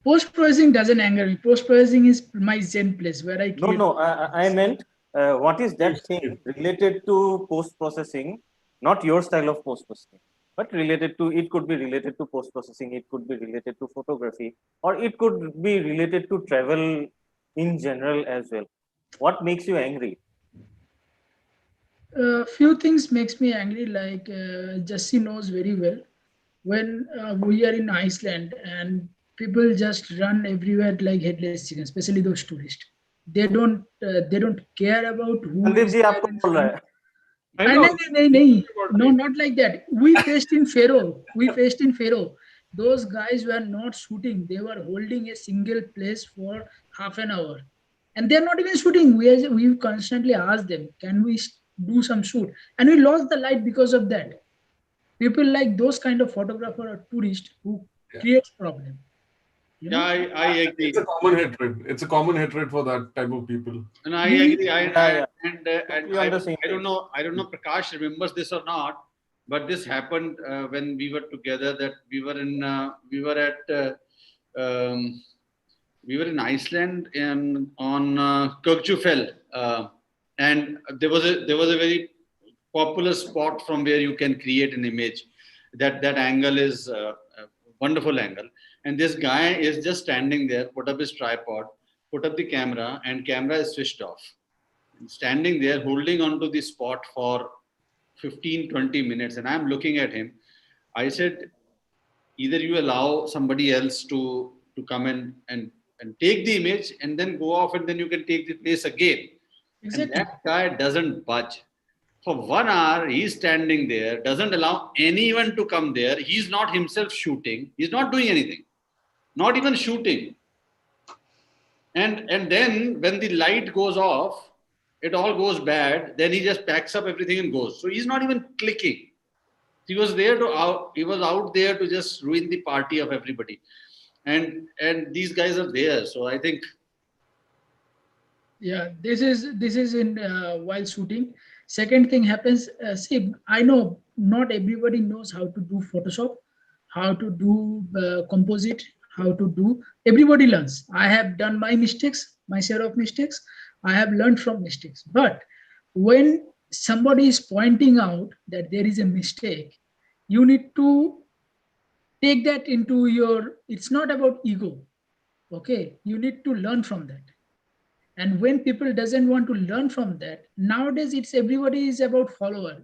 Post-processing doesn't anger me. Post-processing is my zen place where I create. No, I meant what is that thing related to post-processing, not your style of post-processing, but related to, it could be related to post-processing, it could be related to photography, or it could be related to travel in general as well. What makes you angry? Few things makes me angry, like Jassi knows very well. when we are in Iceland and people just run everywhere like headless chicken, especially those tourists. They don't care about who Sandeep is ji, there आपको in बोल रहा front. है. I know. No, not like that. We faced in Faro. We faced in Faro. Those guys were not shooting. They were holding a single place for half an hour, and they're not even shooting. We constantly asked them, "Can we do some shoot?" And we lost the light because of that. People like those kind of photographer or tourist who creates problem. You Yeah, know? I agree. It's a common hatred. It's a common hatred for that type of people. And I agree. And Totally on the same I don't know. I don't know. Prakash remembers this or not, but this happened when we were together. That we were in. Um, we were in Iceland and on Kirkjufell, and there was a very popular spot from where you can create an image. That angle is a wonderful angle, and this guy is just standing there, put up his tripod, put up the camera, and camera is switched off. And standing there, holding on to the spot for 15-20 minutes, and I'm looking at him. I said, either you allow somebody else to come in and take the image and then go off, and then you can take the place again. Exactly. And that guy doesn't budge. For 1 hour, he's standing there, doesn't allow anyone to come there. He's not himself shooting. He's not doing anything, not even shooting. And then when the light goes off, it all goes bad. Then he just packs up everything and goes. So he's not even clicking. He was out there to just ruin the party of everybody. And these guys are there. So I think, Yeah, this is in while shooting. Second thing happens. See, I know not everybody knows how to do Photoshop, how to do composite, how to do. Everybody learns. I have done my mistakes, my share of mistakes. I have learned from mistakes. But when somebody is pointing out that there is a mistake, you need to take that into your. It's not about ego. Okay, you need to learn from that. And when people doesn't want to learn from that, nowadays it's everybody is about follower.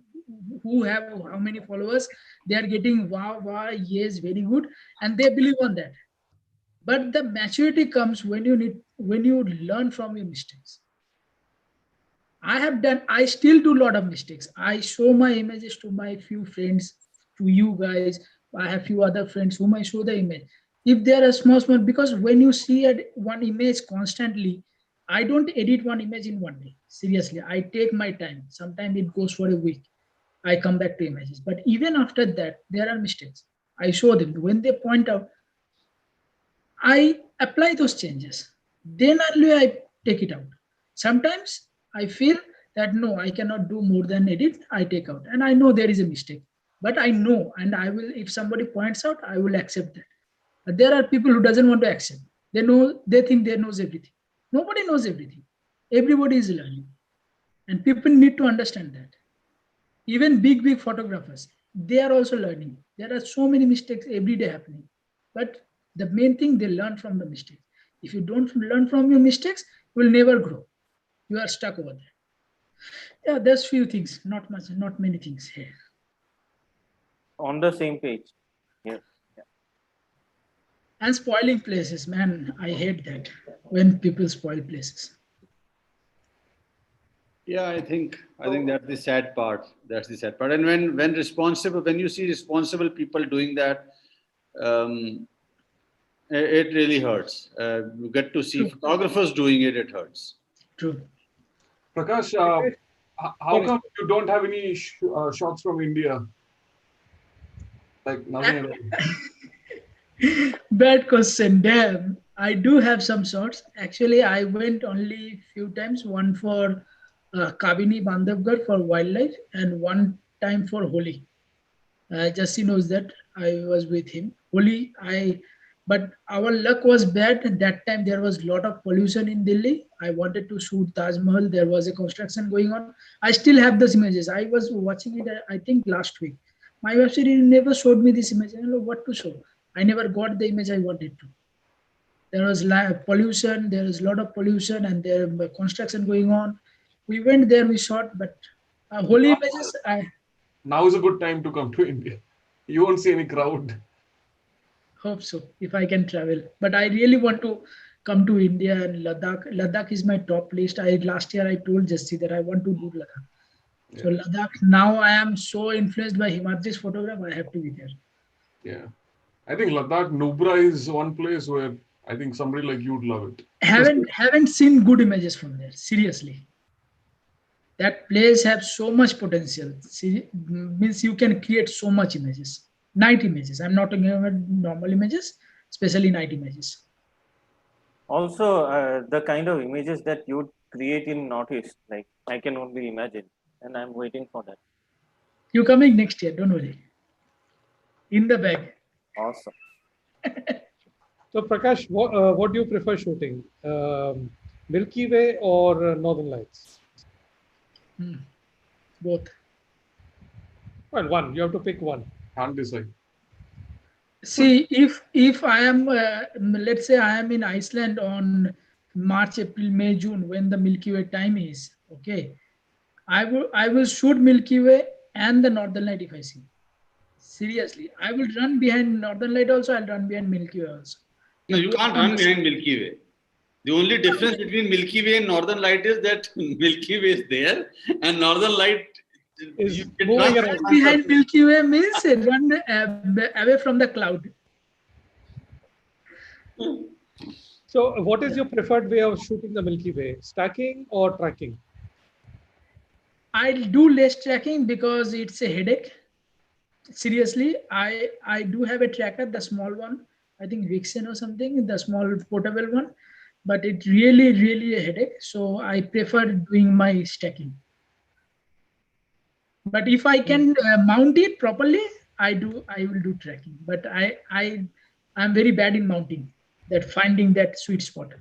Who have how many followers? They are getting wow, yes, very good, and they believe on that. But the maturity comes when you learn from your mistakes. I still do a lot of mistakes. I show my images to my few friends, to you guys. I have few other friends whom I show the image. If they are a small, because when you see one image constantly, I don't edit one image in one day. Seriously, I take my time. Sometimes it goes for a week. I come back to images. But even after that, there are mistakes. I show them. When they point out, I apply those changes. Then only I take it out. Sometimes I feel that no, I cannot do more than edit. I take out, and I know there is a mistake. But I know, and I will. If somebody points out, I will accept that. But there are people who doesn't want to accept. They think they knows everything. Nobody knows everything. Everybody is learning, and people need to understand that. Even big photographers, they are also learning. There are so many mistakes every day happening, but the main thing, they learn from the mistakes. If you don't learn from your mistakes, you will never grow. You are stuck over there. Yeah, there's few things, not much, not many things here. On the same page. Yes. Yeah. And spoiling places, man, I hate that when people spoil places. yeah, I think that's the sad part. That's the sad part. And when you see responsible people doing that, it really hurts. You get to see photographers doing it. It hurts. True. Prakash, how come you don't have any shots from India? Like nothing at all. Bad question. Damn. I do have some shots. Actually, I went only few times. One for Kabini Bandhavgarh for wildlife, and one time for Holi. Jassi knows that I was with him. Holi, but our luck was bad. That time there was a lot of pollution in Delhi. I wanted to shoot Taj Mahal. There was a construction going on. I still have those images. I was watching it, I think, last week. My website never showed me this image. I don't know what to show. I never got the image I wanted to. There was pollution. There was a lot of pollution, and there was construction going on. We went there, we shot, but Holi images. Now is a good time to come to India. You won't see any crowd. Hope so, if I can travel. But I really want to come to India and Ladakh. Ladakh is my top list. Last year I told Jesse that I want to do Ladakh. So Yeah. Ladakh, now I am so influenced by Himadri's photograph, I have to be there. Yeah. I think Ladakh, Nubra is one place where I think somebody like you would love it. Haven't seen good images from there, seriously. That place has so much potential. See, means you can create so much images. Night images. I'm not talking about normal images, especially night images. Also, the kind of images that you would create in Northeast, like I can only imagine, and I'm waiting for that. You're coming next year, don't worry. In the bag. Awesome. So Prakash, what do you prefer shooting? Milky Way or Northern Lights? Both. Well, one. You have to pick one. Can't decide. See, if I am, let's say I am in Iceland on March, April, May, June, when the Milky Way time is, okay, I will shoot Milky Way and the Northern Light if I see. Seriously, I will run behind Northern Light also. I'll run behind Milky Way also. No, you can't run behind Milky Way. The only difference between Milky Way and Northern Light is that Milky Way is there and Northern Light Is you can moving run around. Behind Milky Way means run away from the cloud. So, what is your preferred way of shooting the Milky Way? Stacking or tracking? I'll do less tracking because it's a headache. Seriously, I do have a tracker, the small one. I think Vixen or something, the small portable one. But it really a headache. So I prefer doing my stacking. But if I can mount it properly, I will do tracking. But I'm very bad in mounting, that finding that sweet spot.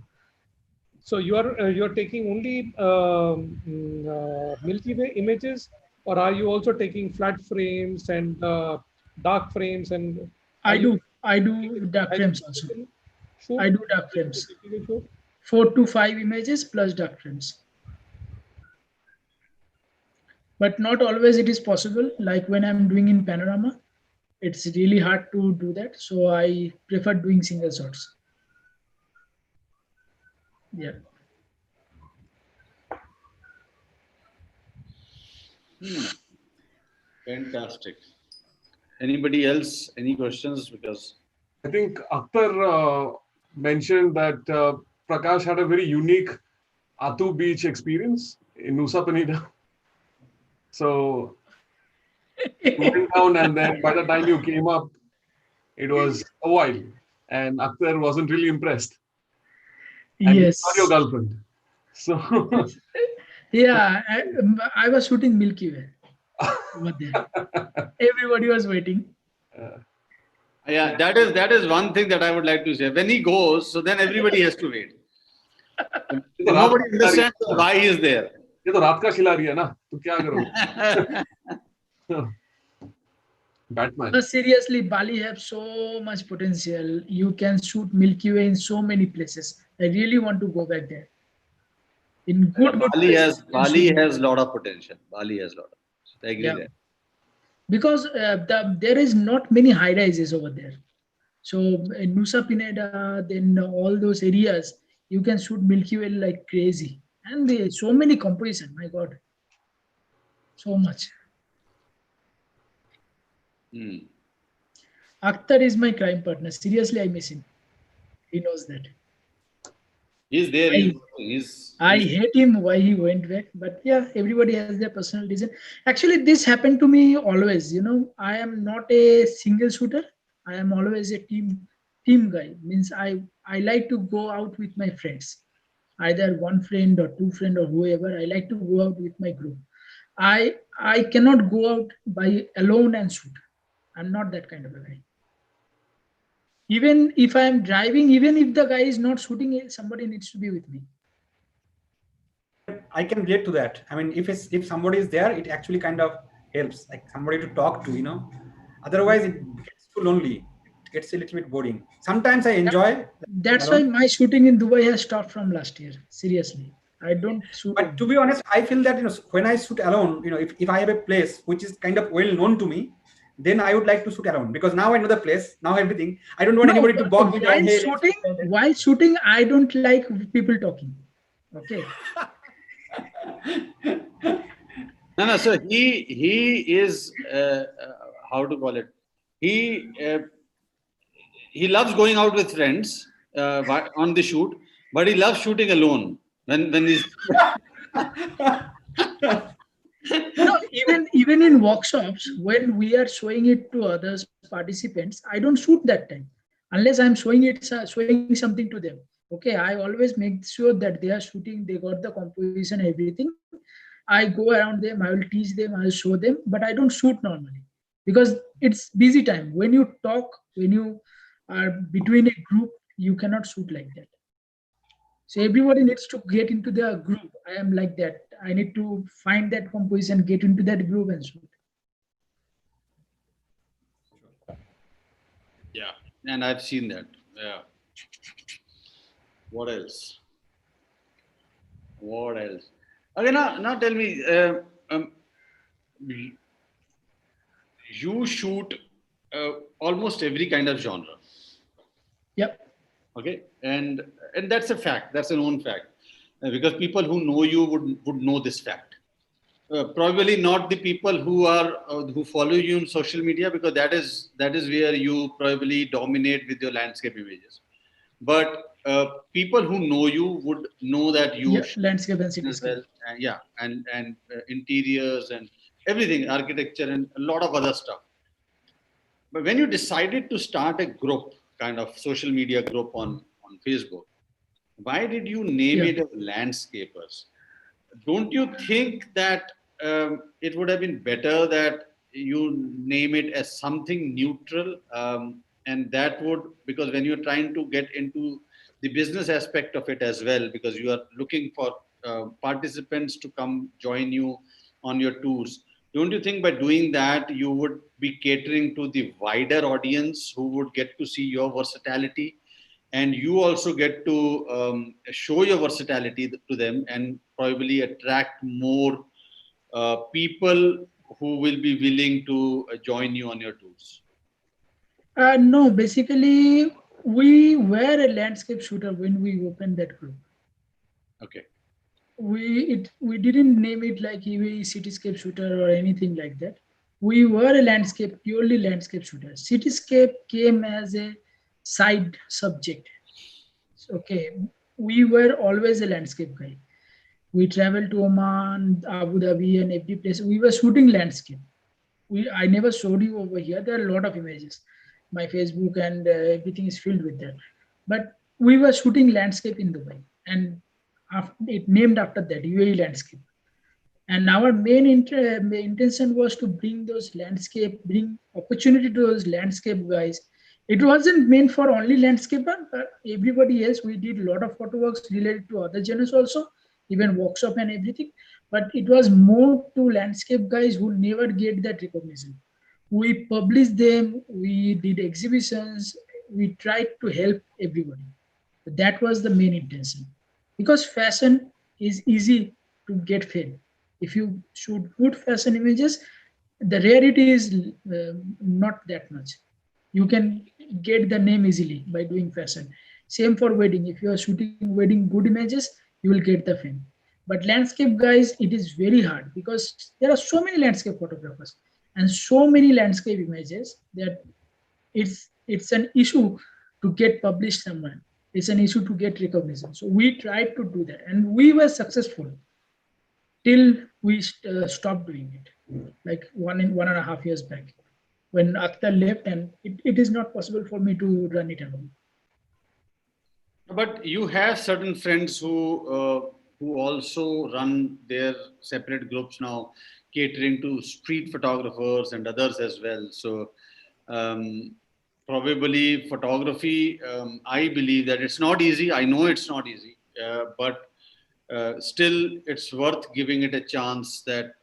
So you're taking only Milky Way images, or are you also taking flat frames and dark frames? And I do dark frames also. Shoot? I do dark frames. Shoot? 4 to 5 images plus dark frames. But not always it is possible. Like when I'm doing in Panorama, it's really hard to do that. So I prefer doing single shots. Yeah. Fantastic. Anybody else? Any questions? Because I think Akhter mentioned that Prakash had a very unique Atu beach experience in Nusa Penida. So you went down, and then by the time you came up, it was a while, and Akhter wasn't really impressed. And Yes. not your girlfriend. So Yeah, I was shooting Milky Way over there. Everybody was waiting. yeah, that is one thing that I would like to say. When he goes, so then everybody has to wait. Nobody understands why he is there. ये तो रात का खिलाड़ी है ना, तो क्या करोगे? Batman. But seriously, Bali have so much potential. You can shoot Milky Way in so many places. I really want to go back there. In good Bali places, has a lot of potential. Bali has a lot of potential. I agree there. Because there is not many high rises over there. So in Nusa Penida, then all those areas, you can shoot Milky Way like crazy. And there's so many composition, my God. So much. Akhter is my crime partner. Seriously, I miss him. He knows that. He's there. I hate him why he went back. But yeah, everybody has their personal reason. Actually, this happened to me always. You know, I am not a single shooter. I am always a team guy. Means I like to go out with my friends. Either one friend or two friend or whoever. I like to go out with my group. I cannot go out by alone and shoot. I'm not that kind of a guy. Even if I'm driving, even if the guy is not shooting, somebody needs to be with me. I can relate to that. I mean, if somebody is there, it actually kind of helps, like somebody to talk to, you know. Otherwise, it gets too lonely. It gets a little bit boring. Sometimes I enjoy. That's why my shooting in Dubai has stopped from last year. Seriously, I don't shoot. But to be honest, I feel that, you know, when I shoot alone, you know, if I have a place which is kind of well known to me, then I would like to shoot around, because now I know the place, now everything. I don't want anybody to bog me down. Hey, while shooting, I don't like people talking. Okay. No. So he is how to call it? He loves going out with friends on the shoot, but he loves shooting alone when he's. No, even in workshops, when we are showing it to others participants, I don't shoot that time unless I'm showing something to them. Okay, I always make sure that they are shooting, they got the composition, everything. I go around them, I will teach them, I'll show them, but I don't shoot normally because it's busy time. When you talk, when you are between a group, you cannot shoot like that. So everybody needs to get into the group. I am like that. I need to find that composition, get into that group and shoot. Yeah, and I've seen that. Yeah. What else? Okay, now tell me, you shoot almost every kind of genre. Yep. Okay, and that's a fact. That's a known fact, because people who know you would know this fact. Probably not the people who follow you on social media, because that is where you probably dominate with your landscape images. But people who know you would know that you landscape and cityscape as well, and interiors and everything, architecture and a lot of other stuff. But when you decided to start a group, kind of social media group on Facebook, why did you name it as Landscapers? Don't you think that it would have been better that you name it as something neutral? And that would, because when you're trying to get into the business aspect of it as well, because you are looking for participants to come join you on your tours, don't you think by doing that you would be catering to the wider audience who would get to see your versatility, and you also get to show your versatility to them and probably attract more people who will be willing to join you on your tours? No, basically, we were a landscape shooter when we opened that group. Okay. We didn't name it like UAE Cityscape Shooter or anything like that. We were a purely landscape shooter. Cityscape came as a side subject. Okay, we were always a landscape guy. We traveled to Oman, Abu Dhabi, and every place. We were shooting landscape. I never showed you over here. There are a lot of images. My Facebook and everything is filled with that. But we were shooting landscape in Dubai, and it named after that, UAE Landscape. And our main intention was to bring bring opportunity to those landscape guys. It wasn't meant for only landscaper, but everybody else. We did a lot of photo works related to other genres also, even workshop and everything. But it was more to landscape guys who never get that recognition. We published them, we did exhibitions, we tried to help everybody. That was the main intention. Because fashion is easy to get fed. If you shoot good fashion images, the rarity is not that much. You can get the name easily by doing fashion. Same for wedding. If you are shooting wedding good images, you will get the fame. But landscape guys, it is very hard because there are so many landscape photographers and so many landscape images that it's an issue to get published somewhere. It's an issue to get recognition. So we tried to do that, and we were successful till we stopped doing it, like 1.5 years back, when Akhter left, and it is not possible for me to run it alone. But you have certain friends who also run their separate groups now, catering to street photographers and others as well. So probably photography, I believe that it's not easy. I know it's not easy, but still it's worth giving it a chance, that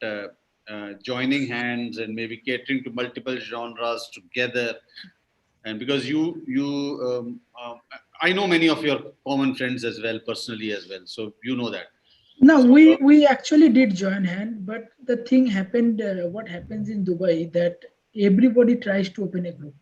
joining hands and maybe catering to multiple genres together. And because I know many of your common friends as well, personally as well. So you know that. No, we actually did join hand, but the thing happened, what happens in Dubai, that everybody tries to open a group.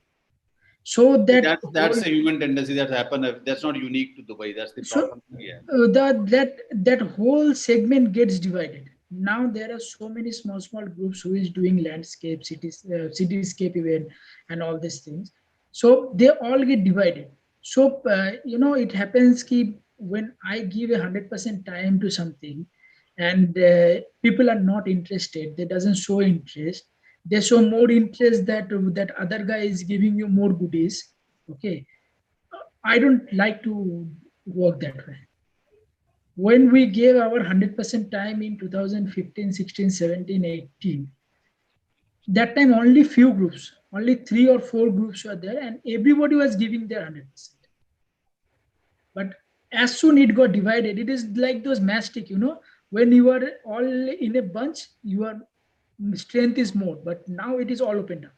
So That's a human tendency that happen. That's not unique to Dubai. That's the problem. Yeah. That whole segment gets divided. Now there are so many small groups who is doing landscape, cityscape event, and all these things. So they all get divided. So it happens ki when I give 100% time to something, and people are not interested, they doesn't show interest. They show more interest that other guy is giving you more goodies. Okay, I don't like to work that way. When we gave our 100% time in 2015, 16, 17, 18, that time only few groups, only 3 or 4 groups were there, and everybody was giving their 100%. But as soon it got divided, it is like those matchstick, when you are all in a bunch, your strength is more, but now it is all opened up.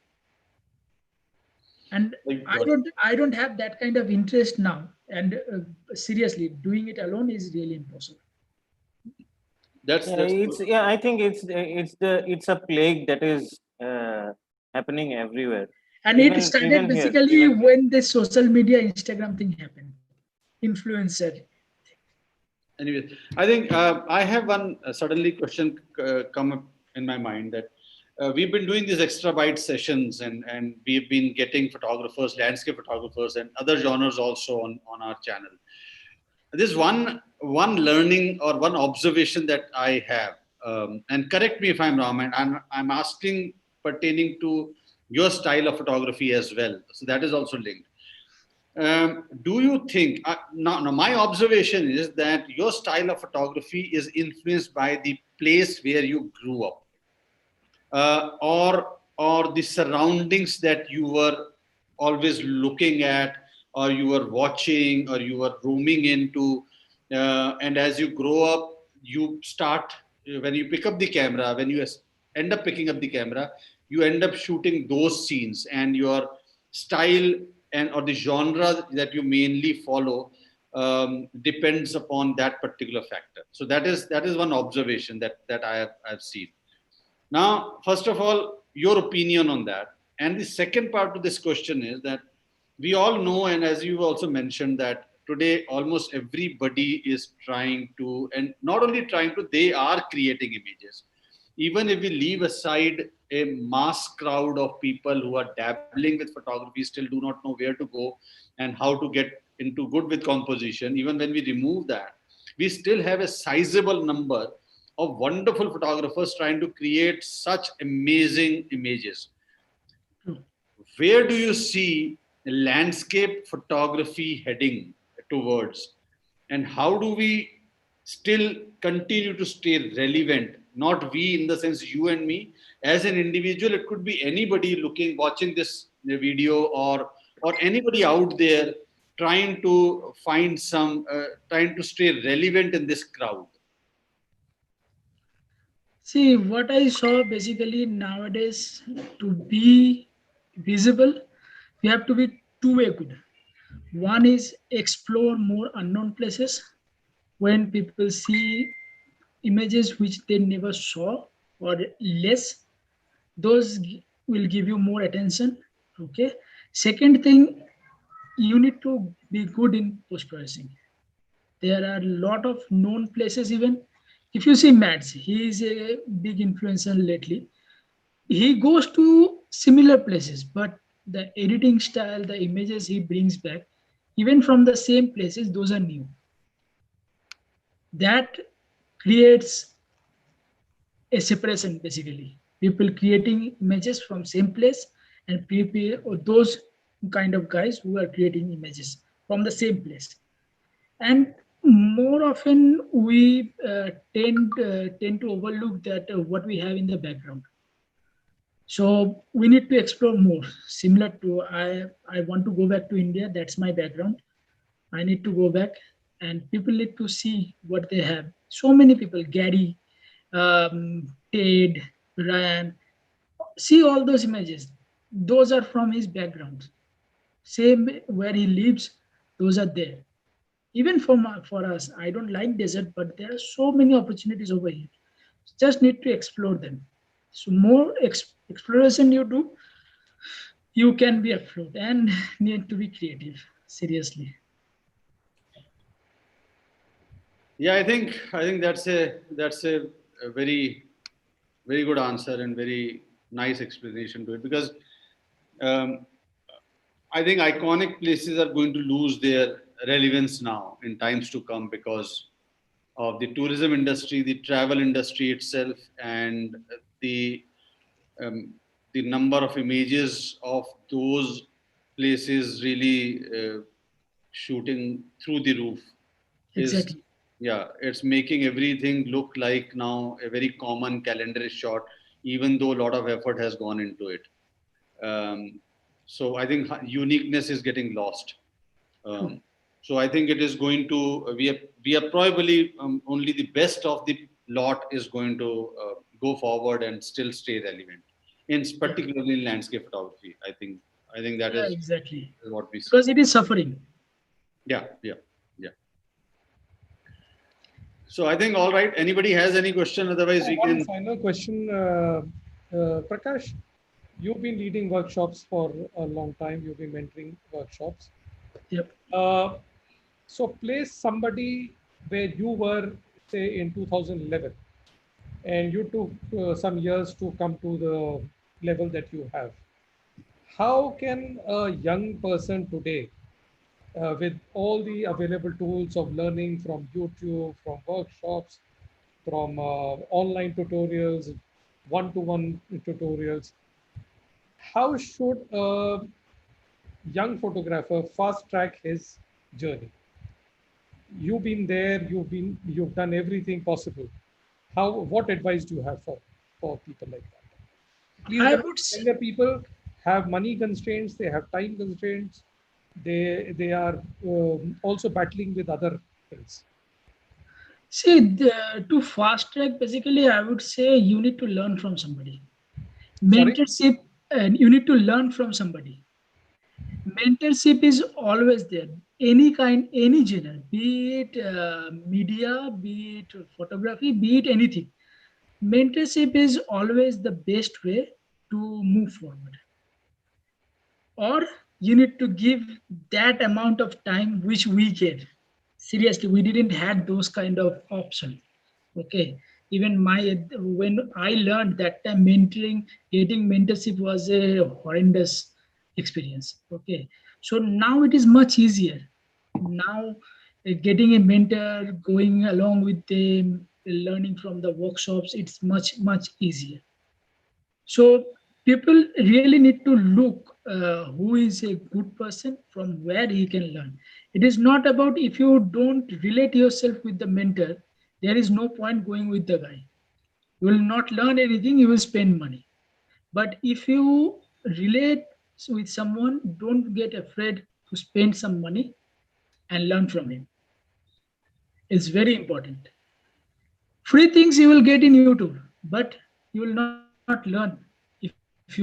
And I don't have that kind of interest now. And seriously, doing it alone is really impossible. I think it's a plague that is happening everywhere. And it started basically when the social media Instagram thing happened. Influencer. Anyway, I think I have one suddenly question come up in my mind that we've been doing these extra Bytes sessions, and we've been getting photographers, landscape photographers, and other genres also on our channel. There's one learning or one observation that I have, and correct me if I'm wrong, and I'm asking pertaining to your style of photography as well. So that is also linked. Do you think, now my observation is that your style of photography is influenced by the place where you grew up, or the surroundings that you were always looking at, or you were watching, or you were roaming into, and as you grow up, you start, when you pick up the camera, when you end up picking up the camera, you end up shooting those scenes, and your style or the genre that you mainly follow depends upon that particular factor. So that is one observation that I've seen. Now, first of all, your opinion on that. And the second part to this question is that we all know, and as you also mentioned, that today almost everybody is trying to, and not only trying to, they are creating images. Even if we leave aside a mass crowd of people who are dabbling with photography, still do not know where to go and how to get into good with composition, even when we remove that, we still have a sizable number of wonderful photographers trying to create such amazing images. Where do you see landscape photography heading towards? And how do we still continue to stay relevant? Not we in the sense you and me, as an individual, it could be anybody watching this video, or anybody out there trying to find trying to stay relevant in this crowd. See, what I saw basically nowadays, to be visible, you have to be two-way good. One is explore more unknown places. When people see images which they never saw or less, those will give you more attention. Okay. Second thing, you need to be good in post-processing. There are a lot of known places. Even if you see Mads, he is a big influencer lately. He goes to similar places, but the editing style, the images he brings back, even from the same places, those are new. That creates a separation, basically. People creating images from same place, and people, or those kind of guys who are creating images from the same place. And more often we tend to overlook that what we have in the background. So we need to explore more. Similar to, I want to go back to India. That's my background. I need to go back, and people need to see what they have. So many people, Gary, Ted, Ryan, see all those images. Those are from his background. Same where he lives, those are there. Even for us, I don't like desert, but there are so many opportunities over here. Just need to explore them. So more exploration you do, you can be afloat and need to be creative. Seriously. Yeah, I think that's a very good answer and very nice explanation to it, because um, I think iconic places are going to lose their relevance now in times to come because of the tourism industry, the travel industry itself, and the um, the number of images of those places really shooting through the roof is, Exactly. yeah, it's making everything look like now a very common calendar shot, even though a lot of effort has gone into it. um, so I think uniqueness is getting lost. True. So I think it is going to we are probably only the best of the lot is going to go forward and still stay relevant, in Yeah. particularly in landscape photography. I think that Yeah, is exactly. what we see. Because it is suffering. Yeah, yeah, yeah. So I think, all right. Anybody has any question? Otherwise, we One can. final question, Prakash. You've been leading workshops for a long time. You've been mentoring workshops. Yep. So place somebody where you were, say, in 2011, and you took some years to come to the level that you have. How can a young person today, with all the available tools of learning from YouTube, from workshops, from online tutorials, one-to-one tutorials, how should a young photographer fast track his journey? You've been there, you've done everything possible. What advice do you have for people like that? Please, I the would younger people have money constraints, they have time constraints, they are also battling with other things. see to fast track, basically, I would say you need to learn from somebody. Sorry. Mentorship, and you need to learn from somebody. Mentorship is always there. Any kind, any genre, be it media, be it photography, be it anything. Mentorship is always the best way to move forward. Or you need to give that amount of time which we get. Seriously, we didn't had those kind of option. Okay. Even when I learned that time, mentoring, getting mentorship was a horrendous experience. Okay. So now it is much easier. Now getting a mentor, going along with them, learning from the workshops, it's much easier. So people really need to look who is a good person, from where he can learn. It is not about, if you don't relate yourself with the mentor, there is no point going with the guy. You will not learn anything, you will spend money. But if you relate with someone, don't get afraid to spend some money and learn from him. It's very important. Free things you will get in YouTube, but you will not learn if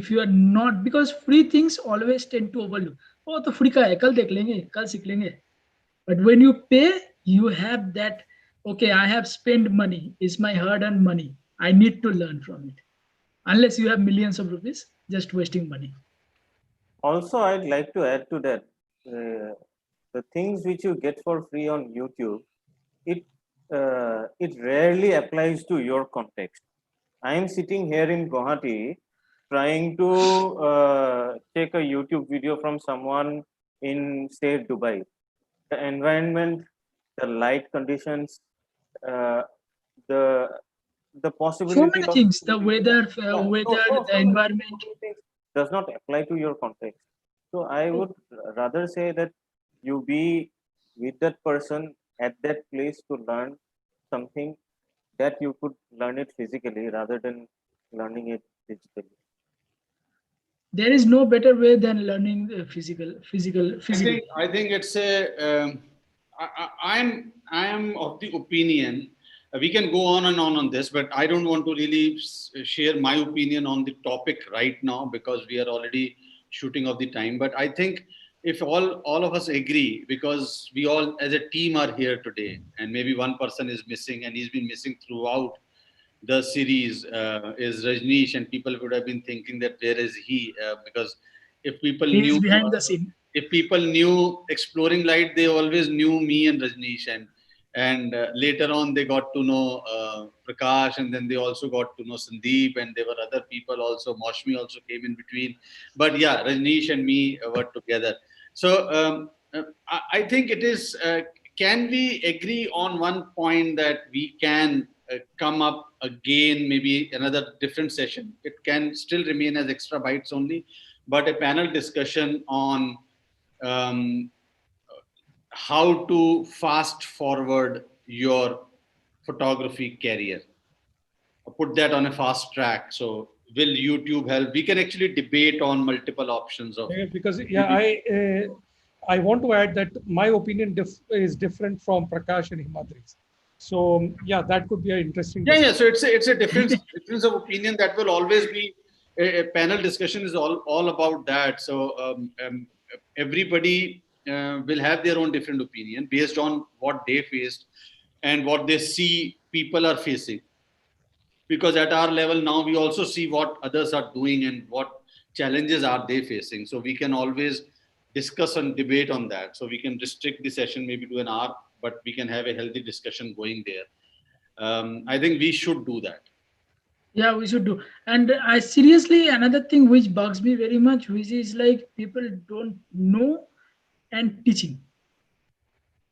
you are not, because free things always tend to overlook. Oh, तो free का है, कल देख लेंगे, कल सीख लेंगे. But when you pay, you have that. Okay, I have spent money. It's my hard-earned money. I need to learn from it. Unless you have millions of rupees, just wasting money. Also, I'd like to add to that, the things which you get for free on YouTube, it rarely applies to your context. I am sitting here in Guwahati trying to take a YouTube video from someone in, say, Dubai. The environment, the light conditions, uh, the the So possibility many of things: the shooting. weather, Yeah, the so environment. many things does not apply to your context. So I would rather say that you be with that person at that place to learn something that you could learn it physically rather than learning it digitally. There is no better way than learning physically. I think it's a. I am of the opinion. We can go on this, but I don't want to really share my opinion on the topic right now because we are already shooting off the time. But I think if all of us agree, because we all as a team are here today, and maybe one person is missing, and he's been missing throughout the series is Rajneesh, and people would have been thinking that where is he? Because if people He knew is behind the scene. if people knew Exploring Light, they always knew me and Rajneesh, and later on they got to know Prakash, and then they also got to know Sandeep, and there were other people also. Moshmi also came in between, but yeah, Rajneesh and me were together. So I think it is. Can we agree on one point that we can come up again, maybe another different session? It can still remain as extra bytes only, but a panel discussion on how to fast forward your photography career. Put that on a fast track. So will YouTube help? We can actually debate on multiple options of. Because I want to add that my opinion is different from Prakash and Himadri's. So yeah, that could be an interesting. Yeah. So it's a difference of opinion that will always be. A panel discussion is all about that. So everybody will have their own different opinion based on what they faced and what they see people are facing. Because at our level now, we also see what others are doing and what challenges are they facing. So we can always discuss and debate on that. So we can restrict the session maybe to an hour, but we can have a healthy discussion going there. I think we should do that. Yeah, we should do. And I seriously, another thing which bugs me very much, which is like people don't know and teaching.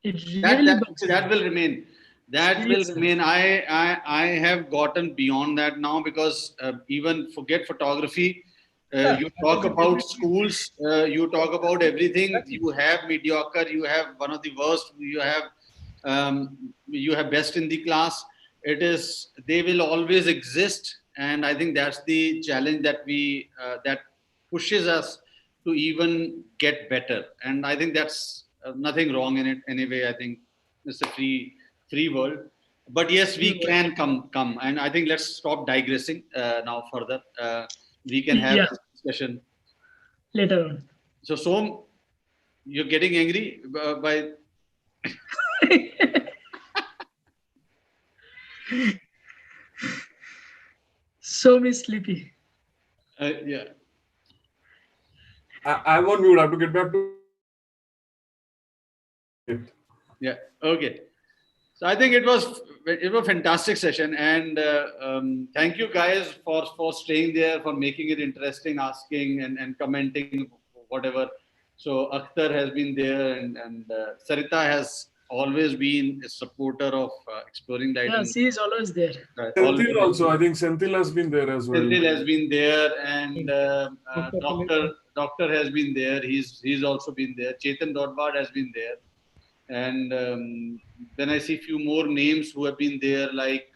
It really bugs me. That will remain. That will remain. I have gotten beyond that now, because even forget photography. You talk about schools, you talk about everything. You have mediocre, you have one of the worst, you have best in the class. They will always exist, and I think that's the challenge that that pushes us to even get better. And I think that's nothing wrong in it anyway. I think it's a free world. But yes, we can come, and I think let's stop digressing now further. We can have this discussion later on. So Som, you're getting angry by. So is sleepy. Yeah. I won't mute. I have to get back to it. Yeah. Okay. So I think it was a fantastic session, and thank you guys for staying there, for making it interesting, asking and commenting whatever. So Akhter has been there, and Sarita has always been a supporter of Exploring Light. Yeah, she is always there. Senthil also, I think Senthil has been there as well. Senthil has been there, and Doctor has been there. He's also been there. Chetan Dodwad has been there. And then I see a few more names who have been there, like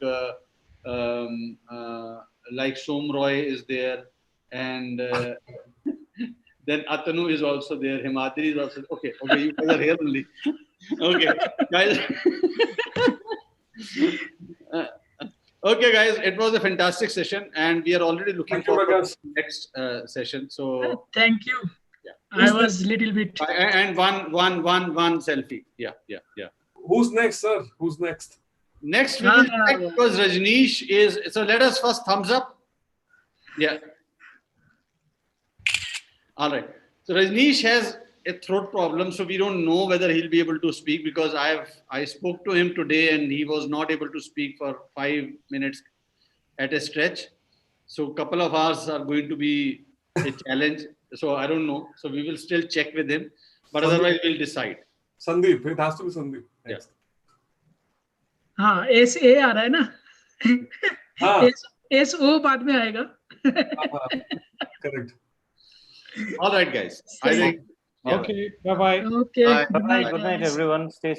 Som Roy is there, and then Atanu is also there. Himadri is also okay. You guys are here only. Okay, guys. Okay, guys. It was a fantastic session, and we are already looking forward to the next session. So thank you. Yeah. I was a little bit. And one selfie. Yeah. Who's next, sir? Who's next? Next we will check, because Rajneesh is. So let us first thumbs up. Yeah. All right. So Rajneesh has a throat problem, so we don't know whether he'll be able to speak, because I spoke to him today and he was not able to speak for 5 minutes at a stretch. So a couple of hours are going to be a challenge. So I don't know. So we will still check with him, but otherwise we'll decide. Sandeep, it has to be Sandeep. Yes. हाँ SA आ रहा है ना SO बाद में आएगा. Correct. All right, guys. I think. Okay. Bye bye. Okay. Good night, everyone. Stay